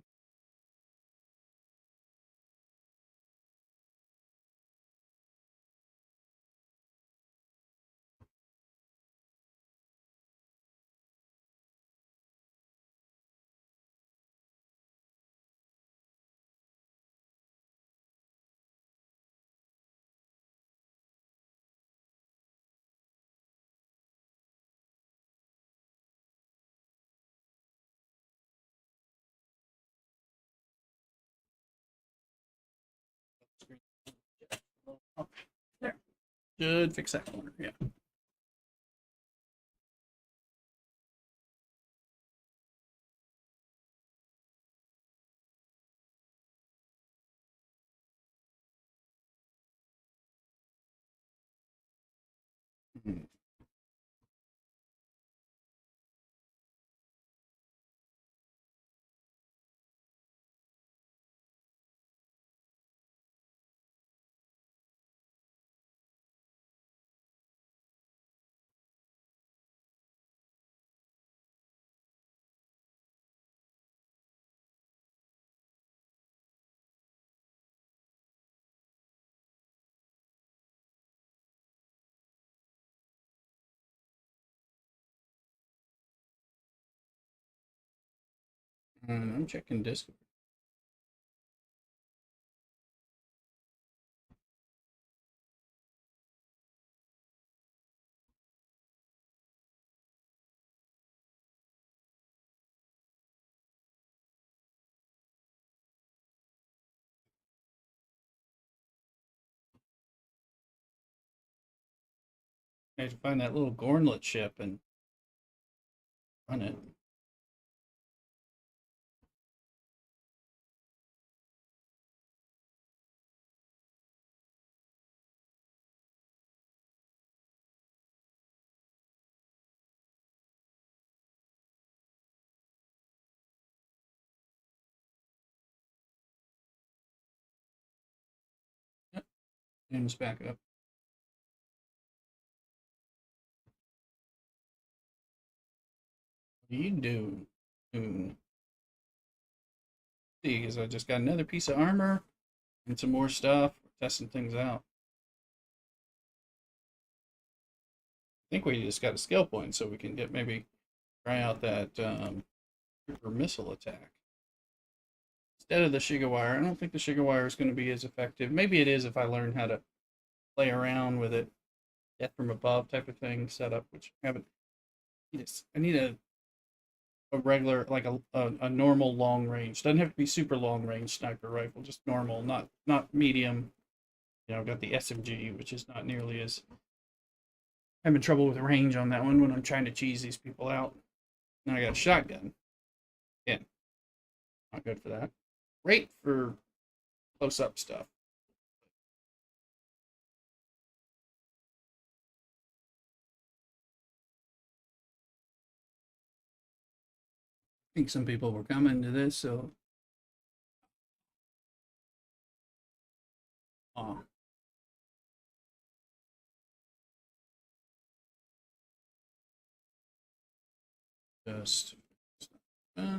There. Should fix that corner, yeah. Mhm. And I'm checking Discord. I have to find that little Gornlet ship and run it. Yep. Name's back up. What do you do? Dune. See, because I just got another piece of armor and some more stuff. We're testing things out. I think we just got a skill point, so we can get maybe try out that Reaper missile attack instead of the Shigawire. I don't think the Shigawire is going to be as effective. Maybe it is if I learn how to play around with it, death from above type of thing set up, which I haven't. I need a a regular, like a normal long range. Doesn't have to be super long range sniper rifle, just normal, not medium. I've got the SMG, which is not nearly as. I'm having trouble with range on that one when I'm trying to cheese these people out. Now I got a shotgun. Again, not good for that. Great for close up stuff. I think some people were coming to this, so uh, just uh,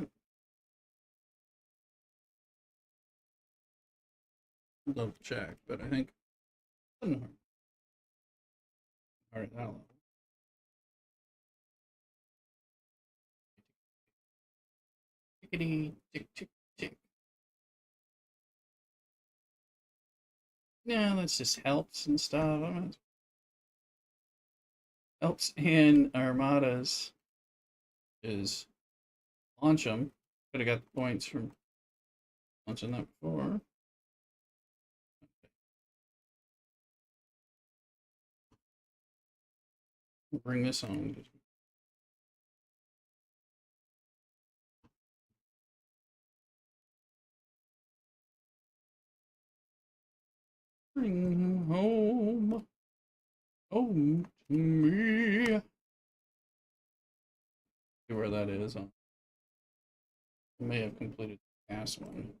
double check, but I think all right, that'll tickety tick tick tick. Yeah, that's just helps and stuff. Helps in armadas is launch them. Could have got the points from launching that before. We'll bring this on. Bring home to me. See where that is. I may have completed the last one.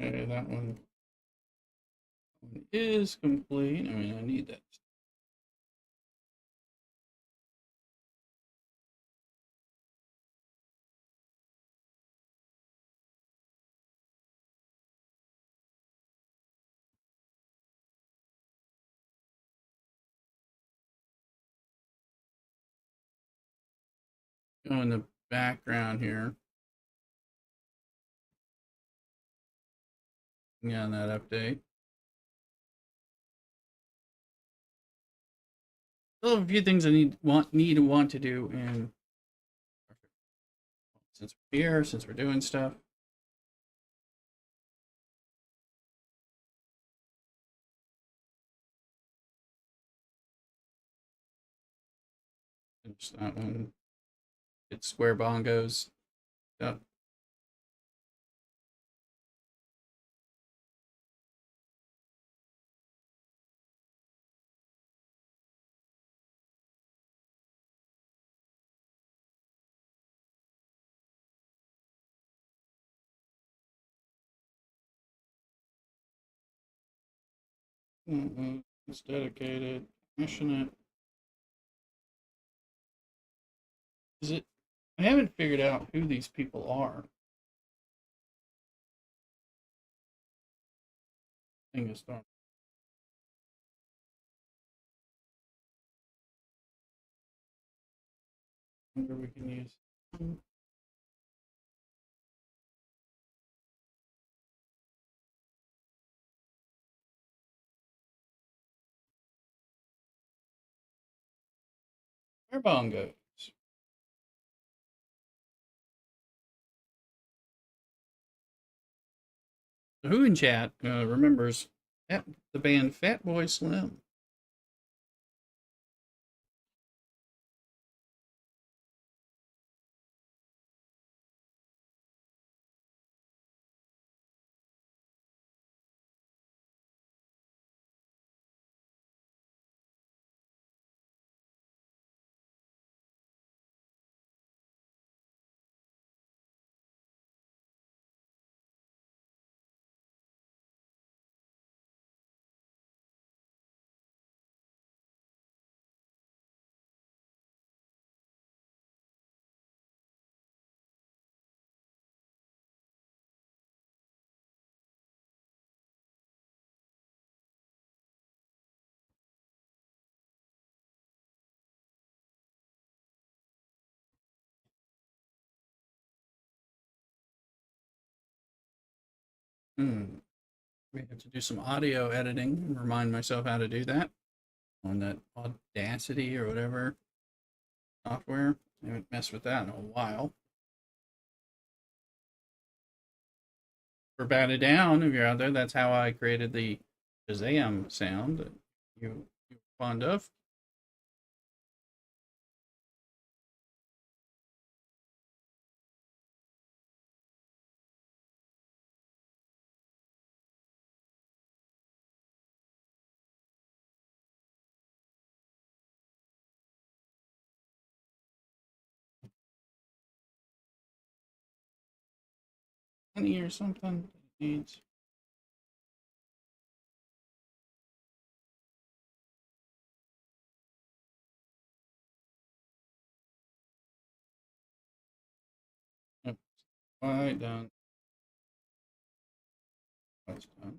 Okay, that one is complete. I mean, I need that. Go in the background here. Yeah, on that update. Still a few things I need and want to do, and since we're here, since we're doing stuff. Finish that one. Get square bongos. Yep. It's dedicated, passionate. Is it? I haven't figured out who these people are. Thing is done. Wonder we can use. Where bongos? Who in chat remembers the band Fat Boy Slim? We have to do some audio editing and remind myself how to do that on that Audacity or whatever software. I haven't messed with that in a while. For Bat It Down, if you're out there, that's how I created the Shazam sound that you're fond of. Honey or something it needs. Yep. Quite done. That's done.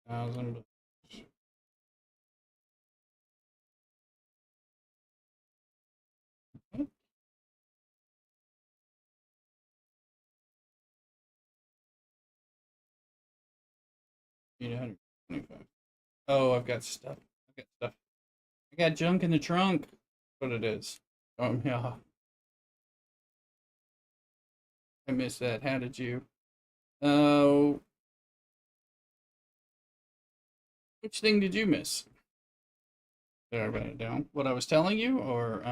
Thousand. Okay. 825. Oh, I've got stuff. I got stuff. I got junk in the trunk. That's what it is. Yeah. I missed that. How did you? Oh, which thing did you miss? Did I write it down? What I was telling you, or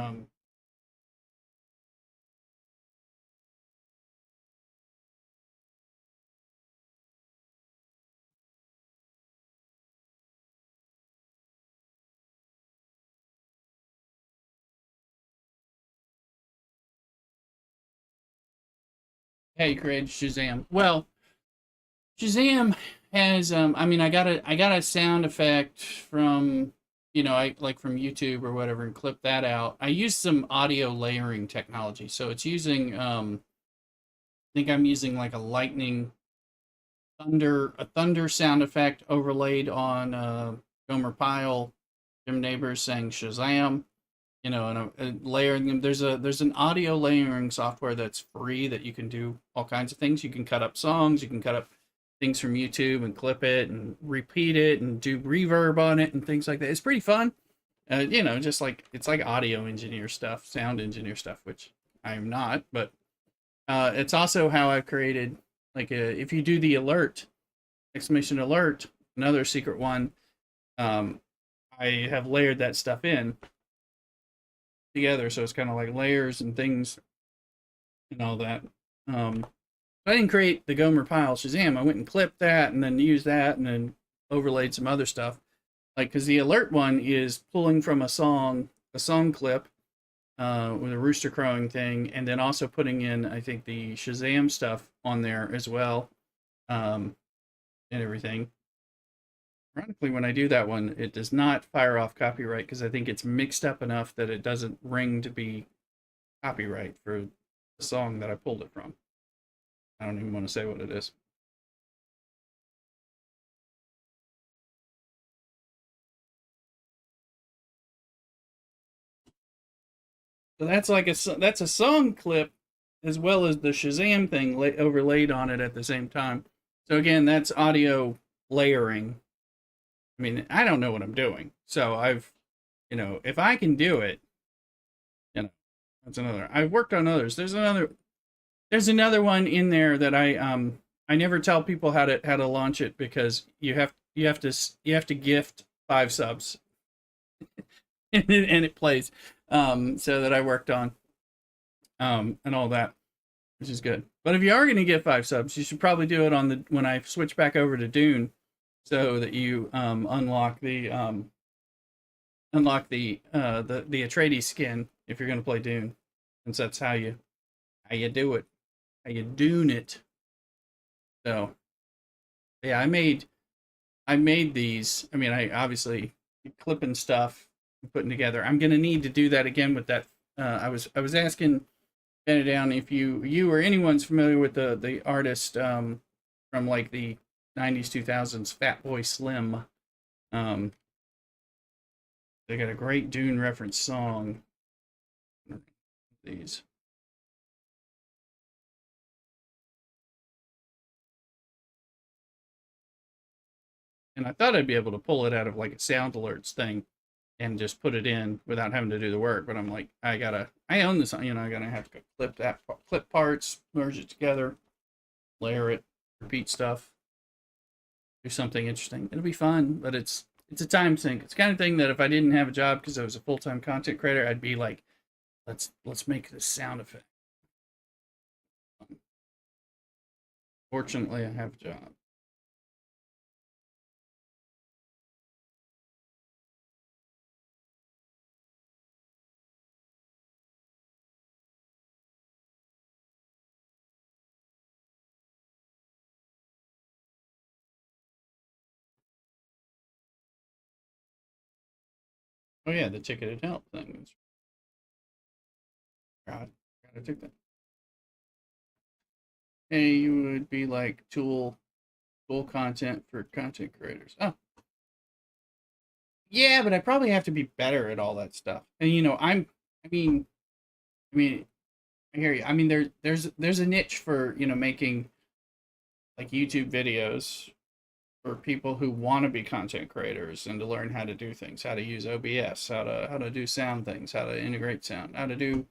hey, created Shazam. Well, Shazam has I mean I got a sound effect from I like from YouTube or whatever and clip that out. I used some audio layering technology. So it's using I think I'm using like a lightning thunder sound effect overlaid on Gomer Pyle, Jim Neighbors saying Shazam, and layering them. There's an audio layering software that's free that you can do all kinds of things. You can cut up songs, you can cut up things from YouTube and clip it and repeat it and do reverb on it and things like that. It's pretty fun. Just like it's like audio engineer stuff, sound engineer stuff, which I'm not, but it's also how I've created like if you do the alert, exclamation alert, another secret one, um, I have layered that stuff in together, so it's kind of like layers and things and all that. I didn't create the Gomer Pyle Shazam. I went and clipped that and then used that and then overlaid some other stuff. Like, because the alert one is pulling from a song clip with a rooster crowing thing, and then also putting in, I think, the Shazam stuff on there as well, and everything. Ironically, when I do that one, it does not fire off copyright because I think it's mixed up enough that it doesn't ring to be copyright for the song that I pulled it from. I don't even want to say what it is. So that's a song clip as well as the Shazam thing overlaid on it at the same time. So again, that's audio layering. I mean, I don't know what I'm doing. So if I can do it, that's another. I've worked on others. There's another one in there that I never tell people how to launch it because you have to gift 5 subs and it plays. So that I worked on and all that, which is good. But if you are going to get 5 subs, you should probably do it on when I switch back over to Dune, so that you unlock the Atreides skin if you're going to play Dune, since that's how you do it, how you Dune it. So yeah, I made these. I mean, I obviously clipping stuff, putting together. I'm gonna need to do that again with that. I was asking Ben down if you or anyone's familiar with the artist from like the 90s 2000s, Fatboy Slim. Um, they got a great Dune reference song. these. And I thought I'd be able to pull it out of like a sound alerts thing and just put it in without having to do the work. But I'm like, I own this, I gotta have to clip parts, merge it together, layer it, repeat stuff, do something interesting. It'll be fun, but it's a time sink. It's the kind of thing that if I didn't have a job because I was a full time content creator, I'd be like, let's make this sound effect. Fortunately, I have a job. Oh yeah, the ticketed help thing. God, I took that. Hey, you would be like tool content for content creators. Oh, yeah, but I probably have to be better at all that stuff. And I mean, I mean, I hear you. I mean, there's a niche for making like YouTube videos for people who want to be content creators and to learn how to do things, how to use OBS, how to do sound things, how to integrate sound, how to do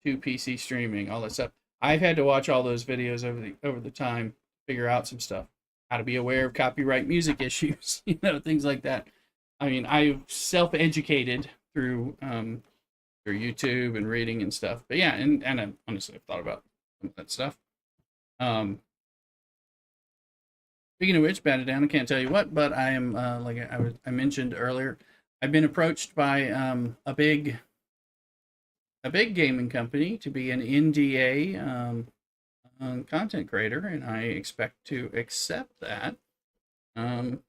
PC streaming, all that stuff. I've had to watch all those videos over the time, figure out some stuff, how to be aware of copyright music issues, things like that. I mean, I've self-educated through YouTube and reading and stuff. But yeah, and I, honestly, I've thought about some of that stuff. Speaking of which, batted down. I can't tell you what, but I am like I mentioned earlier. I've been approached by a big gaming company to be an NDA content creator, and I expect to accept that. And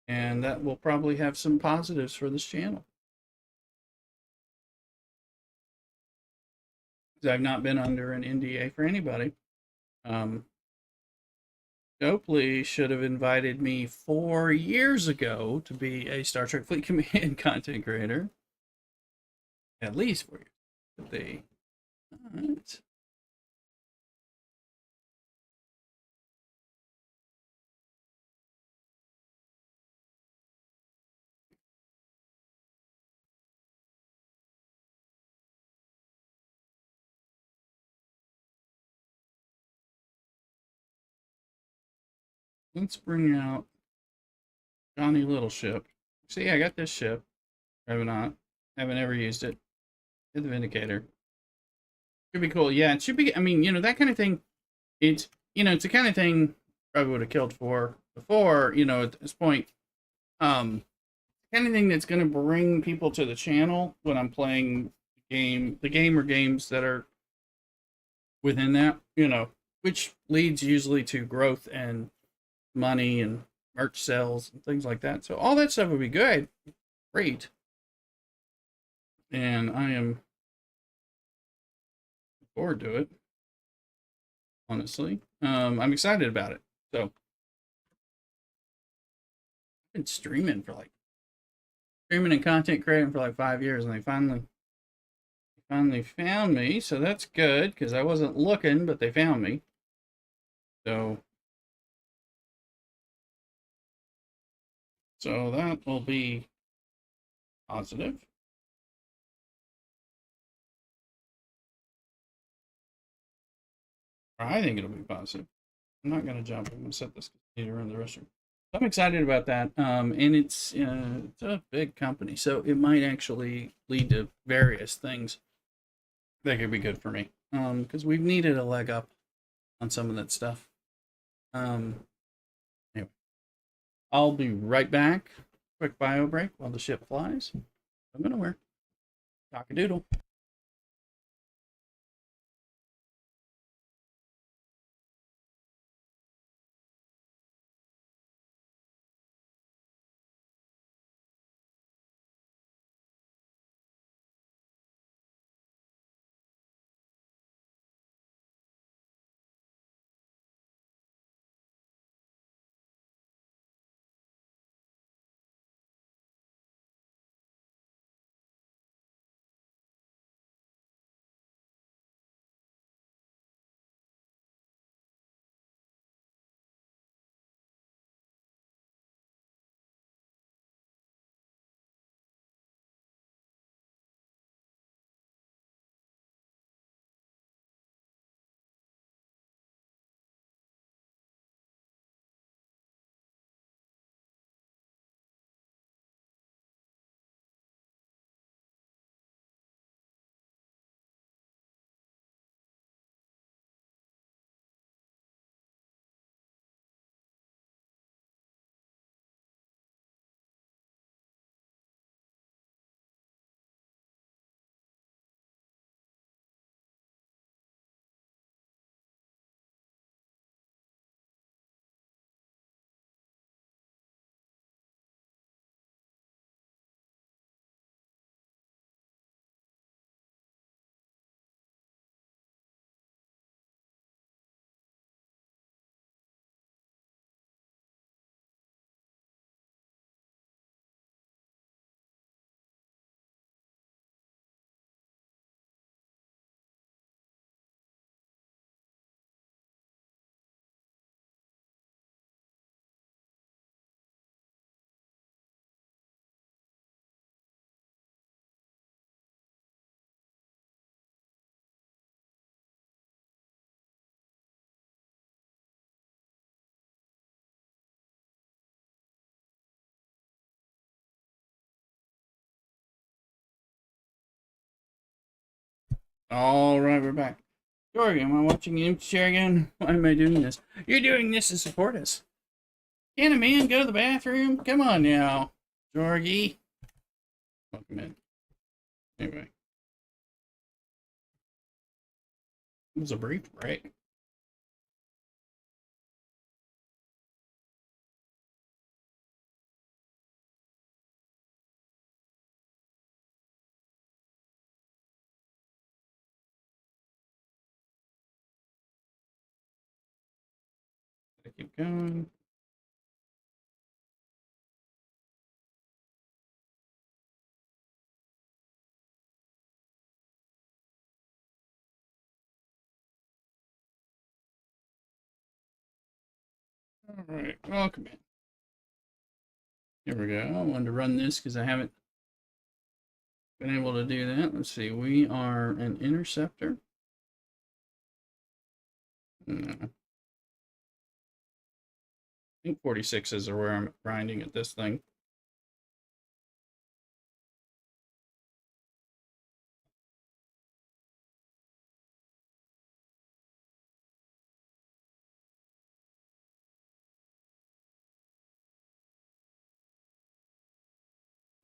that will probably have some positives for this channel. I've not been under an NDA for anybody. Oakley should have invited me 4 years ago to be a Star Trek Fleet Command content creator. At least 4 years. But they. Alright. Let's bring out Johnny Little ship. See, I got this ship. Have not. Haven't ever used it. Get the Vindicator. Should be cool. Yeah, it should be. I mean, that kind of thing. It's the kind of thing probably would have killed for before. At this point, kind of thing that's going to bring people to the channel when I'm playing the game or games that are within that. Which leads usually to growth and money and merch sales and things like that. So all that stuff would be good, great, and I am forward to it. Honestly, I'm excited about it. So I've been streaming and content creating for like 5 years, and they finally found me. So that's good because I wasn't looking, but they found me. So that will be positive. I think it'll be positive. I'm not going to jump. I'm going to set this computer in the restroom. I'm excited about that. And it's a big company, so it might actually lead to various things that could be good for me. Because we've needed a leg up on some of that stuff. Anyway, I'll be right back. Quick bio break while the ship flies. I'm going to wear. Cock-a-doodle. All right, we're back. Jorge, am I watching you share again? Why am I doing this? You're doing this to support us. Can a man go to the bathroom? Come on now, Jorge. Welcome in. Anyway, it was a brief break. I keep going. All right, welcome in. Here we go. I wanted to run this because I haven't been able to do that. Let's see. We are an interceptor. No. I think 46s are where I'm grinding at this thing.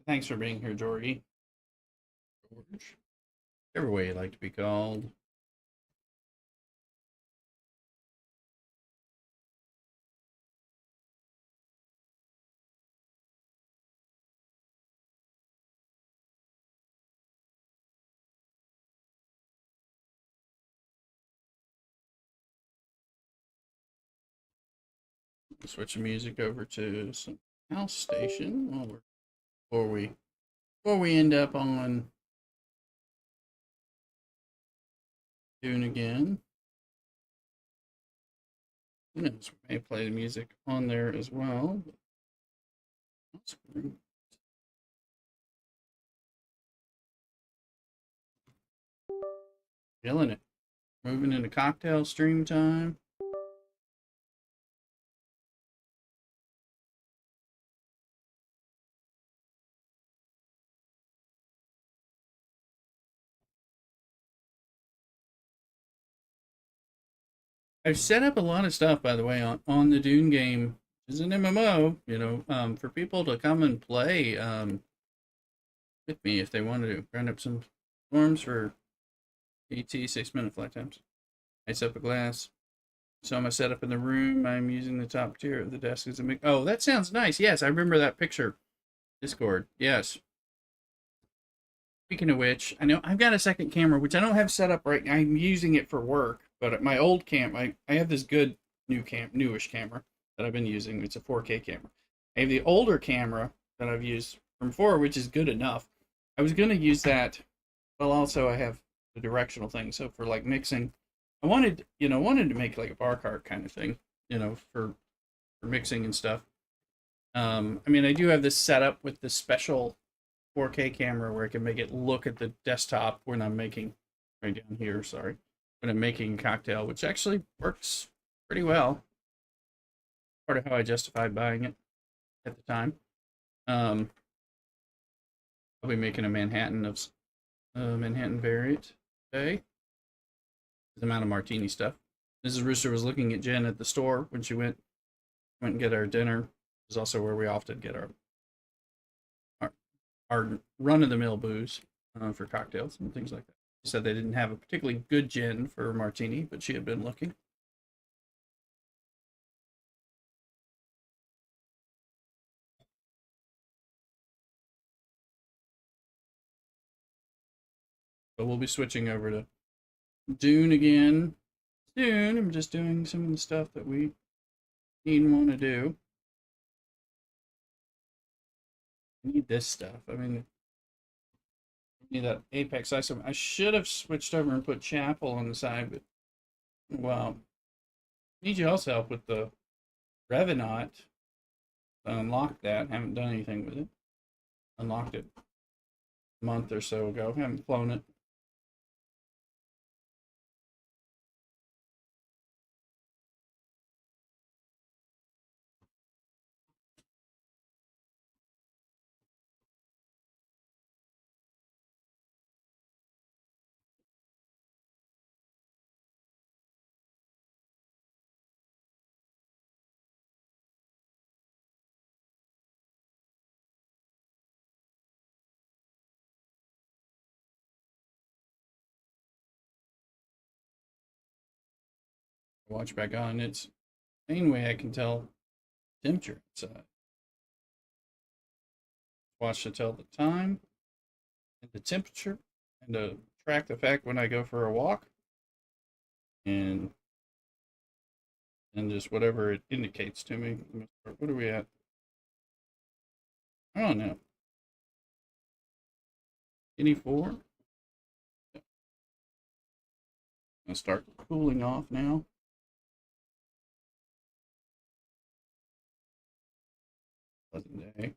Thanks for being here, Georgie. George. Every way you like to be called. Switch the music over to some house station before we end up on Dune again. Who knows? We may play the music on there as well. Killing it. Moving into cocktail stream time. I've set up a lot of stuff, by the way, on the Dune game. It's an MMO, for people to come and play with me if they want to grind up some forms for ET 6-minute flight times. I set up a glass. So my setup in the room, I'm using the top tier of the desk as a mic. Oh, that sounds nice. Yes, I remember that picture. Discord. Yes. Speaking of which, I know I've got a second camera, which I don't have set up right now. I'm using it for work, but at my old I have this good newish camera that I've been using. It's a 4K camera. I have the older camera that I've used from before, which is good enough. I was going to use that, but also I have the directional thing. So for like mixing, I wanted to make like a bar cart kind of thing, for mixing and stuff. I mean, I do have this setup with this special 4K camera where I can make it look at the desktop when I'm making right down here. Sorry, when I'm making a cocktail, which actually works pretty well. Part of how I justified buying it at the time. I'll be making a Manhattan variant today. The amount of martini stuff. Mrs. Rooster was looking at Jen at the store when she went and get our dinner. Is also where we often get our run of the mill booze for cocktails and things like that. She said they didn't have a particularly good gin for martini, but she had been looking. But we'll be switching over to Dune again soon. I'm just doing some of the stuff that we need and want to do. I need this stuff. I mean, I need that Apex item. I should have switched over and put Chapel on the side, but well, need you also help with the Revenant. I unlocked that. Haven't done anything with it. Unlocked it a month or so ago. Haven't flown it. Watch back on. It's the main way I can tell temperature outside. Watch to tell the time and the temperature and to track the fact when I go for a walk and just whatever it indicates to me. What are we at? I don't know. 84. Gonna start cooling off now. Pleasant day.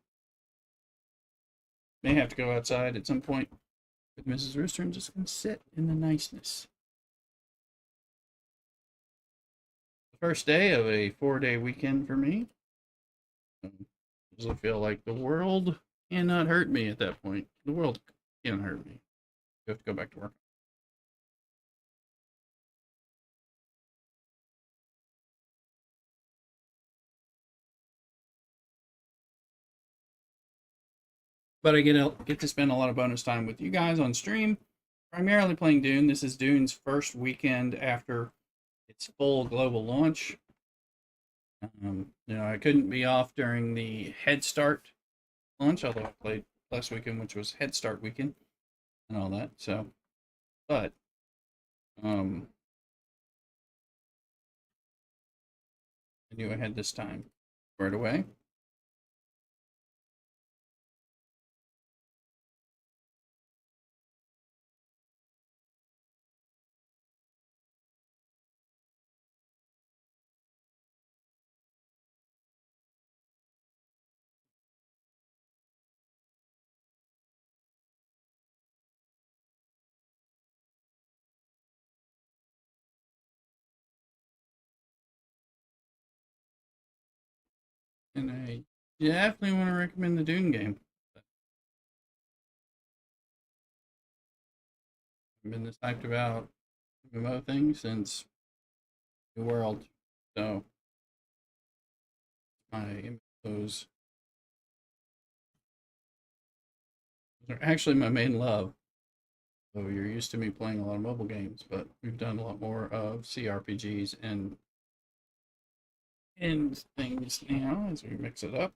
May have to go outside at some point with Mrs. Rooster and just gonna sit in the niceness. The first day of a 4-day weekend for me. I feel like the world cannot hurt me at that point. The world can't hurt me. You have to go back to work. But I get to spend a lot of bonus time with you guys on stream, primarily playing Dune. This is Dune's first weekend after its full global launch. I couldn't be off during the Head Start launch, although I played last weekend, which was Head Start weekend and all that. So, but I knew I had this time right away. And I definitely want to recommend the Dune game. I've been this hyped about MMO things since the world. So my those are actually my main love. So you're used to me playing a lot of mobile games, but we've done a lot more of CRPGs and things now as we mix it up.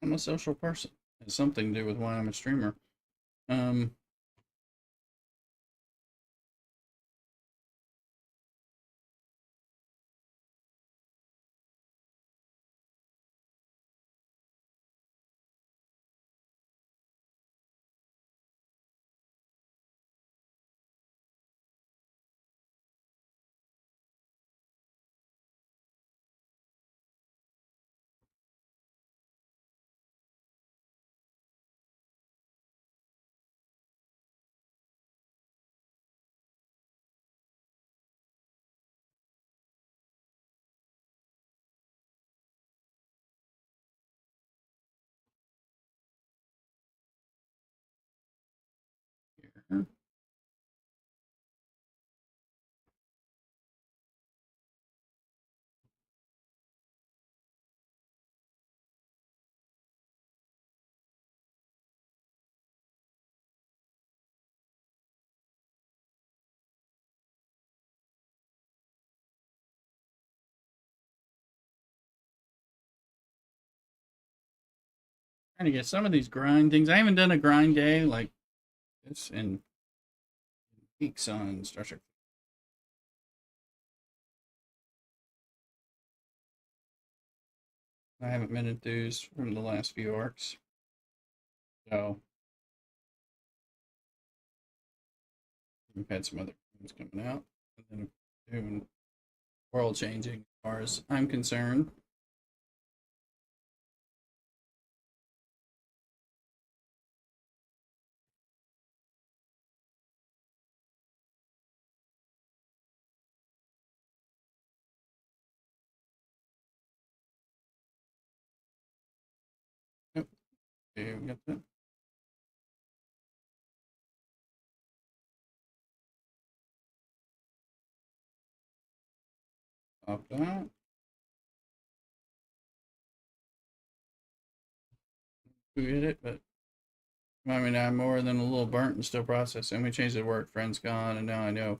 I'm a social person. It's something to do with why I'm a streamer. Um, here. Trying to get some of these grind things. I haven't done a grind day like this in weeks on Star Trek. I haven't been enthused from the last few arcs. So we've had some other games coming out. And then doing world changing as far as I'm concerned. Yep. Okay, we got that. Stop that. We hit it, but I mean, I'm more than a little burnt and still processing. We changed the word. Friend's gone, and now I know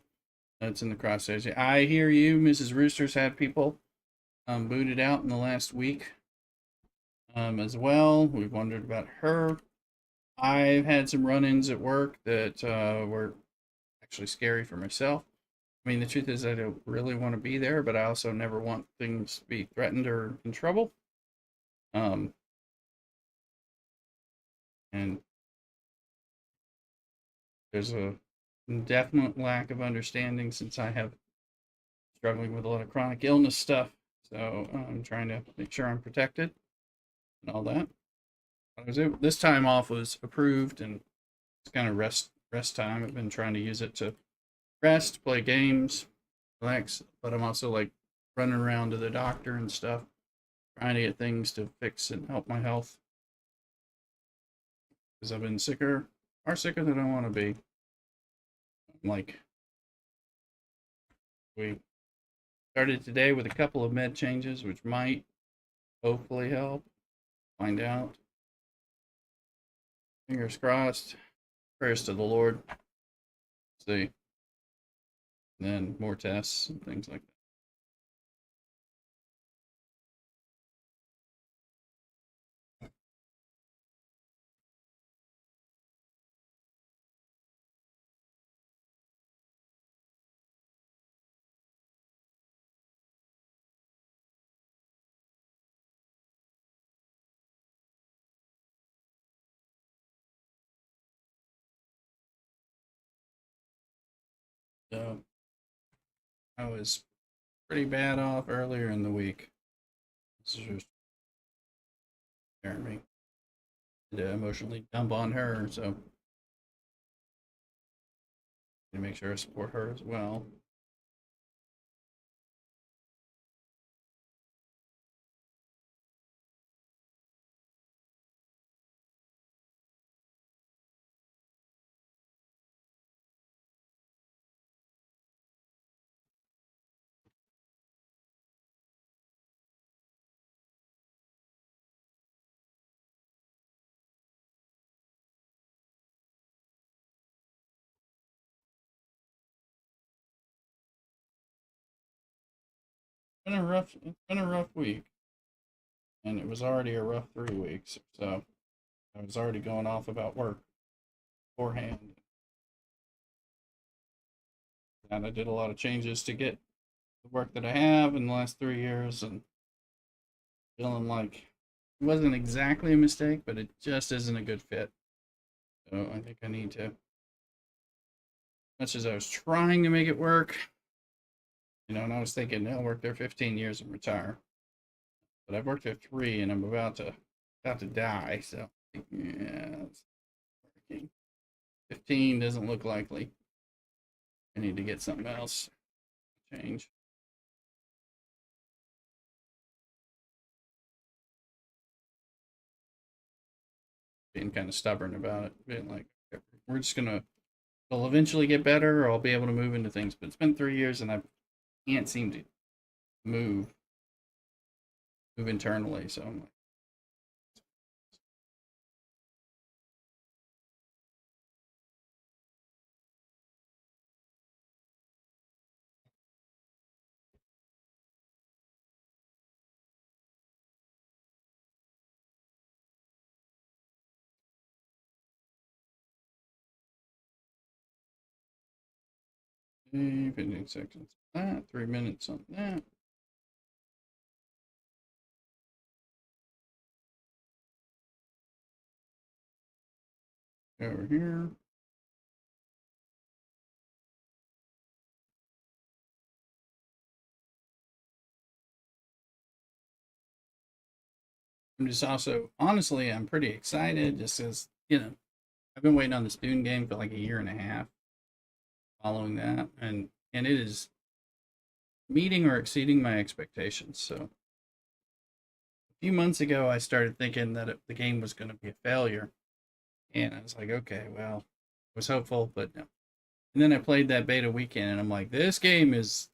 that's in the crosshairs. I hear you. Mrs. Rooster's had people booted out in the last week as well. We've wondered about her. I've had some run-ins at work that were actually scary for myself. I mean, the truth is, I don't really want to be there, but I also never want things to be threatened or in trouble. Um, and there's a definite lack of understanding since I have struggling with a lot of chronic illness stuff. So I'm trying to make sure I'm protected and all that. This time off was approved, and it's kind of rest time. I've been trying to use it to rest, play games, relax, but I'm also like running around to the doctor and stuff, trying to get things to fix and help my health because I've been far sicker than I want to be. Like, we started today with a couple of med changes, which might hopefully help. Find out. Fingers crossed. Prayers to the Lord. See. And then more tests and things like that. So I was pretty bad off earlier in the week. This is just scaring me to emotionally dump on her, so to make sure I support her as well. It's been a rough week, and it was already a rough 3 weeks. So I was already going off about work beforehand, and I did a lot of changes to get the work that I have in the last 3 years, and feeling like it wasn't exactly a mistake, but it just isn't a good fit. So I think I need to, much as I was trying to make it work, and I was thinking I'll work there 15 years and retire, but I've worked there 3, and I'm about to die. So yeah, it's working. 15 doesn't look likely. I need to get something else. Change. Being kind of stubborn about it. Being like, we're just gonna. It'll eventually get better, or I'll be able to move into things. But it's been 3 years, and I can't seem to move internally. So I'm like, hey, 15 seconds. That 3 minutes on that. Over here. I'm just also honestly, I'm pretty excited. Just as I've been waiting on this Dune game for like a year and a half. Following that, and it is meeting or exceeding my expectations. So a few months ago, I started thinking that the game was going to be a failure, and I was like, okay, well, I was hopeful, but no. And then I played that beta weekend, and I'm like, this game is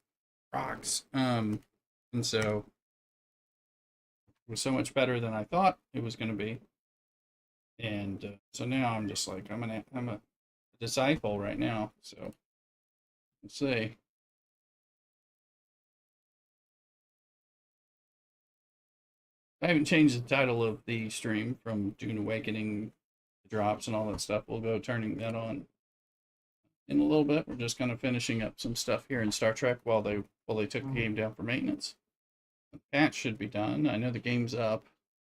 rocks. And so it was so much better than I thought it was going to be. And so now I'm just like I'm a disciple right now. So let's see. I haven't changed the title of the stream from Dune Awakening drops and all that stuff. We'll go turning that on in a little bit. We're just kind of finishing up some stuff here in Star Trek while they took the game down for maintenance. The patch should be done. I know the game's up.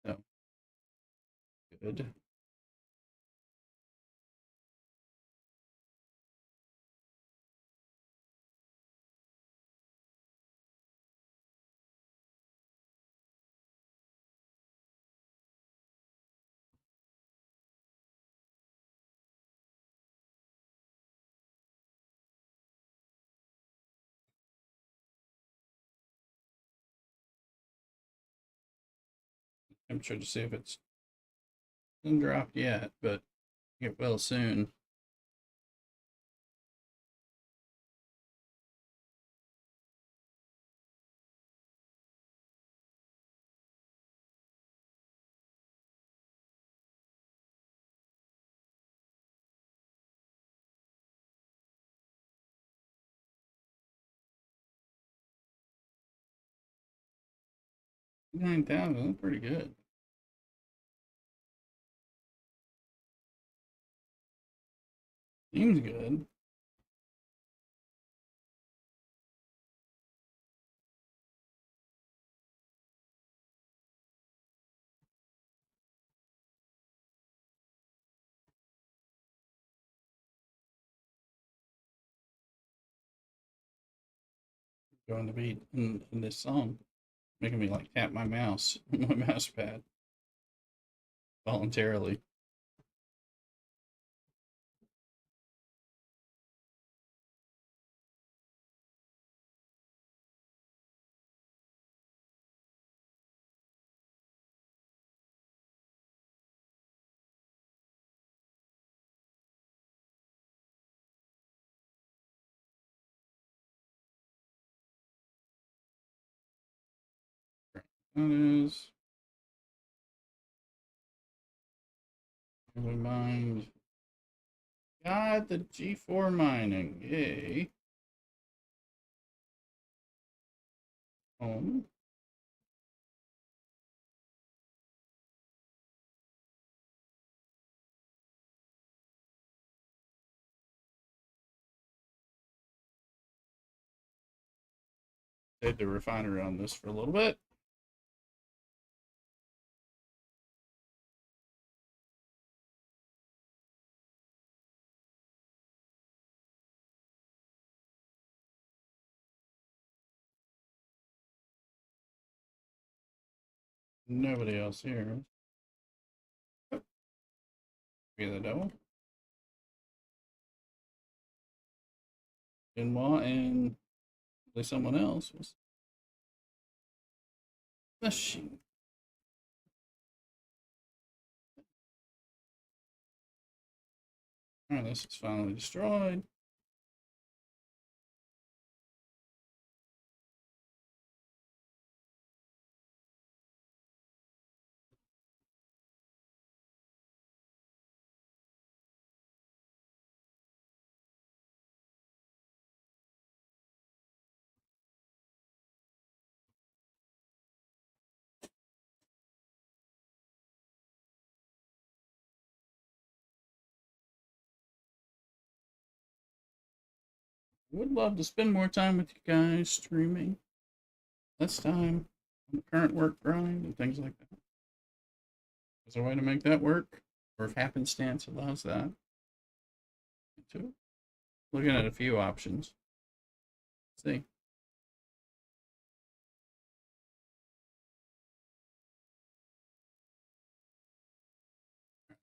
So good. I'm trying to see if it's been dropped yet, but it will soon. $9,000, that's pretty good. Seems good. Going to be in this song, making me like tap my mouse, my mouse pad voluntarily. That is. Never mind. Got the G4 mining. Yay. Home. Stayed the refinery on this for a little bit. Nobody else here. Oh, be the devil. Benoit and someone else was machine. Alright, this is finally destroyed. Would love to spend more time with you guys streaming. Less time on the current work grind and things like that. Is there a way to make that work? Or if happenstance allows that? Too. Looking at a few options. Let's see.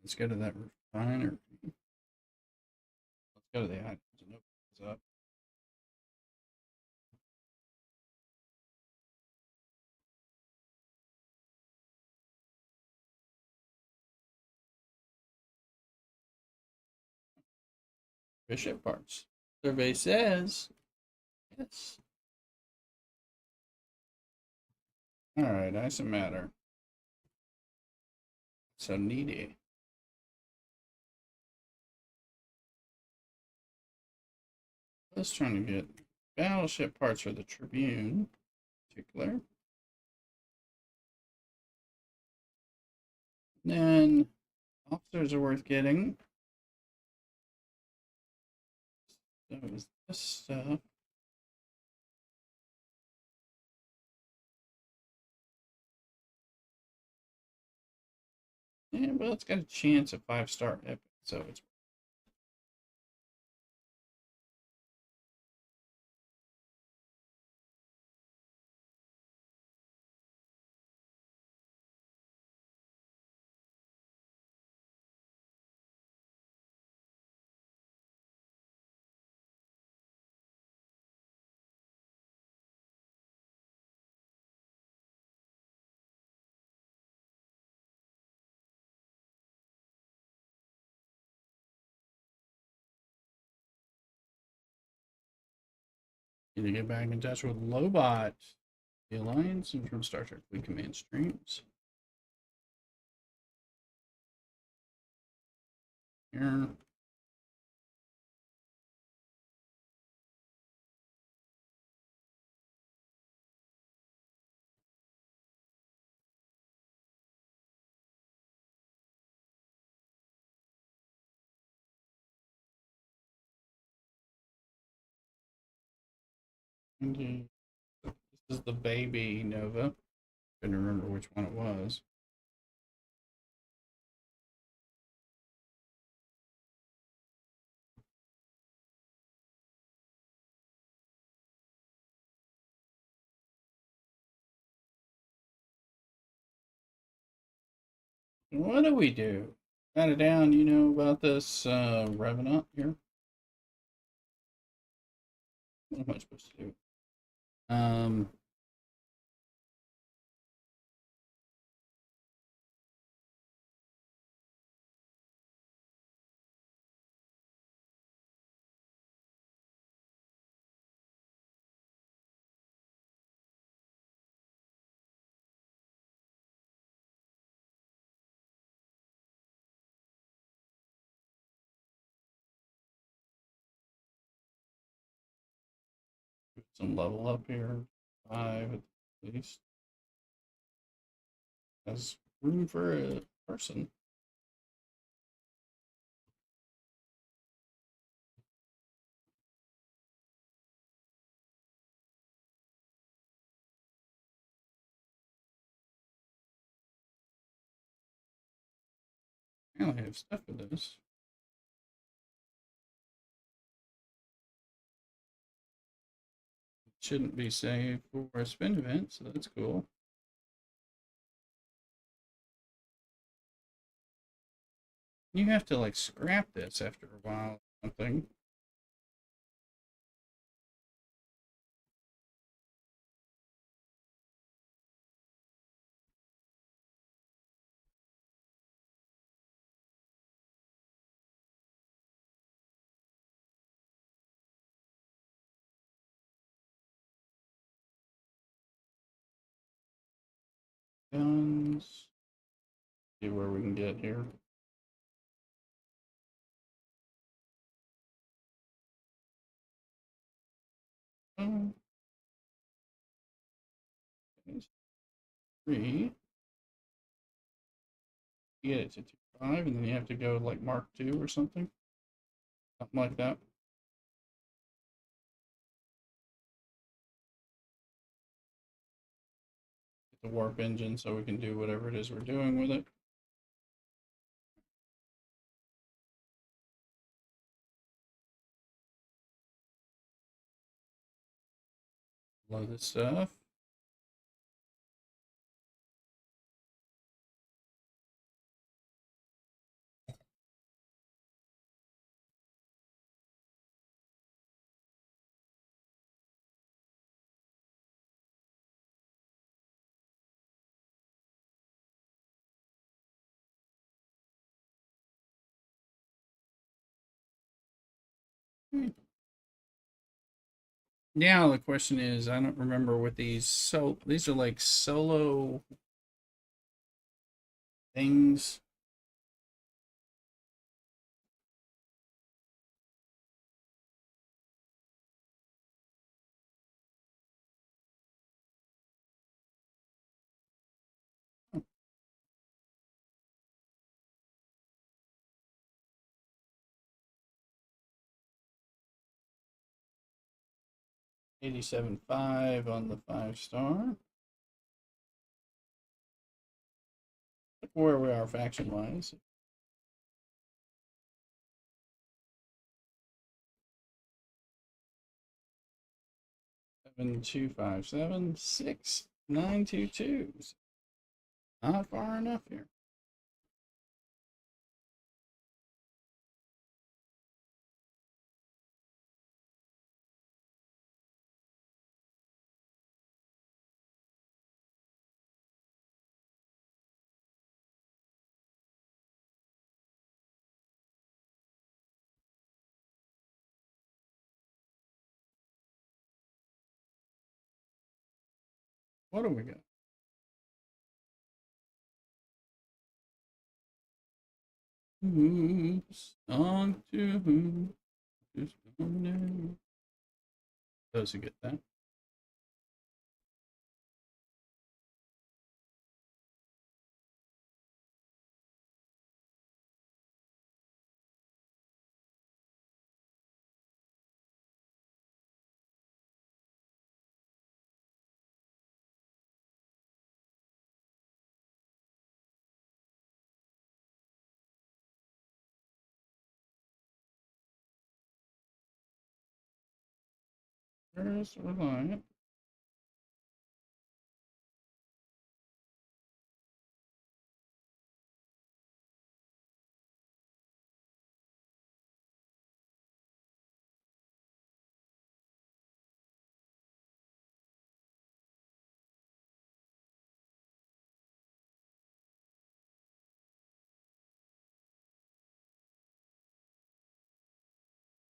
Let's go to that refinery. Let's go to the items and open this up. Bishop parts. Survey says yes. Alright, isomatter. So needy. Just trying to get battleship parts for the Tribune, in particular. And then officers are worth getting. So is this stuff. Yeah, well, it's got a chance of 5-star epic, so it's. Need to get back in touch with Lobot, the Alliance, and from Star Trek Fleet Command streams. Here. Indeed. This is the baby Nova. Couldn't remember which one it was. What do we do? Got it down. You know about this Revenant here? What am I supposed to do? Some level up here. 5 at least. Has room for a person. I only have stuff for this. It shouldn't be saved for a spin event, so that's cool. You have to like scrap this after a while or something. Guns. See where we can get here. Oh, there's 3. You get it to 2.5, and then you have to go like Mark 2 or something. Something like that. Get the warp engine so we can do whatever it is we're doing with it. Load this stuff. Now the question is, I don't remember what these. So these are like solo things. 87.5 on the 5-star. Look where we are faction wise. 7257 6922. Not far enough here. What do we got? Who's on to who? Who's on those who get that? Where's the line?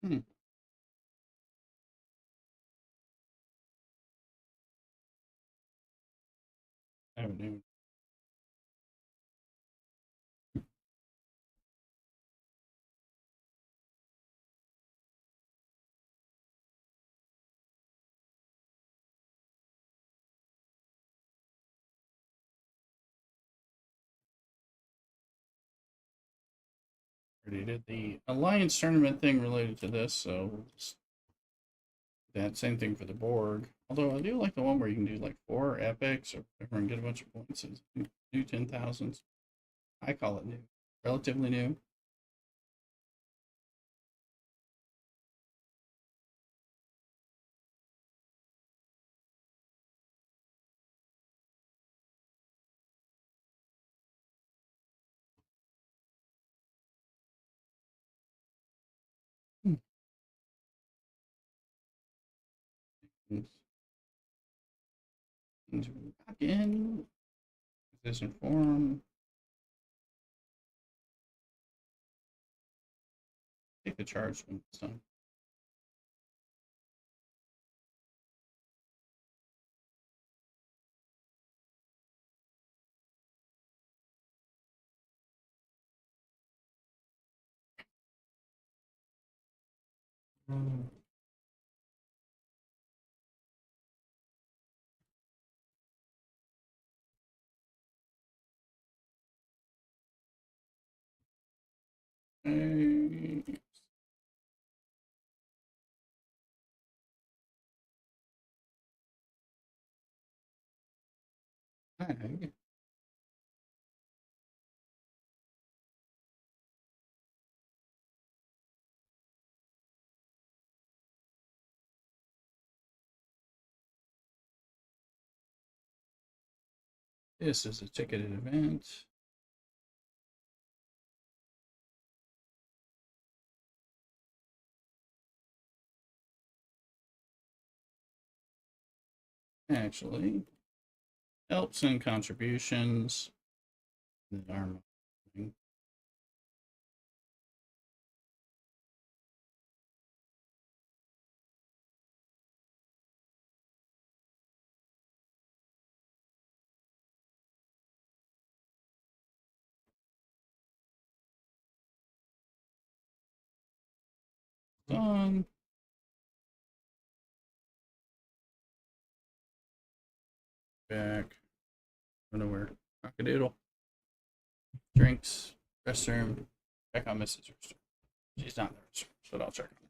Hmm. I haven't even. Already did the alliance tournament thing related to this, so we'll just that same thing for the Borg. Although I do like the one where you can do like 4 epics or whatever and get a bunch of points and do 10,000s. I call it new, relatively new. Hmm. Into back in position form. Take the charge when it's done. Mm. Hey, tag. This is a ticketed event. Actually, helps and contributions. The armor. Done. Back. Nowhere. Cockadoodle. Drinks. Restroom. Check on Mrs. Rooster. She's not in the restroom, but I'll check on her.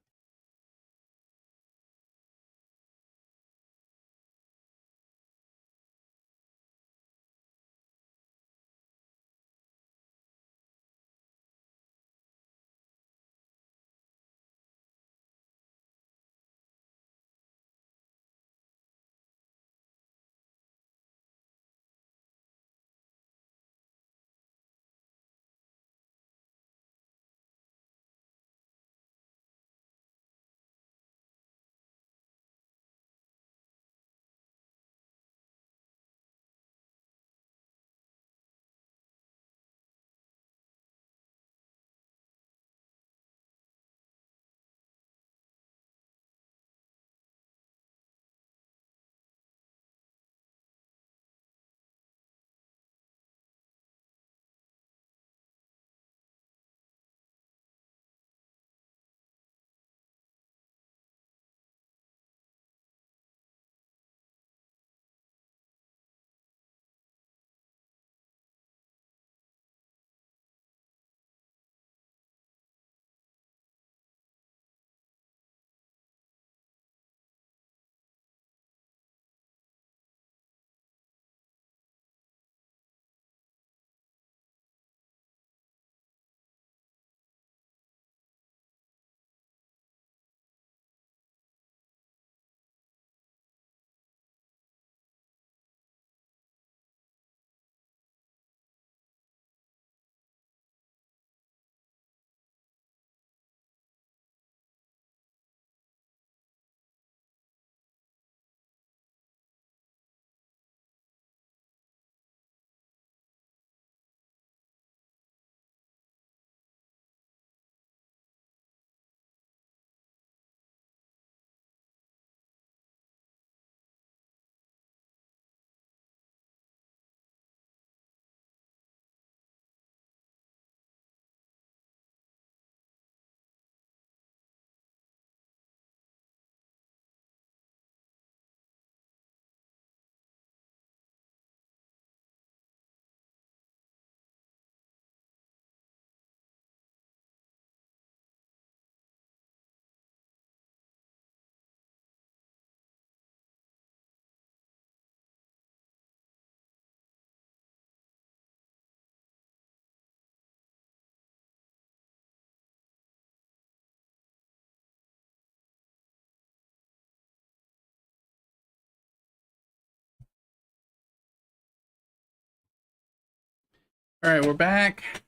All right, we're back.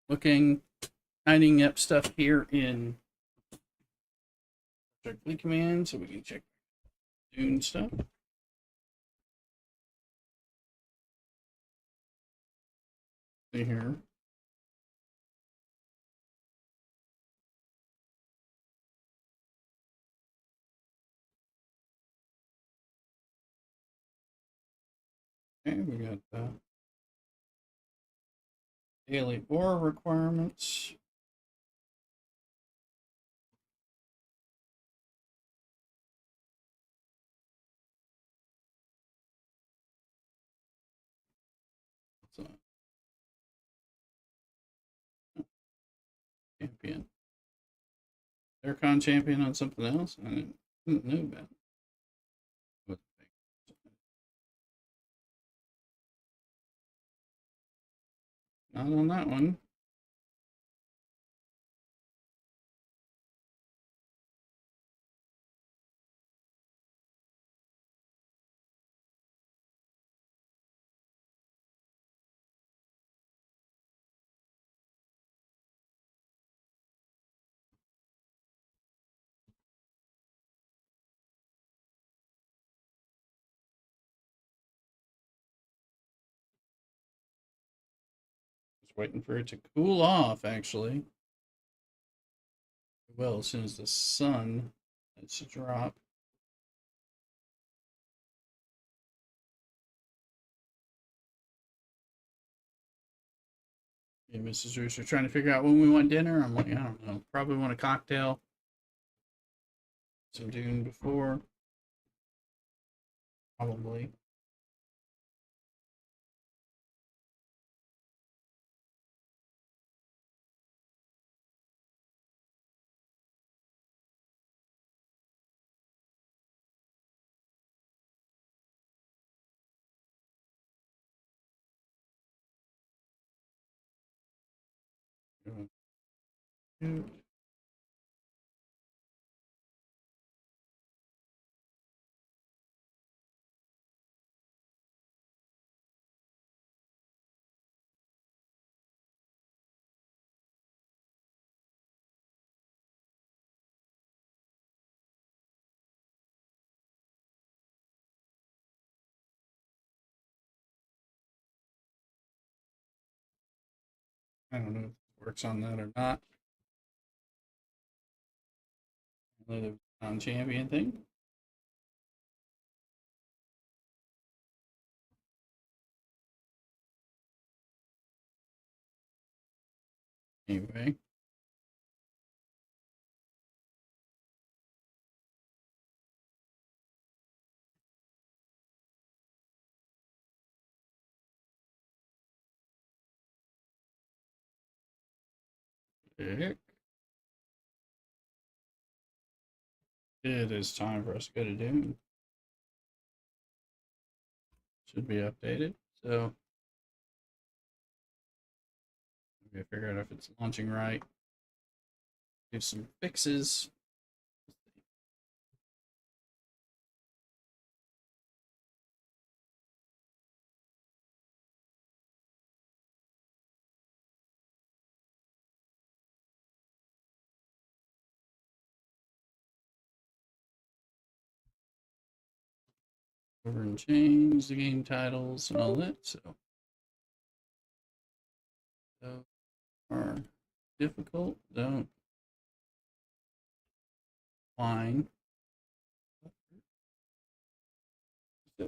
Looking, tidying up stuff here in Strictly Command so we can check Dune stuff. See here. Okay, we got daily ore requirements. So, champion. Aircon champion on something else? I didn't know about it. Not on that one. Just waiting for it to cool off, actually. Well, as soon as the sun starts to drop. Yeah, Mrs. Rooster trying to figure out when we want dinner. I'm like, I don't know. Probably want a cocktail. Some Dune before. Probably. I don't know if it works on that or not. Another non-champion thing. Anyway. It is time for us to go to Dune. Should be updated. So maybe I figure out if it's launching right. Do some fixes. Over and change the game titles and all that. So are difficult. Don't whine. I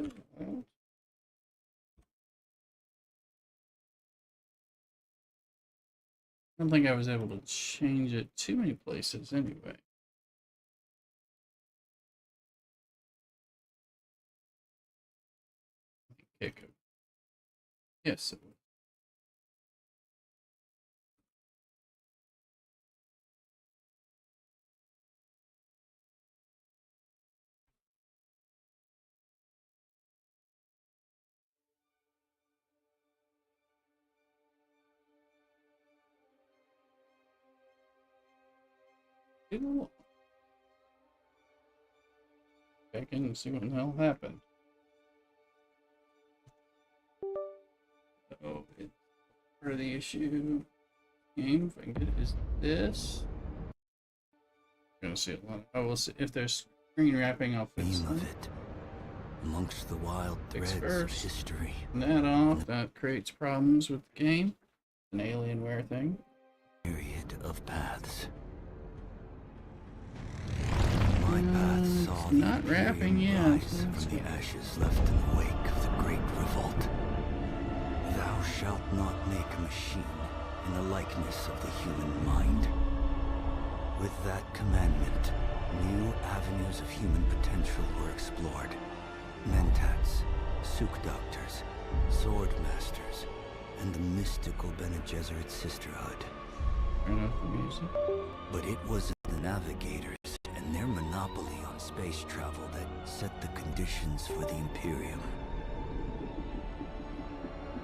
don't think I was able to change it too many places anyway. Kick. Yes, it would. Check in and see what the hell happened. Oh, it's Part of the issue game, if I can get it, is this. I'm gonna see a lot. Oh, we'll see if there's screen wrapping. I'll fix Name of that. it. Amongst the wild Fix threads of first. history. Turn that off. That creates problems with the game. An Alienware thing. Myriad of paths. My path saw the not wrapping Imperium yet. rise from the ashes left in the wake of the Great Revolt. Thou shalt not make a machine in the likeness of the human mind. With that commandment, new avenues of human potential were explored. Mentats, Suk Doctors, Sword Masters, and the mystical Bene Gesserit Sisterhood. Turn off the music. But it was the Navigators and their monopoly on space travel that set the conditions for the Imperium.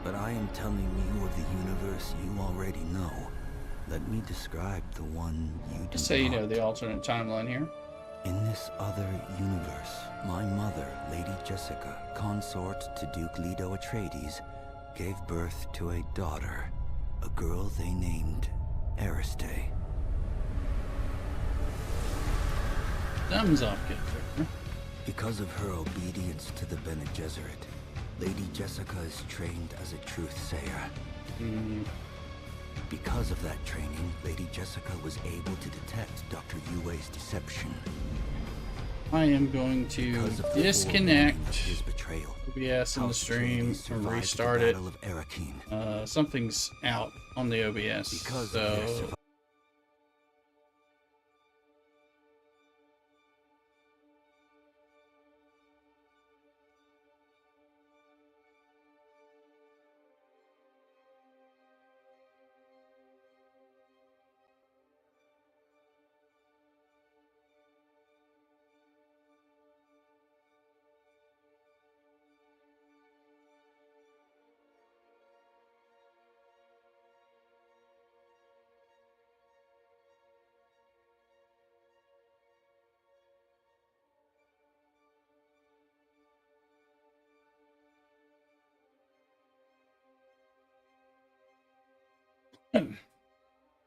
But I am telling you of the universe you already know. Let me describe the one you do Just so you know, not. the alternate timeline here. In this other universe, my mother, Lady Jessica, consort to Duke Leto Atreides, gave birth to a daughter, a girl they named Ariste. Thumbs up, good there. Because of her obedience to the Bene Gesserit, Lady Jessica is trained as a truth sayer. Because of that training, Lady Jessica was able to detect Dr. Yue's deception. I am going to Because of the disconnect forewarning of his betrayal, OBS in the House stream Atreides and survived restart the it. Battle of Arrakeen. Something's out on the OBS, Because of their so survival.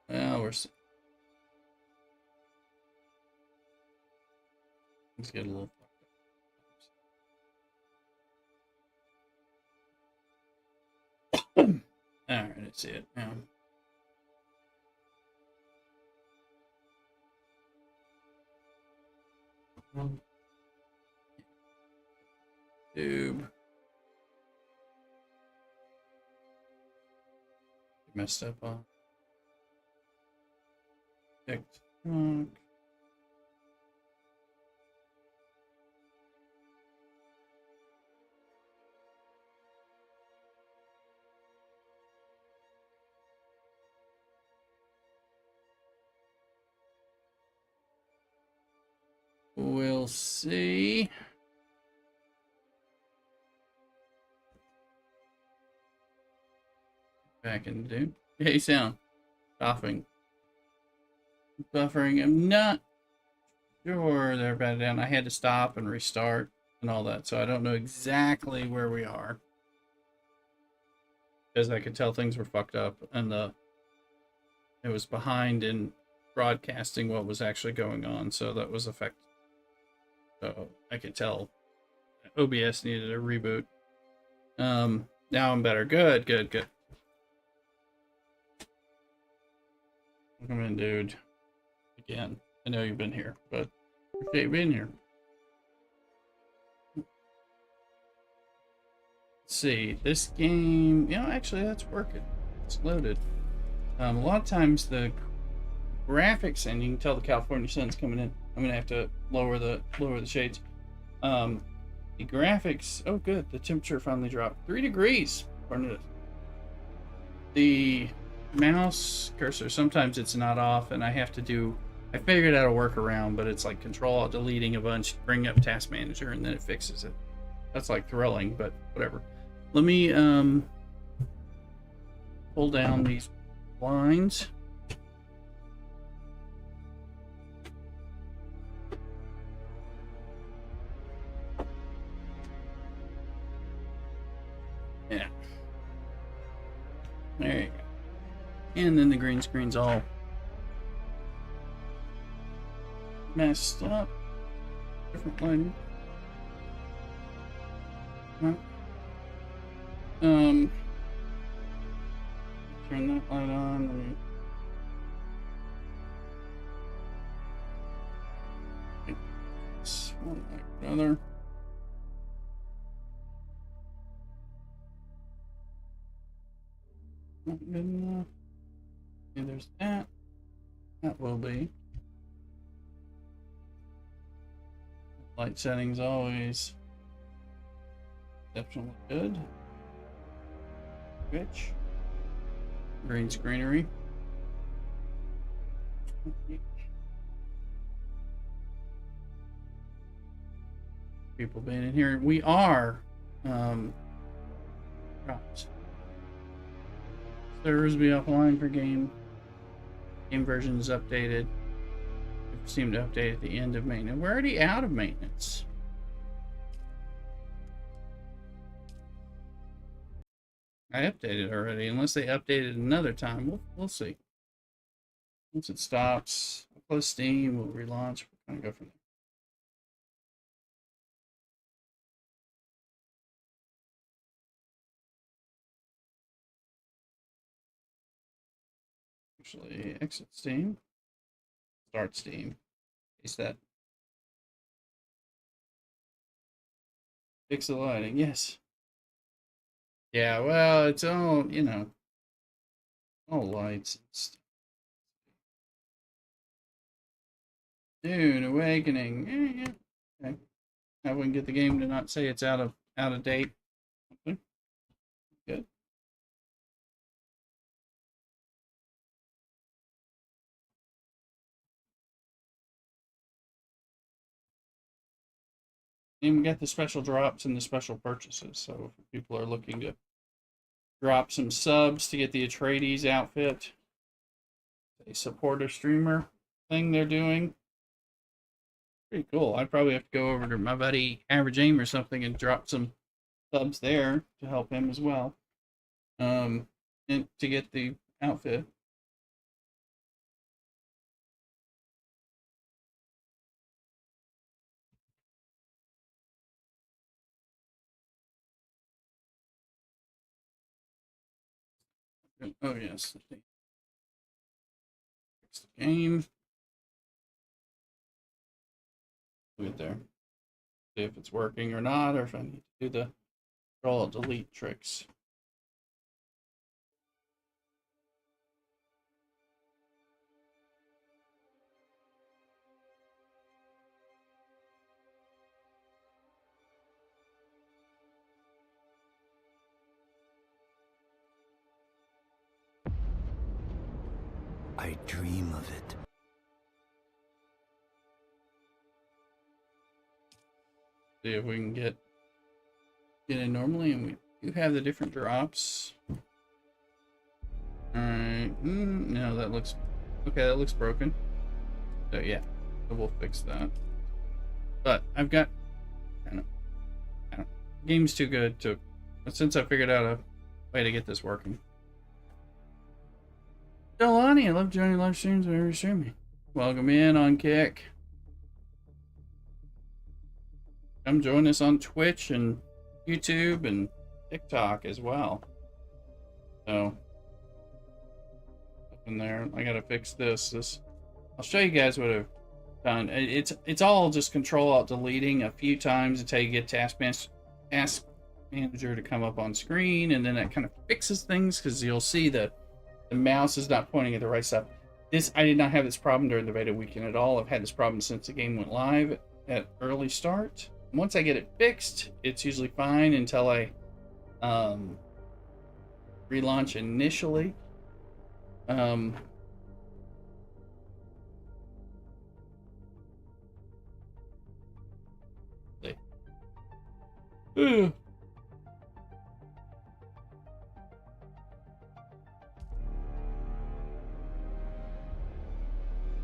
well, let's get a little. All right, let's see it now. Tube. Messed up on. TikTok. We'll see. Back in Dune. Hey, sound. Buffering. I'm not sure they're bad down. I had to stop and restart and all that, so I don't know exactly where we are. Because I could tell things were fucked up and it was behind in broadcasting what was actually going on, so that was affected. So I could tell OBS needed a reboot. Now I'm better. Good. Welcome in, dude. Again, I know you've been here, but appreciate you being here. Let's see, this game, actually that's working. It's loaded. A lot of times the graphics, and you can tell the California sun's coming in. I'm gonna have to lower the shades. The graphics, oh good, the temperature finally dropped 3 degrees. According to this. The mouse cursor, sometimes it's not off, and I figured out a workaround, but it's like control deleting a bunch, bring up task manager, and then it fixes it. That's like thrilling, but whatever. Let me pull down these lines. Yeah. There you go. And then the green screen's all messed up. Different lighting. Well, turn that light on. It's one like another. Not good enough. Okay, there's that. That will be. Light settings always exceptionally good. Rich. Green screenery. People being in here. We are drops. Servers be offline for game. Game version is updated. It seemed to update at the end of maintenance. We're already out of maintenance. I updated already, unless they updated another time. We'll see. Once it stops, we'll close Steam, we'll relaunch, we'll kind of go from there. Actually, exit Steam, start Steam. Is that fix the lighting? Yes. Yeah, well, it's all, you know, all lights and stuff. Dune Awakening. Yeah. Okay. Now we can get the game to not say it's out of date. Okay. Good. And we got the special drops and the special purchases. So if people are looking to drop some subs to get the Atreides outfit, a supporter streamer thing they're doing. Pretty cool. I'd probably have to go over to my buddy Average Aim or something and drop some subs there to help him as well. And to get the outfit. Oh yes. Fix the game. Do it there. See if it's working or not, or if I need to do the Control Delete tricks. I dream of it. See if we can get in normally, and we do have the different drops. Alright, no, that looks okay. That looks broken. So yeah, so we'll fix that. But I've got, I don't know, game's too good to. But since I figured out a way to get this working. Delani, I love joining live streams whenever you're streaming. Welcome in on Kick. Come join us on Twitch and YouTube and TikTok as well. So, up in there, I gotta fix this. I'll show you guys what I've done. It's all just Control-Alt-Deleting a few times until you get Task Manager to come up on screen, and then that kind of fixes things because you'll see that the mouse is not pointing at the right stuff. I did not have this problem during the beta weekend at all. I've had this problem since the game went live at early start. Once I get it fixed, it's usually fine until I relaunch initially.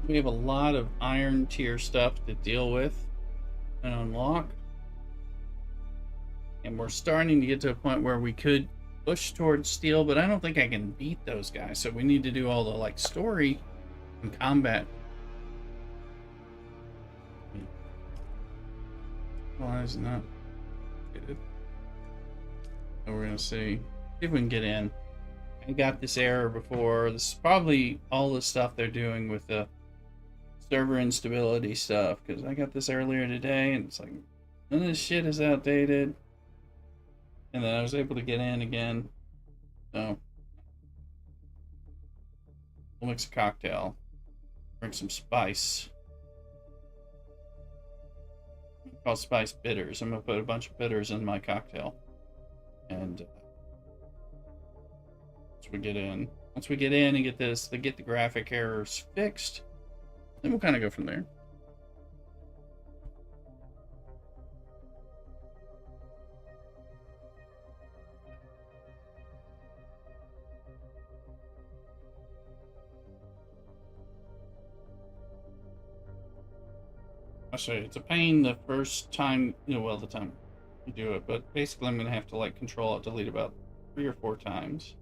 We have a lot of iron tier stuff to deal with and unlock. And we're starting to get to a point where we could push towards steel, but I don't think I can beat those guys. So we need to do all the like story and combat. Why is not good? So we're gonna see if we can get in. I got this error before. This is probably all the stuff they're doing with the server instability stuff, because I got this earlier today and it's like none of this shit is outdated. And then I was able to get in again. So we'll mix a cocktail. Drink some spice. It's called spice bitters. I'm gonna put a bunch of bitters in my cocktail. And once we get in and get the graphic errors fixed, then we'll kind of go from there. I'll show you. It's a pain the first time, the time you do it, but basically I'm going to have to like control alt delete about 3 or 4 times.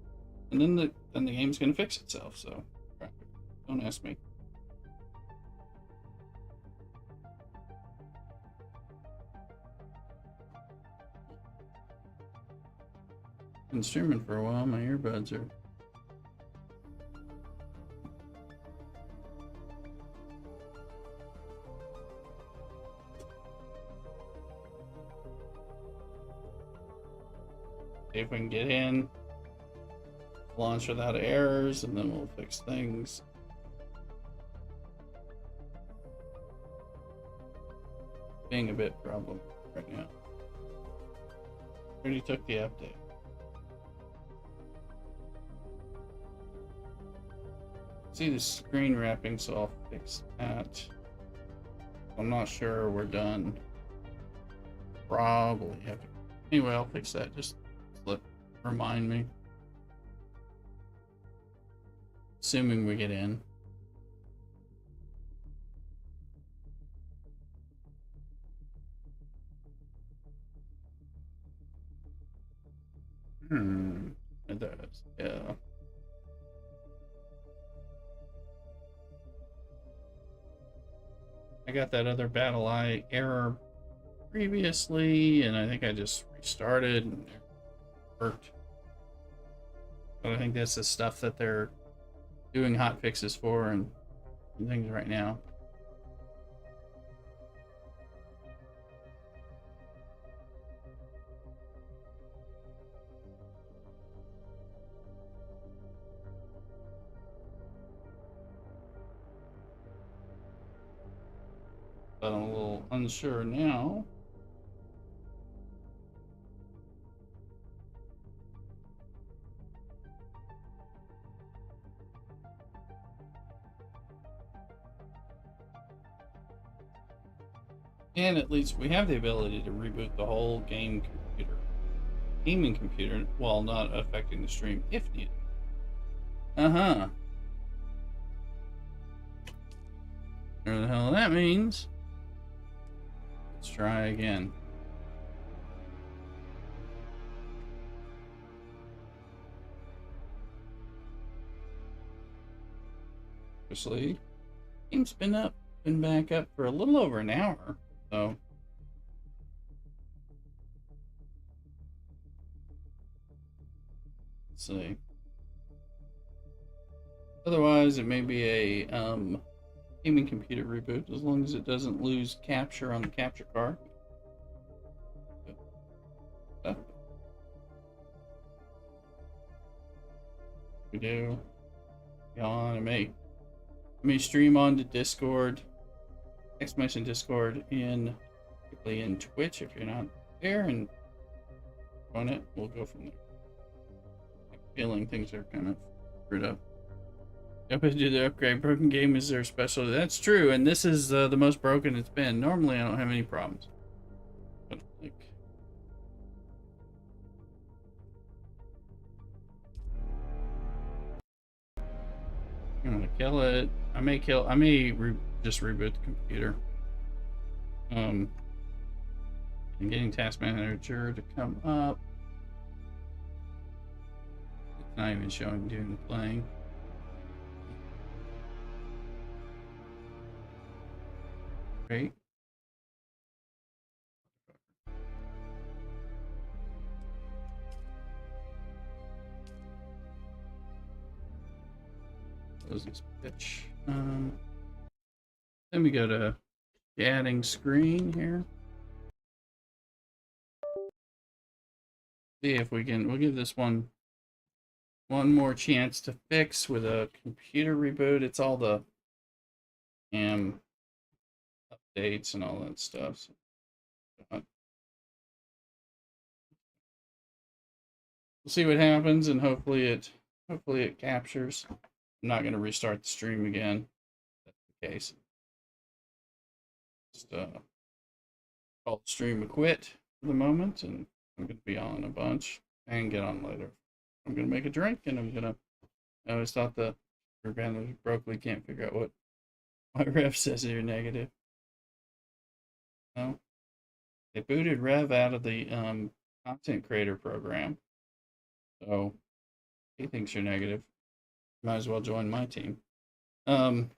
And then the game's going to fix itself, so don't ask me. Been streaming for a while, my earbuds are... See if we can get in, launch without errors, and then we'll fix things. Being a bit problem right now. Already took the update. See the screen wrapping, so I'll fix that. I'm not sure we're done. Probably have to. Anyway, I'll fix that. Just remind me. Assuming we get in. It does, yeah. I got that other battle eye error previously, and I think I just restarted and it worked. But I think that's the stuff that they're doing hot fixes for and things right now. But I'm a little unsure now. And at least we have the ability to reboot the whole gaming computer, while not affecting the stream if needed. Whatever the hell that means. Let's try again. Obviously, game's been back up for a little over an hour, so let's see. Otherwise, it may be a gaming computer reboot, as long as it doesn't lose capture on the capture card. We do. On, I may stream on to Discord, exclamation Discord, particularly in Twitch if you're not there, and on it, we'll go from there. I'm feeling things are kind of screwed up. Yep, I do the upgrade. Broken game is their specialty. That's true, and this is the most broken it's been. Normally, I don't have any problems. But, like... I'm gonna kill it. I may just reboot the computer. And getting task manager to come up. Not even showing Dune playing. Great. Close this bitch. Then we go to the adding screen here. See if we can. We'll give this one more chance to fix with a computer reboot. It's all the updates and all that stuff. So, we'll see what happens, and hopefully it captures. I'm not going to restart the stream again. If that's the case. Just call the stream a quit for the moment, and I'm going to be on a bunch and get on later. I'm going to make a drink, and I always thought the band broccoli can't figure out what my ref says you're negative. No. They booted Rev out of the content creator program. So he thinks you're negative. Might as well join my team. And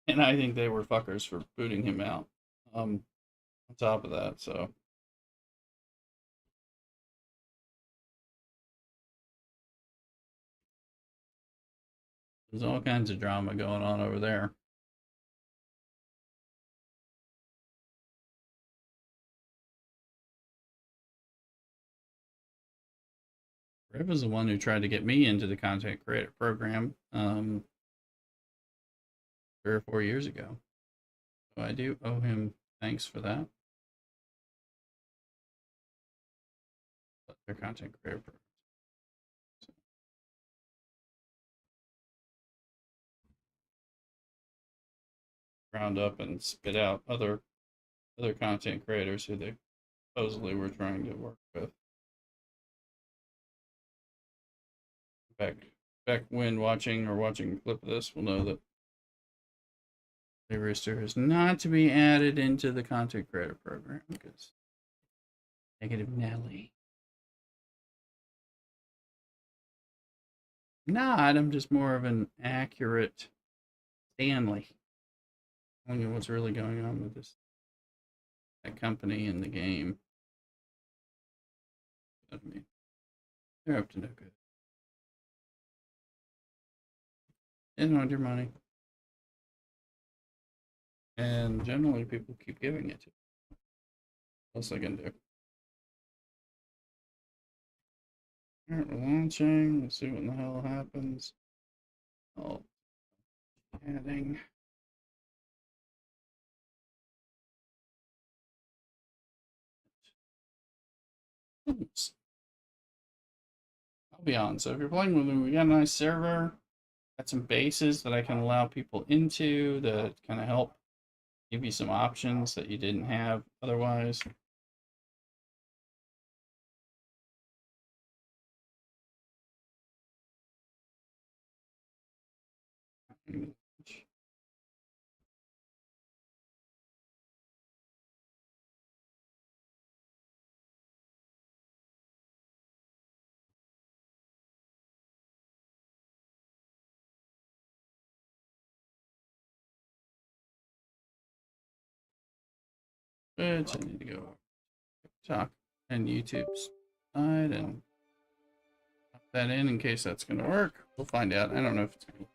I think they were fuckers for booting him out. On top of that, so there's all kinds of drama going on over there. Rev was the one who tried to get me into the content creator program 3 or 4 years ago. So I do owe him thanks for that. But their content creator program. So. Ground up and spit out other content creators who they supposedly were trying to work with. Back when watching a clip of this will know that the Rooster is not to be added into the content creator program because negative Nelly. Not, I'm just more of an accurate Stanley. I don't know what's really going on with that company and the game. I mean, they're up to no good. They don't want your money. And generally people keep giving it to them. What else I can do? Alright, we're launching. Let's see what in the hell happens. Oh, adding. Oops. I'll be on. So if you're playing with me, we got a nice server. Got some bases that I can allow people into that kind of help give you some options that you didn't have otherwise. Which I need to go TikTok and YouTube's side and put that in case that's going to work. We'll find out. I don't know if it's going to.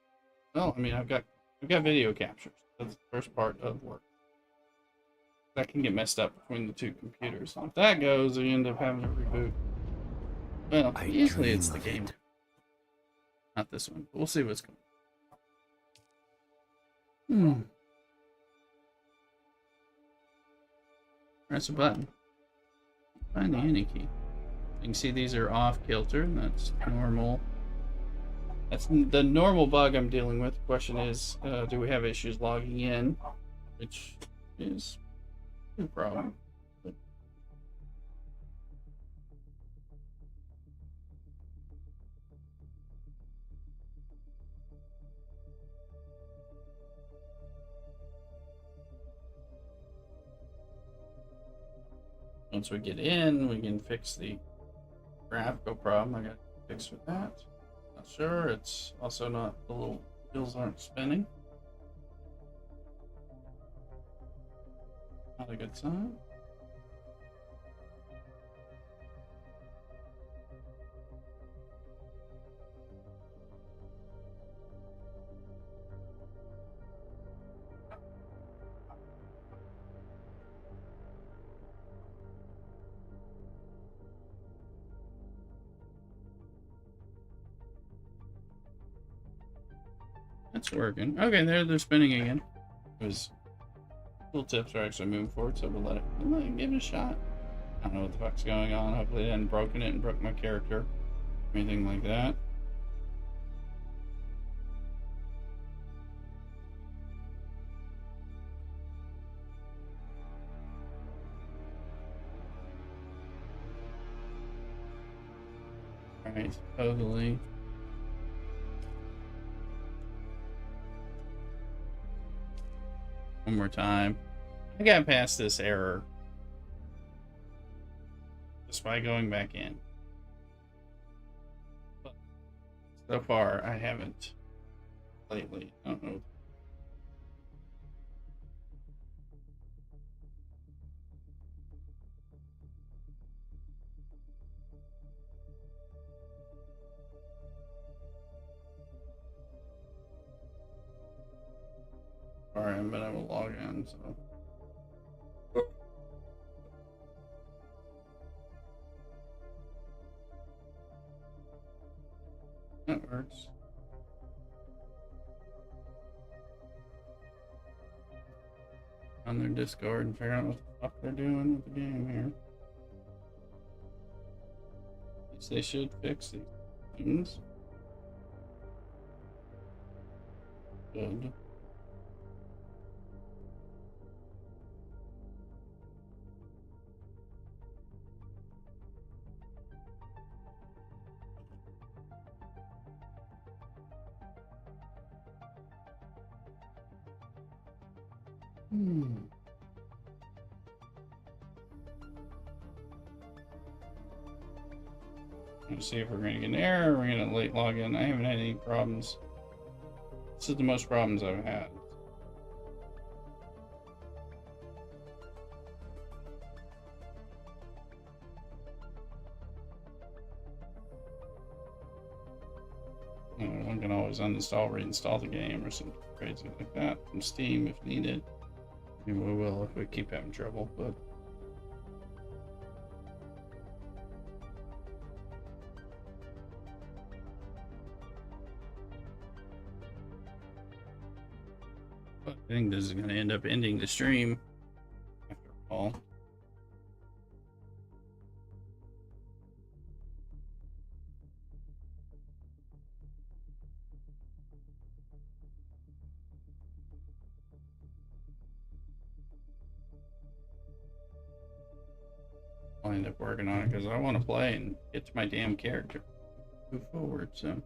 Well, I mean, I've got video captures. That's the first part of work. That can get messed up between the two computers. If that goes, we end up having to reboot. Well, usually it's the game. Not this one. But we'll see what's going. Press a button. Find the any key. You can see these are off kilter, and that's normal. That's the normal bug I'm dealing with. The question is, do we have issues logging in? Which is no problem. But once we get in, we can fix the graphical problem I got fixed with that. Not sure. It's also not, the little wheels aren't spinning. Not a good sign. That's working. Okay, they're spinning again. It was little tips are actually moving forward, so we'll let it give it a shot. I don't know what the fuck's going on. Hopefully it hadn't broken it and broke my character. Or anything like that. Alright, totally. One more time. I got past this error just by going back in. But so far, I haven't lately. I don't know. Alright, but I will log in, so. That works. On their Discord and figure out what the fuck they're doing with the game here. At least they should fix these things. Good. Let's see if we're going to get an error or we're going to late log in. I haven't had any problems. This is the most problems I've had. One can always uninstall, reinstall the game or something crazy like that from Steam if needed. I mean, we will if we keep having trouble, but I think this is going to end up ending the stream after all. I'll end up working on it because I want to play and get to my damn character. Move forward, so.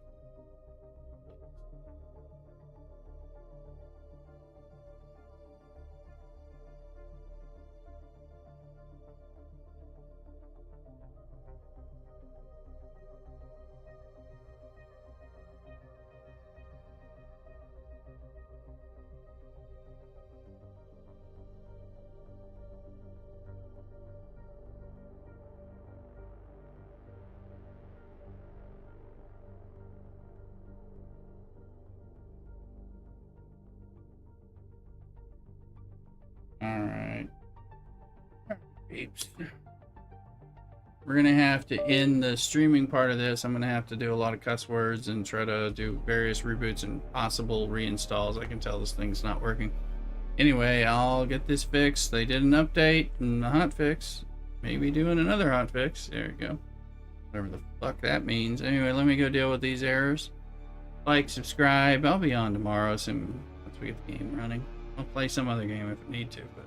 Alright. Peeps. We're gonna have to end the streaming part of this. I'm gonna have to do a lot of cuss words and try to do various reboots and possible reinstalls. I can tell this thing's not working. Anyway, I'll get this fixed. They did an update and a hotfix. Maybe doing another hotfix. There you go. Whatever the fuck that means. Anyway, let me go deal with these errors. Like, subscribe. I'll be on tomorrow once we get the game running. I'll play some other game if I need to, but